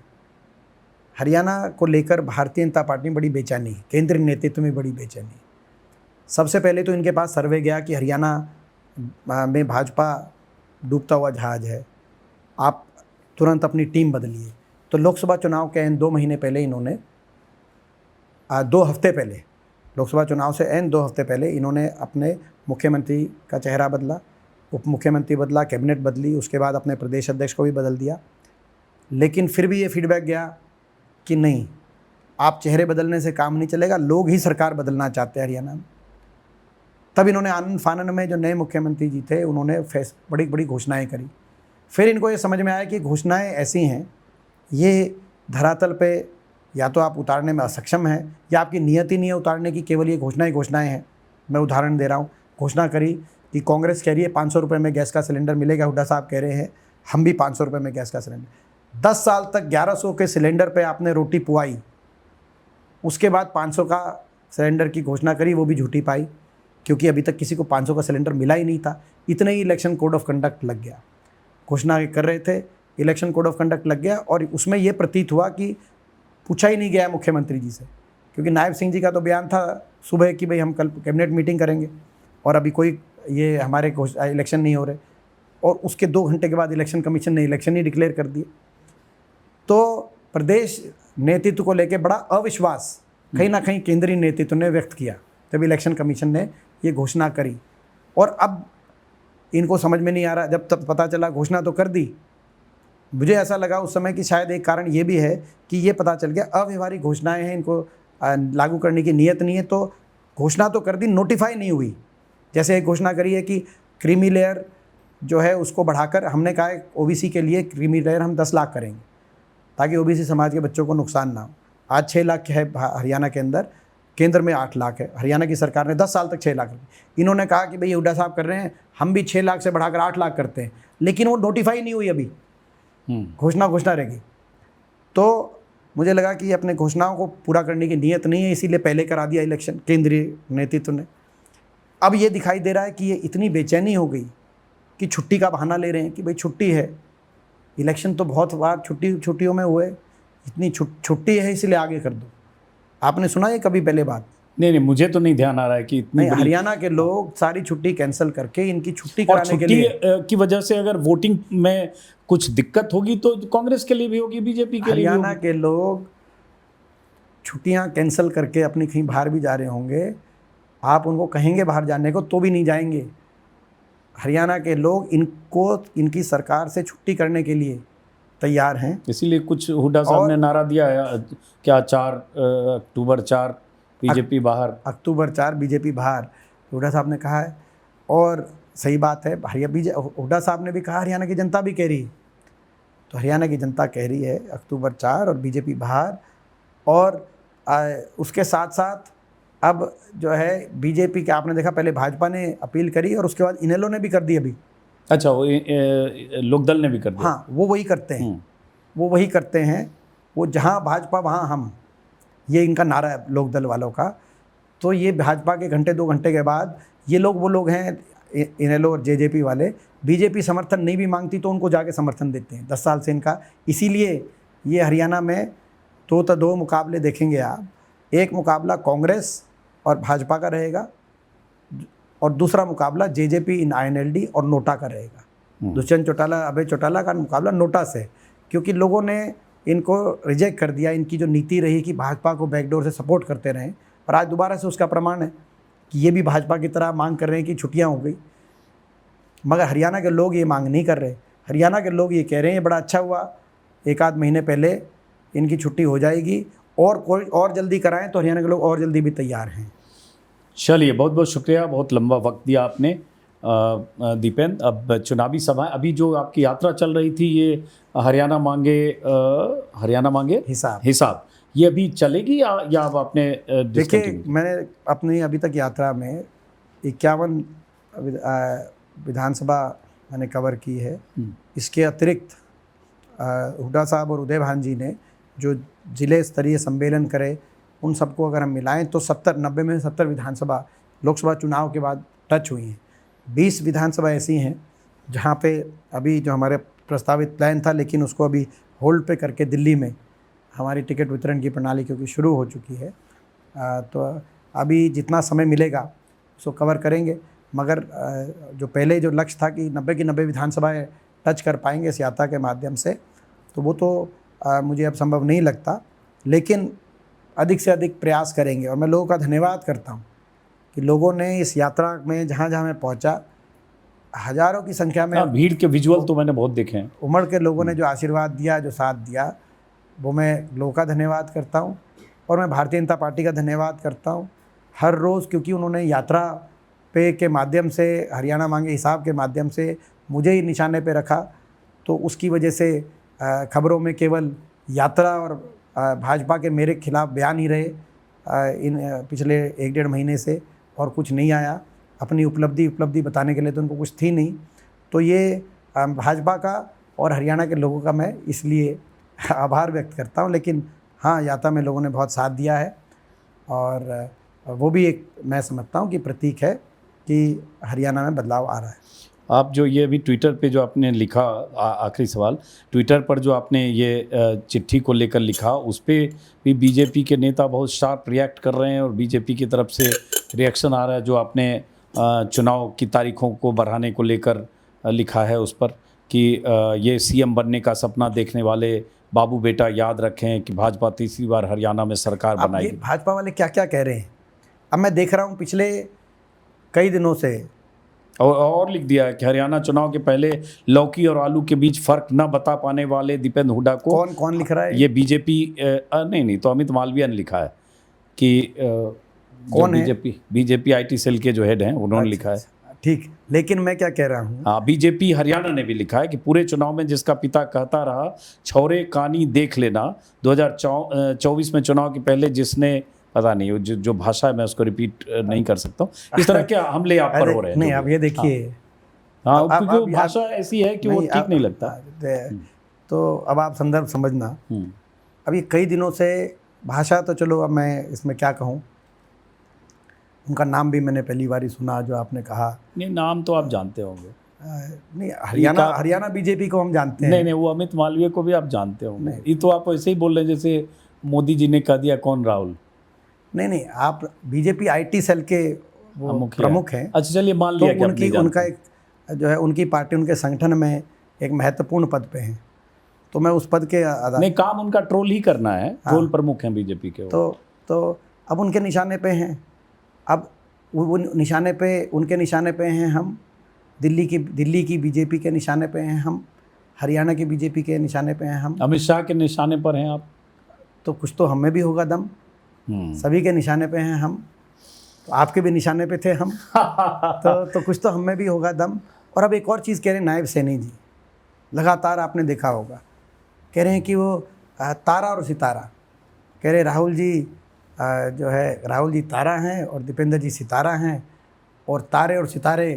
हरियाणा को लेकर भारतीय जनता पार्टी में बड़ी बेचैनी है, केंद्रीय नेतृत्व में बड़ी बेचैनी। सबसे पहले तो इनके पास सर्वे गया कि हरियाणा में भाजपा डूबता हुआ जहाज है, आप तुरंत अपनी टीम बदलिए। तो लोकसभा चुनाव के 2 महीने पहले इन्होंने 2 हफ्ते पहले, लोकसभा चुनाव से 2 हफ्ते पहले इन्होंने अपने मुख्यमंत्री का चेहरा बदला, उप मुख्यमंत्री बदला, कैबिनेट बदली, उसके बाद अपने प्रदेश अध्यक्ष को भी बदल दिया। लेकिन फिर भी ये फीडबैक गया कि नहीं, आप चेहरे बदलने से काम नहीं चलेगा, लोग ही सरकार बदलना चाहते हैं हरियाणा में। तब इन्होंने आनंद फानन में जो नए मुख्यमंत्री जी थे, उन्होंने बड़ी बड़ी घोषणाएँ करी। फिर इनको ये समझ में आया कि घोषणाएं ऐसी हैं, ये धरातल पे या तो आप उतारने में असक्षम हैं, या आपकी नियत ही नहीं है उतारने की, केवल ये घोषणाएं हैं। मैं उदाहरण दे रहा हूँ, घोषणा करी कि कांग्रेस कह रही है 500 रुपये में गैस का सिलेंडर मिलेगा, हुड्डा साहब कह रहे हैं हम भी 500 रुपये में गैस का सिलेंडर। 10 साल तक 1100 के सिलेंडर पर आपने रोटी पुआई, उसके बाद 500 का सिलेंडर की घोषणा करी, वो भी झूठी पाई, क्योंकि अभी तक किसी को 500 का सिलेंडर मिला ही नहीं था। इतने ही इलेक्शन कोड ऑफ कंडक्ट लग गया, घोषणा कर रहे थे, इलेक्शन कोड ऑफ कंडक्ट लग गया, और उसमें यह प्रतीत हुआ कि पूछा ही नहीं गया मुख्यमंत्री जी से, क्योंकि नायब सिंह जी का तो बयान था सुबह कि भाई हम कल कैबिनेट मीटिंग करेंगे, और अभी कोई ये हमारे इलेक्शन नहीं हो रहे, और उसके 2 घंटे के बाद इलेक्शन कमीशन ने इलेक्शन ही डिक्लेयर कर दिए। तो प्रदेश नेतृत्व को लेकर बड़ा अविश्वास कहीं ना कहीं केंद्रीय नेतृत्व ने व्यक्त किया जब इलेक्शन कमीशन ने ये घोषणा करी। और अब इनको समझ में नहीं आ रहा, जब तक पता चला घोषणा तो कर दी, मुझे ऐसा लगा उस समय कि शायद एक कारण ये भी है कि ये पता चल गया अव्यवहारिक घोषणाएं हैं, इनको लागू करने की नीयत नहीं है, तो घोषणा तो कर दी, नोटिफाई नहीं हुई। जैसे एक घोषणा करी है कि क्रीमी लेयर जो है उसको बढ़ाकर, हमने कहा है ओबीसी के लिए क्रीमी लेयर हम 10 लाख करेंगे ताकि ओबीसी समाज के बच्चों को नुकसान ना हो। आज 6 लाख है हरियाणा के अंदर, केंद्र में 8 लाख है, हरियाणा की सरकार ने 10 साल तक 6 लाख रखी। इन्होंने कहा कि भाई हुड्डा साहब कर रहे हैं, हम भी 6 लाख से बढ़ाकर 8 लाख करते हैं, लेकिन वो नोटिफाई नहीं हुई अभी, घोषणा रहेगी। तो मुझे लगा कि अपने घोषणाओं को पूरा करने की नीयत नहीं है, इसीलिए पहले करा दिया इलेक्शन केंद्रीय नेतृत्व ने। अब ये दिखाई दे रहा है कि ये इतनी बेचैनी हो गई कि छुट्टी का बहाना ले रहे हैं कि भाई छुट्टी है, इलेक्शन तो बहुत बार छुट्टियों में हुए, इतनी छुट्टी है इसलिए आगे कर दो। आपने सुना ये कभी पहले बात? नहीं, मुझे तो नहीं ध्यान आ रहा है कि इतनी नहीं, बड़ी हरियाणा के लोग सारी छुट्टी कैंसिल करके इनकी छुट्टी और कराने के छुट्टी लिए। की वजह से अगर वोटिंग में कुछ दिक्कत होगी तो कांग्रेस के लिए भी होगी, बीजेपी के लिए भी हरियाणा होगी। के लोग छुट्टियां कैंसिल करके अपनी कहीं बाहर भी जा रहे होंगे, आप उनको कहेंगे बाहर जाने को तो भी नहीं जाएंगे। हरियाणा के लोग इनकी सरकार से छुट्टी करने के लिए तैयार हैं। इसीलिए कुछ हुड्डा साहब ने नारा दिया है क्या, 4 अक्टूबर 4 बीजेपी बाहर। अक्टूबर 4 बीजेपी बाहर, हुड्डा साहब ने कहा है, और सही बात है। हुड्डा साहब ने भी कहा, हरियाणा की जनता भी कह रही है। तो हरियाणा की जनता कह रही है अक्टूबर 4 और बीजेपी बाहर। और उसके साथ साथ अब जो है बीजेपी के, आपने देखा पहले भाजपा ने अपील करी और उसके बाद इनेलो ने भी कर दी अभी। अच्छा, वो लोकदल ने भी कर दिया। हाँ, वो वही करते हैं, वो जहाँ भाजपा वहाँ हम, ये इनका नारा है लोकदल वालों का। तो ये भाजपा के घंटे 2 घंटे के बाद ये लोग, वो लोग हैं इनेलो और जेजेपी वाले, बीजेपी समर्थन नहीं भी मांगती तो उनको जाके समर्थन देते हैं 10 साल से इनका। इसीलिए ये हरियाणा में 2 मुकाबले देखेंगे आप। एक मुकाबला कांग्रेस और भाजपा का रहेगा और दूसरा मुकाबला जेजेपी इन आईएनएलडी और नोटा का रहेगा। दुष्यंत चौटाला, अभय चौटाला का मुकाबला नोटा से, क्योंकि लोगों ने इनको रिजेक्ट कर दिया। इनकी जो नीति रही कि भाजपा को बैकडोर से सपोर्ट करते रहें, और आज दोबारा से उसका प्रमाण है कि ये भी भाजपा की तरह मांग कर रहे हैं कि छुट्टियां हो गई। मगर हरियाणा के लोग ये मांग नहीं कर रहे। हरियाणा के लोग ये कह रहे हैं, ये बड़ा अच्छा हुआ, 1 आध महीने पहले इनकी छुट्टी हो जाएगी, और कोई और जल्दी कराएं तो हरियाणा के लोग और जल्दी भी तैयार हैं। चलिए, बहुत बहुत शुक्रिया, बहुत लंबा वक्त दिया आपने दीपेंद्र। अब चुनावी सभा, अभी जो आपकी यात्रा चल रही थी, ये हरियाणा मांगे हिसाब, ये अभी चलेगी या अब आपने देखिए, मैंने अपनी अभी तक यात्रा में 51 विधानसभा मैंने कवर की है। इसके अतिरिक्त हुड्डा साहब और उदय भान जी ने जो जिले स्तरीय सम्मेलन करे, उन सबको अगर हम मिलाएं तो 90 में 70 विधानसभा लोकसभा चुनाव के बाद टच हुई हैं। 20 विधानसभा ऐसी हैं जहां पे अभी जो हमारे प्रस्तावित प्लान था, लेकिन उसको अभी होल्ड पे करके दिल्ली में हमारी टिकट वितरण की प्रणाली क्योंकि शुरू हो चुकी है, तो अभी जितना समय मिलेगा उसको कवर करेंगे। मगर जो पहले जो लक्ष्य था कि 90 की 90 विधानसभाएँ टच कर पाएंगे इस यात्रा के माध्यम से, तो वो तो मुझे अब संभव नहीं लगता, लेकिन अधिक से अधिक प्रयास करेंगे। और मैं लोगों का धन्यवाद करता हूँ कि लोगों ने इस यात्रा में जहाँ जहाँ मैं पहुँचा, हज़ारों की संख्या में भीड़ के विजुअल तो मैंने बहुत देखे हैं। उमड़ के लोगों ने जो आशीर्वाद दिया, जो साथ दिया, वो मैं लोगों का धन्यवाद करता हूँ। और मैं भारतीय जनता पार्टी का धन्यवाद करता हूँ हर रोज़, क्योंकि उन्होंने यात्रा पे के माध्यम से, हरियाणा मांगे हिसाब के माध्यम से मुझे ही निशाने पे रखा। तो उसकी वजह से खबरों में केवल यात्रा और भाजपा के मेरे खिलाफ बयान ही रहे इन पिछले 1-1.5 महीने से, और कुछ नहीं आया। अपनी उपलब्धि बताने के लिए तो उनको कुछ थी नहीं। तो ये भाजपा का और हरियाणा के लोगों का मैं इसलिए आभार व्यक्त करता हूँ। लेकिन हाँ, यात्रा में लोगों ने बहुत साथ दिया है, और वो भी एक मैं समझता हूँ कि प्रतीक है कि हरियाणा में बदलाव आ रहा है। आप जो ये अभी ट्विटर पे जो आपने लिखा, आखिरी सवाल, ट्विटर पर जो आपने ये चिट्ठी को लेकर लिखा, उस पर भी बीजेपी के नेता बहुत शार्प रिएक्ट कर रहे हैं और बीजेपी की तरफ से रिएक्शन आ रहा है। जो आपने चुनाव की तारीखों को बढ़ाने को लेकर लिखा है उस पर कि ये सीएम बनने का सपना देखने वाले बाबू बेटा याद रखें कि भाजपा तीसरी बार हरियाणा में सरकार बनाएगी। भाजपा वाले क्या क्या कह रहे हैं, अब मैं देख रहा हूँ पिछले कई दिनों से, और लिख दिया है कि हरियाणा चुनाव के पहले लौकी और आलू के बीच फर्क न बता पाने वाले दीपेंद्र हुड्डा को। कौन लिख रहा है ये बीजेपी नहीं तो अमित मालवीय ने लिखा है कि कौन है? बीजेपी आईटी सेल के जो हेड हैं उन्होंने लिखा है। ठीक, लेकिन मैं क्या कह रहा हूँ, हाँ, बीजेपी हरियाणा ने भी लिखा है कि पूरे चुनाव में जिसका पिता कहता रहा छौरे कानी देख लेना, 2024 में चुनाव के पहले जिसने पता नहीं, जो भाषा है मैं उसको रिपीट नहीं कर सकता हूँ। इस तरह के हमले आप पर हो रहे हैं। नहीं, अब ये देखिए, हाँ, अब क्योंकि वो अब भाषा ऐसी है कि वो ठीक नहीं लगता। तो अब आप संदर्भ समझना। अब ये कई दिनों से भाषा, तो चलो अब मैं इसमें क्या कहूँ, उनका नाम भी मैंने पहली बार ही सुना जो आपने कहा। नहीं, नाम तो आप जानते होंगे। नहीं, हरियाणा बीजेपी को हम जानते हैं। नहीं, वो अमित मालवीय को भी आप जानते होंगे। ये तो आप ऐसे ही बोल रहे हैं जैसे मोदी जी ने कह दिया कौन राहुल। नहीं, आप बीजेपी IT सेल के वो प्रमुख हैं। अच्छा, चलिए मान लिया कि उनका एक जो है, उनकी पार्टी उनके संगठन में एक महत्वपूर्ण पद पे हैं, तो मैं उस पद के नहीं, काम उनका ट्रोल ही करना है। ट्रोल प्रमुख हैं बीजेपी के। तो अब उनके निशाने पे हैं। अब वो निशाने पे, उनके निशाने पे हैं हम। दिल्ली की बीजेपी के निशाने पे हैं हम। हरियाणा की बीजेपी के निशाने पे हैं हम। अमित शाह के निशाने पर हैं आप। तो कुछ तो हमें भी होगा दम। सभी के निशाने पे हैं हम। तो आपके भी निशाने पे थे हम। तो कुछ तो हमें भी होगा दम। और अब एक और चीज़ कह रहे हैं नायब सैनी जी, लगातार आपने देखा होगा, कह रहे हैं कि वो तारा और सितारा, कह रहे राहुल जी जो है, राहुल जी तारा हैं और दीपेंद्र जी सितारा हैं, और तारे और सितारे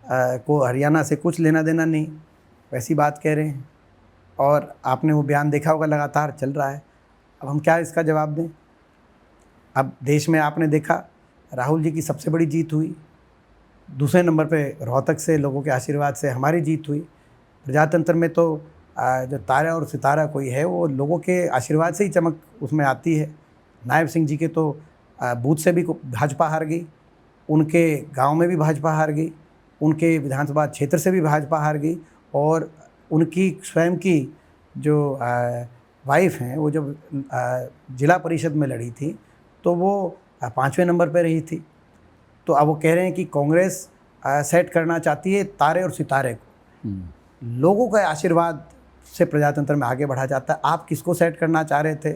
को हरियाणा से कुछ लेना देना नहीं, वैसी बात कह रहे हैं। और आपने वो बयान देखा होगा, लगातार चल रहा है। अब हम क्या इसका जवाब दें? अब देश में आपने देखा राहुल जी की सबसे बड़ी जीत हुई, दूसरे नंबर पे रोहतक से लोगों के आशीर्वाद से हमारी जीत हुई। प्रजातंत्र में तो जो तारा और सितारा कोई है वो लोगों के आशीर्वाद से ही चमक उसमें आती है। नायब सिंह जी के तो बूथ से भी भाजपा हार गई, उनके गांव में भी भाजपा हार गई, उनके विधानसभा क्षेत्र से भी भाजपा हार गई, और उनकी स्वयं की जो वाइफ हैं वो जब जिला परिषद में लड़ी थी तो वो 5वें नंबर पर रही थी। तो अब वो कह रहे हैं कि कांग्रेस सेट करना चाहती है तारे और सितारे को। लोगों के आशीर्वाद से प्रजातंत्र में आगे बढ़ा जाता है। आप किसको सेट करना चाह रहे थे,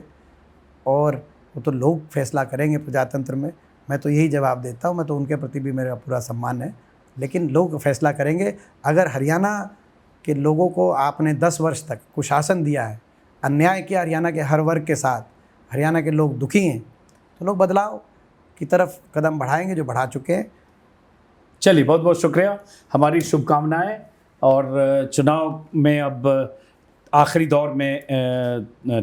और वो तो लोग फैसला करेंगे प्रजातंत्र में। मैं तो यही जवाब देता हूँ, मैं तो उनके प्रति भी मेरा पूरा सम्मान है, लेकिन लोग फैसला करेंगे। अगर हरियाणा के लोगों को आपने 10 वर्ष तक कुशासन दिया है, अन्याय किया हरियाणा के हर वर्ग के साथ, हरियाणा के लोग दुखी हैं, तो लोग बदलाव की तरफ कदम बढ़ाएंगे जो बढ़ा चुके हैं। चलिए, बहुत बहुत शुक्रिया, हमारी शुभकामनाएं। और चुनाव में अब आखिरी दौर में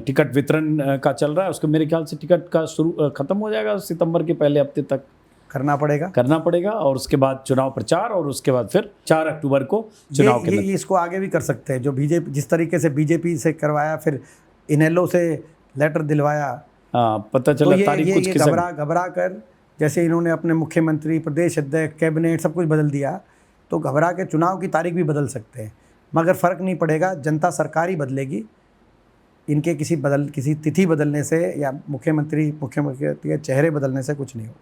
टिकट वितरण का चल रहा है, उसको मेरे ख्याल से टिकट का ख़त्म हो जाएगा सितंबर के पहले हफ्ते तक करना पड़ेगा, और उसके बाद चुनाव प्रचार, और उसके बाद फिर 4 अक्टूबर को चुनाव के इसको आगे भी कर सकते हैं। जो बीजेपी जिस तरीके से बीजेपी से करवाया, फिर इनेलो से लेटर दिलवाया, पता चला तो तारीख कुछ घबरा कर, जैसे इन्होंने अपने मुख्यमंत्री, प्रदेश अध्यक्ष, कैबिनेट सब कुछ बदल दिया, तो घबरा के चुनाव की तारीख भी बदल सकते हैं। मगर फ़र्क नहीं पड़ेगा, जनता सरकार ही बदलेगी। इनके किसी तिथि बदलने से या मुख्यमंत्री के चेहरे बदलने से कुछ नहीं हो।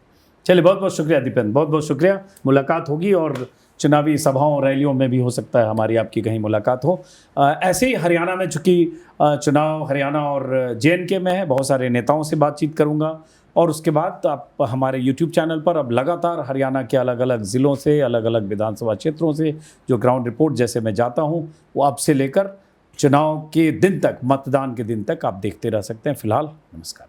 चलिए, बहुत बहुत शुक्रिया दीपेंद्र, बहुत बहुत शुक्रिया। मुलाकात होगी, और चुनावी सभाओं रैलियों में भी हो सकता है हमारी आपकी कहीं मुलाकात हो। ऐसे ही हरियाणा में, चूँकि चुनाव हरियाणा और JNK में है, बहुत सारे नेताओं से बातचीत करूँगा, और उसके बाद आप हमारे YouTube चैनल पर अब लगातार हरियाणा के अलग अलग ज़िलों से, अलग अलग विधानसभा क्षेत्रों से जो ग्राउंड रिपोर्ट जैसे मैं जाता हूँ, वो अब से लेकर चुनाव के दिन तक, मतदान के दिन तक आप देखते रह सकते हैं। फिलहाल नमस्कार।